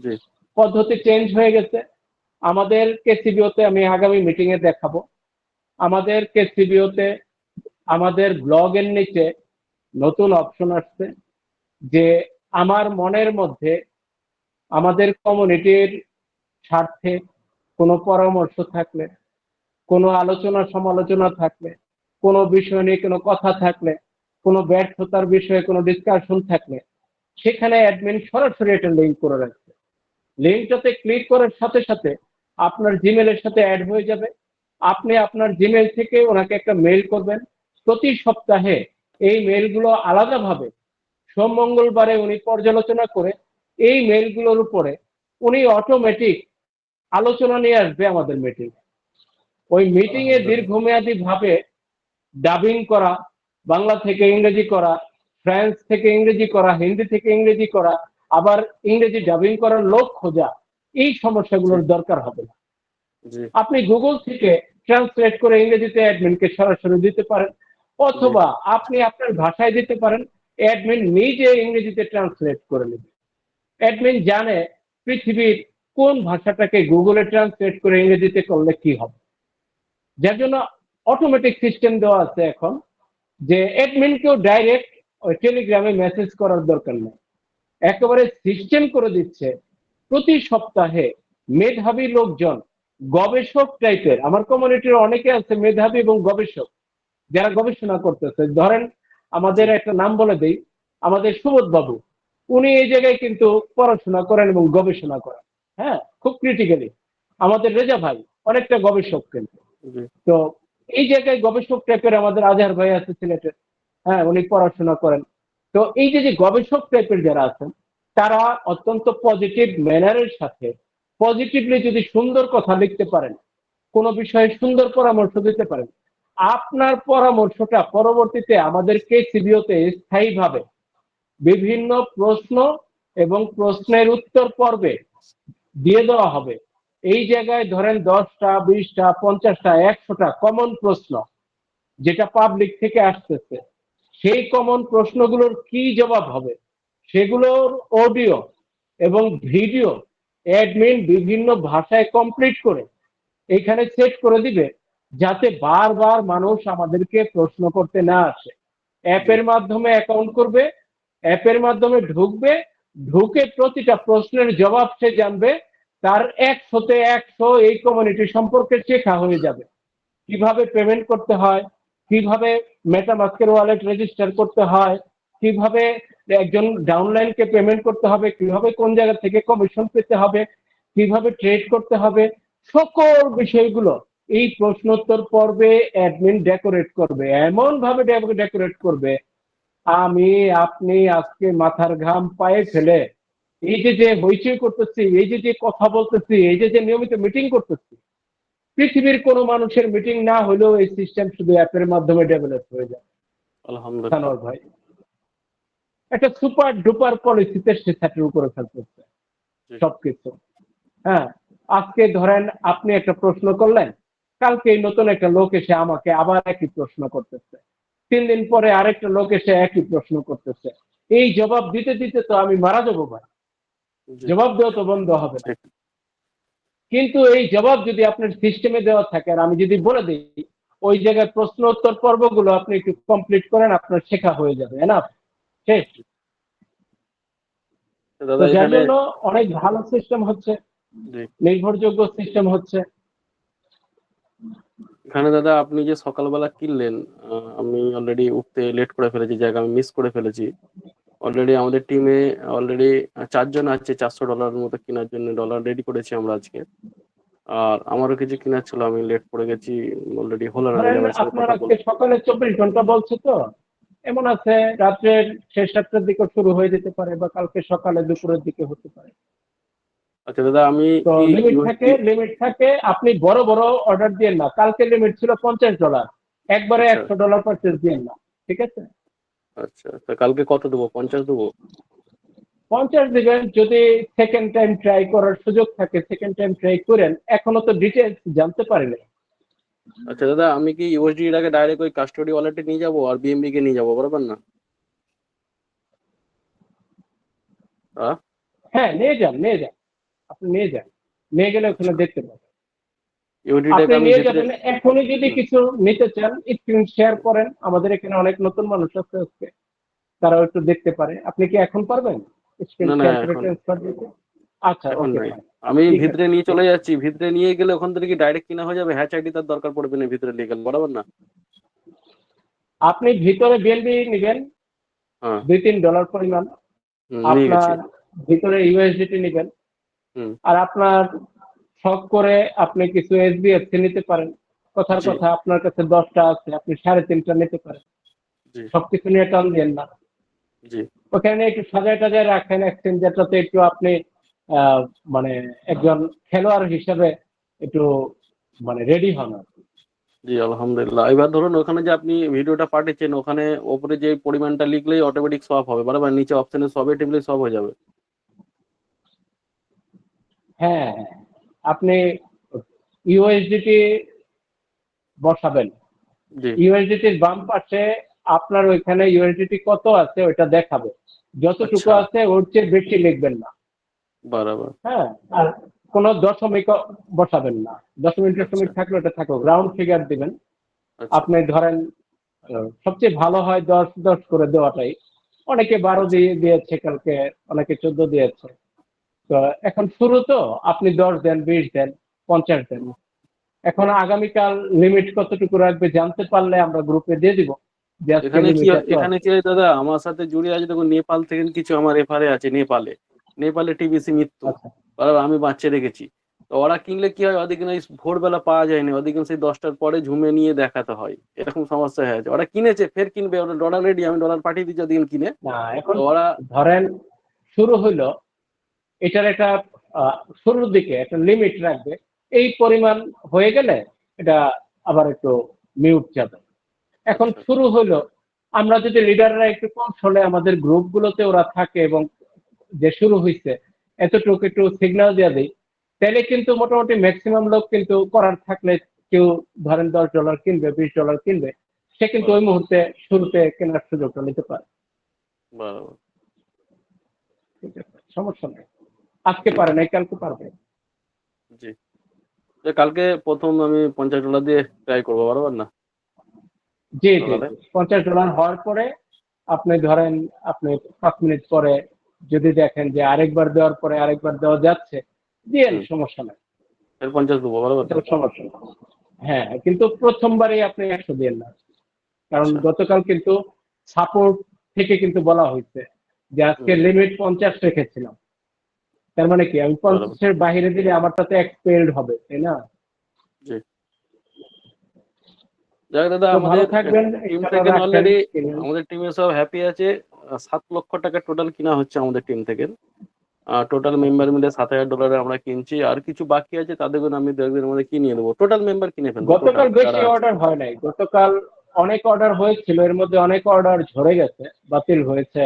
জি পদ্ধতি চেঞ্জ হয়ে গেছে। আমাদের কেসিবিওতে আমি আগামী মিটিং এ দেখাবো, আমাদের কেসিবিওতে আমাদের ব্লগের নিচে নতুন অপশন আসছে, যে আমার মনের মধ্যে আমাদের কমিউনিটির স্বার্থে কোনো পরামর্শ থাকলে, কোনো আলোচনা সমালোচনা থাকলে, কোনো বিষয় নিয়ে কোনো কথা থাকলে, কোনো ব্যর্থতার বিষয়ে কোনো ডিসকাশন থাকলে, সেখানে অ্যাডমিন সরাসরি একটা লিঙ্ক করে রাখছে। লিঙ্কটাতে ক্লিক করার সাথে সাথে আপনার জিমেলের সাথে অ্যাড হয়ে যাবে। আপনি আপনার জিমেল থেকে ওনাকে একটা মেল করবেন। প্রতি সপ্তাহে এই মেলগুলো আলাদাভাবে সোম মঙ্গলবারে উনি পর্যালোচনা করে এই মেলগুলোর উপরে উনি অটোমেটিক আলোচনা নিয়ে আসবে আমাদের মিটিং। ওই মিটিং এ দীর্ঘমেয়াদী ভাবে ডাবিং করা, বাংলা থেকে ইংরেজি করা, ফ্রান্স থেকে ইংরেজি করা, হিন্দি থেকে ইংরেজি করা, আবার ইংরেজি ডাবিং করার লোক খোঁজা, এই সমস্যাগুলোর দরকার হবে না। জি আপনি গুগল থেকে ট্রান্সলেট করে ইংরেজিতে অ্যাডমিনকে সরাসরি দিতে পারেন, অথবা আপনি আপনার ভাষায় দিতে পারেন, অ্যাডমিন নিজে ইংরেজিতে ট্রান্সলেট করে নেবে। অ্যাডমিন জানে পৃথিবীর কোন ভাষাটাকে গুগলে ট্রান্সলেট করে ইংরেজিতে করলে কি হবে, যার জন্য অটোমেটিক সিস্টেম দেওয়া আছে এখন, যে অ্যাডমিনকেও ডাইরেক্ট ওই টেলিগ্রামে মেসেজ করার দরকার নেই, একেবারে সিস্টেম করে দিচ্ছে। প্রতি সপ্তাহে মেধাবী লোকজন, গবেষক টাইপের, আমার কমিউনিটির অনেকে আছে মেধাবী এবং গবেষক, যারা গবেষণা করতেছে। ধরেন আমাদের একটা নাম বলে দেই, আমাদের সুবোধ বাবু, উনি এই জায়গায় কিন্তু পড়াশোনা করেন এবং গবেষণা করেন, হ্যাঁ, খুব ক্রিটিক্যালি। আমাদের রেজা ভাই অনেকটা গবেষক কিন্তু। তো এই জায়গায় গবেষক টাইপের আমাদের আজহার ভাই আছে সিলেটের, হ্যাঁ, উনি পড়াশোনা করেন। তো এই যে গবেষক টাইপের যারা আছেন, তারা অত্যন্ত পজিটিভ ম্যানারের সাথে পজিটিভলি যদি সুন্দর কথা লিখতে পারেন, কোনো বিষয়ে সুন্দর পরামর্শ দিতে পারেন, আপনার পরামর্শটা পরবর্তীতে আমাদেরকে সিবিওতে স্থায়ীভাবে বিভিন্ন প্রশ্ন এবং প্রশ্নের উত্তর পর্বে দিয়ে দেওয়া হবে। এই জায়গায় ধরেন 10টা 20টা 50টা 100টা কমন প্রশ্ন যেটা পাবলিক থেকে আসতেছে, সেই কমন প্রশ্নগুলোর কি জবাব হবে সেগুলোর অডিও এবং ভিডিও অ্যাডমিন বিভিন্ন ভাষায় কমপ্লিট করে এখানে সেট করে দিবে, যাতে বারবার মানুষ আমাদেরকে প্রশ্ন করতে না আসে। অ্যাপের মাধ্যমে অ্যাকাউন্ট করবে, অ্যাপের মাধ্যমে ঢুকবে, ঢুকে প্রতিটা প্রশ্নের জবাব সে জানবে, তার 100তে 100 এই কমিউনিটি সম্পর্কে শেখা হয়ে যাবে। কিভাবে পেমেন্ট করতে হয়, কিভাবে মেটামাস্কের ওয়ালেট রেজিস্টার করতে হয়, কিভাবে একজন ডাউনলাইনকে পেমেন্ট করতে হবে, কিভাবে কোন জায়গা থেকে কমিশন পেতে হবে, কিভাবে ট্রেড করতে হবে, সকল বিষয়গুলো এই প্রশ্নোত্তর পর্বে অ্যাডমিন ডেকোরেট করবে, এমন ভাবে ডেকোরেট করবে, আমি আপনি আজকে মাথার ঘাম পায়ে ফেলে এই যে হইচই করতেছি, এই যে কথা বলতেছি, এই যে নিয়মিত মিটিং করতেছি, পৃথিবীর কোনো মানুষের মিটিং না হলেও এই সিস্টেম শুধু অ্যাপের মাধ্যমে ডেভেলপ হয়ে যায়। আলহামদুলিল্লাহ সানোয়ার ভাই একটা সুপার ডুপার পলিসিতে সে সেটেল করে ফেলতেছে সবকিছু। হ্যাঁ, আজকে ধরেন আপনি একটা প্রশ্ন করলেন, কালকে নতুন একটা লোক এসে আমাকে আবার একই প্রশ্ন করতেছে, 3 দিন পরে আরেকটা লোক এসে একই প্রশ্ন করতেছে। এই জবাব দিতে দিতে তো আমি মারা যাবো ভাই, জবাব দেওয়া তো বন্ধ হবে না। কিন্তু এই জবাব যদি আপনার সিস্টেমে দেওয়া থাকে, আর আমি যদি বলে দিই ওই জায়গায় প্রশ্ন উত্তর পর্বগুলো আপনি একটু কমপ্লিট করেন, আপনার শেখা হয়ে যাবে, এনাফ, শেষ। তো যার জন্য অনেক ভালো সিস্টেম হচ্ছে, নির্ভরযোগ্য সিস্টেম হচ্ছে। এখানে দাদা আপনি যে সকালবেলা কিনলেন, আমি অলরেডি উঠতে লেট করে ফেলেছি, জায়গা আমি মিস করে ফেলেছি। অলরেডি আমাদের টিমে অলরেডি 4 জন আছে, $400 মতো কেনার জন্য ডলার রেডি করেছি আমরা আজকে। আর আমারও কিছু কেনার ছিল, আমি লেট করে গেছি, অলরেডি হলো না ধরেন রেজাল্টের সাথে আপনার কথা আজকে সকালে 24 ঘন্টা বলছে, তো এমন আছে রাত্রের 6-7টার দিকে শুরু হয়ে যেতে পারে, বা কালকে সকালে দুপুরের দিকে হতে পারে। আচ্ছা দাদা, আমি তো কি লিমিট থাকে, আপনি বড় বড় অর্ডার দিয়েন না। কালকে লিমিট ছিল $50, একবারে আচ্ছা $100 পারচেজ দিয়েন না, ঠিক আছে? আচ্ছা, তা কালকে কত দেবো, 50 দেবো? 50 দিবেন, যদি সেকেন্ড টাইম ট্রাই করার সুযোগ থাকে সেকেন্ড টাইম ট্রাই করেন, এখনো তো ডিটেলস জানতে পারিনি। আচ্ছা দাদা, আমি কি ইউএসডি টাকে ডাইরেক্ট ওই কাস্টোডি ওয়ালেটে নিয়ে যাবো আর বিএমবি কে নিয়ে যাবো, বরাবর না? হ্যাঁ, নিয়ে যান, আপনি নিয়ে যান, নিয়ে গেলে ওখানে দেখতে পাবেন। ইউডি আপনি টাকে আমি নিয়ে ভিতরে যাবেন, এখনই যদি কিছু নিতে চান স্ক্রিন শেয়ার করেন, আমাদের এখানে অনেক নতুন মানুষ আছে আজকে, তারাও একটু দেখতে পারে। আপনি কি এখন পারবেন স্ক্রিন না না, শেয়ার করে এখন ট্রান্সফার দিতে? আচ্ছা, এখন ওকে, নাই। ফাইন, আমি ঠিক ভিতরে আছে। নিয়ে চলে যাচ্ছি, ভিতরে নিয়ে গেলে ওখান থেকে কি ডাইরেক্ট কিনা হয়ে যাবে? হ্যাচ আইডি তার দরকার পড়বে না ভিতরে নিয়ে গেলে, বরাবর না? আপনি ভিতরে বিএনবি নেবেন হ্যাঁ, $2-3 পরিমাণ, নিয়ে গেছি। আপনার ভিতরে ইউএসডিটি নেবেন, হুম। আর আপনার শখ করে আপনি কিছু এসবিএফসি নিতে পারেন। কথার জি কথা, আপনার কাছে 10টা আছে, আপনি 3.5টা নিতে পারেন। জি সবকিছু নিয়ে টান দেন না, জি। ওখানে একটু সাজায় টাজায় রাখেন এক্সচেঞ্জারটাতে, একটু আপনি আহ, মানে একজন খেলোয়াড় হিসেবে একটু মানে রেডি হন আর কি। জি আলহামদুলিল্লাহ। এবার ধরুন ওখানে যে আপনি ভিডিওটা পাঠিয়েছেন, ওখানে ওপরে যে পরিমাণটা লিখলেই অটোমেটিক সব হবে, বরাবর? নিচে অপশনে সবে টিপলেই সব হয়ে যাবে? হ্যাঁ, আপনি ইউএসডিটি বসাবেন, জি ইউএসডিটির বাম পাশে আপনার ওইখানে ইউএসডিটি কত আছে ওইটা দেখাবে, যতটুকু আচ্ছা আছে ওর চেয়ে বেশি লিখবেন না। বরাবর হ্যাঁ, আর কোনো দশমিক বসাবেন না, দশমিক আচ্ছা টশমিক থাকলে ওটা থাকো, গ্রাউন্ড ফিগার দিবেন। আচ্ছা আপনি ধরেন সবচেয়ে ভালো হয় 10-10 করে দেওয়াটাই। অনেকে 12 আচ্ছা দিয়ে দিয়েছে কালকে, অনেকে 14 দিয়েছে। তো এখন শুরু তো, আপনি 10 দেন, 20 দেন, 50 দেন। হুম। এখন আগামীকাল লিমিট কতটুকু রাখবে জানতে পারলে আমরা গ্রুপে দিয়ে দিব যে আজকে এখানে কি লিমিট এত এখানে আছে। কি হয় দাদা, আমার সাথে জুড়ে আছে দেখুন, নেপাল থেকে কিছু আমার এফআরএ আছে নেপালে। নেপালে টিবিসি মৃত্যু, আচ্ছা ওরা আমি বাচ্চা রেখেছি। তো ওরা কিনলে কি হয়, ওদিকে না ভোরবেলা পাওয়া যায়নি, ওদিকে সেই 10টার পরে ঝুমে নিয়ে দেখাতে হয়, এরকম সমস্যা হয়ে আছে। ওরা কিনেছে, ফের কিনবে, ওরা ডলার রেডি, আমি ডলার পাঠিয়ে দিচ্ছি ওদিকে কিনে। না, এখন তো ওরা ধরেন শুরু হইলো, এটার একটা শুরুর দিকে একটা লিমিট রাখবে, এই পরিমাণ হয়ে গেলে এটা আবার একটু মিউট যাবে। এখন আচ্ছা শুরু হলো, আমরা যদি লিডাররা একটু কৌশলে আমাদের গ্রুপগুলোতে ওরা থাকে এবং যে শুরু হয়েছে এতটুকু একটু সিগন্যাল দিয়ে দিই, তাহলে কিন্তু মোটামুটি ম্যাক্সিমাম লোক কিন্তু করার থাকলে কেউ ধরেন $10 কিনবে, $20 কিনবে, সে কিন্তু ওই বরাবর মুহূর্তে শুরুতে কেনার সুযোগটা নিতে পারে। বরাবর ঠিক আছে, সমস্যা নেই। আজকে জি পারে নাই, কালকে পারবে। জি। তো কালকে প্রথম আমি $50 দিয়ে ট্রাই করবো, বরাবর না জি জি সকালে। জি, $50 হওয়ার পরে আপনি ধরেন, আপনি 5 মিনিট পরে যদি দেখেন যে আরেকবার দেওয়ার পরে আরেকবার দেওয়া যাচ্ছে, দিয়েন, হুম, সমস্যা নেই, ফের 50 দেবো, বরাবর তো। এটাও সমস্যা নেই। হ্যাঁ, কিন্তু প্রথমবারই আপনি 100 দিয়েন না, কারণ আচ্ছা গতকাল কিন্তু সাপোর্ট থেকে কিন্তু বলা হয়েছে যে আজকে হুম, লিমিট 50 রেখেছিলাম, তার মানে কি আমি বরাবর 50-এর বাইরে দিলে আমারটা তো এক্সপেলড হবে, তাই না? জি। যাক দাদা, তো ভালো আমাদের থাকবেন, টিম ইনশাআল্লাহ থেকে রাখেন, অলরেডি, কিনেন। আমাদের টিমে সব হ্যাপি আছে। 7 লক্ষ টাকা টোটাল কিনা হচ্ছে আমাদের টিম থেকে। টোটাল আচ্ছা, মেম্বার মিলে $7,000 আমরা কিনছি, আর কিছু বাকি আছে তাদের আমি 2 একদিনের মধ্যে কিনিয়ে দেবো, টোটাল মেম্বার কিনে ফেলবো টোটাল গতকাল যারা বেশি আছে। অর্ডার হয় নাই, গতকাল অনেক অর্ডার হয়েছিল, এর মধ্যে অনেক অর্ডার ঝরে গেছে, বাতিল হয়েছে,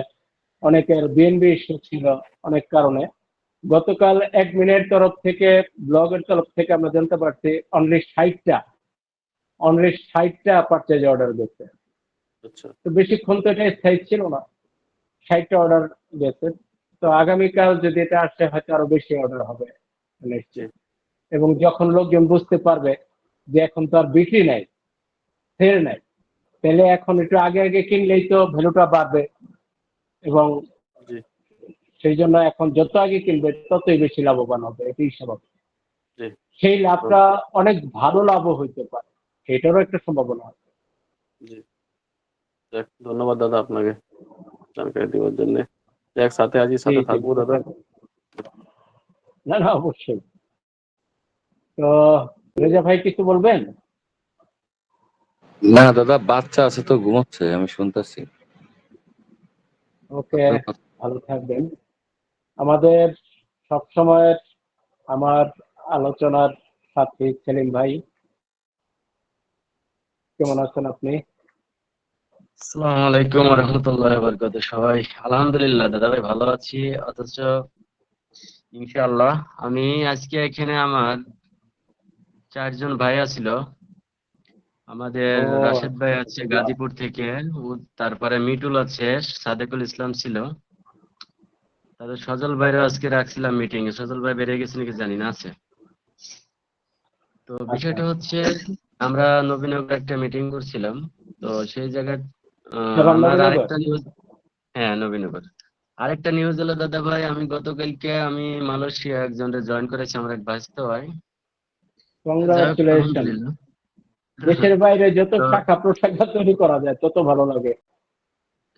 অনেকের আচ্ছা বিএনবি ইস্যু ছিল অনেক কারণে। গতকাল অ্যাডমিনের তরফ থেকে, ব্লগের তরফ থেকে আমরা জানতে পারছি অনলি 60টা পারচেজ অর্ডার গেছে। আচ্ছা তো বেশিক্ষণ তো এটা স্থায়ী ছিল না, 60টা অর্ডার গেছে। তো আগামীকাল যদি এটা আসে হয়তো আরো বেশি অর্ডার হবে জি নিশ্চয়ই। এবং যখন লোকজন বুঝতে পারবে যে এখন তো আর বিক্রি নাই, সেল নাই, তাহলে এখন একটু আগে আগে কিনলেই তো ভ্যালুটা বাড়বে, এবং জি সেই জন্য এখন যত আগে কিনবে ততই বেশি লাভবান হবে, এটাই স্বাভাবিক। জি। সেই তো লাভটা অনেক ভালো লাভও হইতে পারে, সেটারও একটা সম্ভাবনা আছে। জি, যাক, ধন্যবাদ দাদা আপনাকে জানকারি দেওয়ার জন্য। যাক, সাথে আছি, জি সাথে জি, থাকবো ভালো দাদা। থাকবেন। না না, অবশ্যই। তো রেজা ভাই কিছু বলবেন? না দাদা, বাচ্চা আছে তো, ঘুমাচ্ছে, আমি শুনতেছি ওকে, আপনার কথা। ভালো থাকবেন। আমাদের সবসময়ের আমার আলোচনার সাথী সেলিম ভাই, কেমন আছেন আপনি? আসসালামু আলাইকুম রহমতুল্লাহ বরকাত। সবাই আলহামদুলিল্লাহ দাদা ভাই ভালো আছি। অথচ ইনশাআল্লাহ আমি আজকে এখানে আমার 4 জন ভাইয়া ছিল। আমাদের ও রাশেদ ভাই আছে আলহামদুলিল্লাহ। গাজীপুর থেকে, তারপরে মিটুল আছে, সাদেকুল ইসলাম ছিল, তাদের সজল ভাইরা আজকে রাখছিলাম মিটিং এ। সজল ভাই বেরিয়ে গেছে নাকি জানি না, আছে। তো আচ্ছা, বিষয়টা হচ্ছে, আমরা নবীনগর একটা মিটিং করছিলাম। তো সেই জায়গায় সেবার আমার নবীনগর। আরেকটা নিউজ, হ্যাঁ নবীনগর, আরেকটা নিউজ হলো দাদা ভাই, আমি গতকালকে মালয়েশিয়া একজনের জয়েন করেছি, আমার এক ভাইস্তো ভাই। যাই হোক কংগ্রাচুলেশন। আলহামদুলিল্লাহ। দেশের বাইরে যত তো শাখা প্রশাখা তৈরি করা যায় তত ভালো লাগে।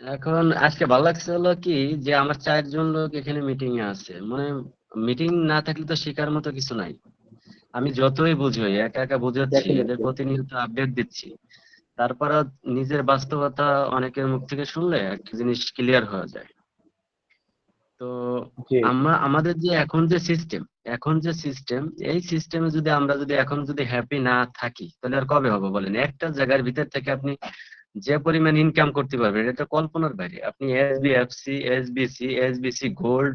এখন আজকে ভালো লাগছে হলো কি, যে আমার 4 জন লোক এখানে মিটিং এ আছে, মানে মিটিং না থাকলে তো শেখার মতো কিছু নাই। আমি যতই বুঝই, একা একা বুঝাচ্ছি, এদের ডেফিনেটলি। প্রতিনিয়ত আপডেট দিচ্ছি, তারপরে নিজের বাস্তবতা অনেকের মুখ থেকে শুনলে একটা জিনিস ক্লিয়ার হয়ে যায়। তো জি আমাদের যে এখন যে সিস্টেম, এই সিস্টেমে আমরা যদি এখন হ্যাপি না থাকি, তাহলে আর কবে হবে বলেন? একটা জায়গার ভিতর থেকে আপনি যে পরিমাণ ইনকাম করতে পারবেন, এটা তো কল্পনার বাইরে। আপনি এসবিএফসি, এসবিসি, গোল্ড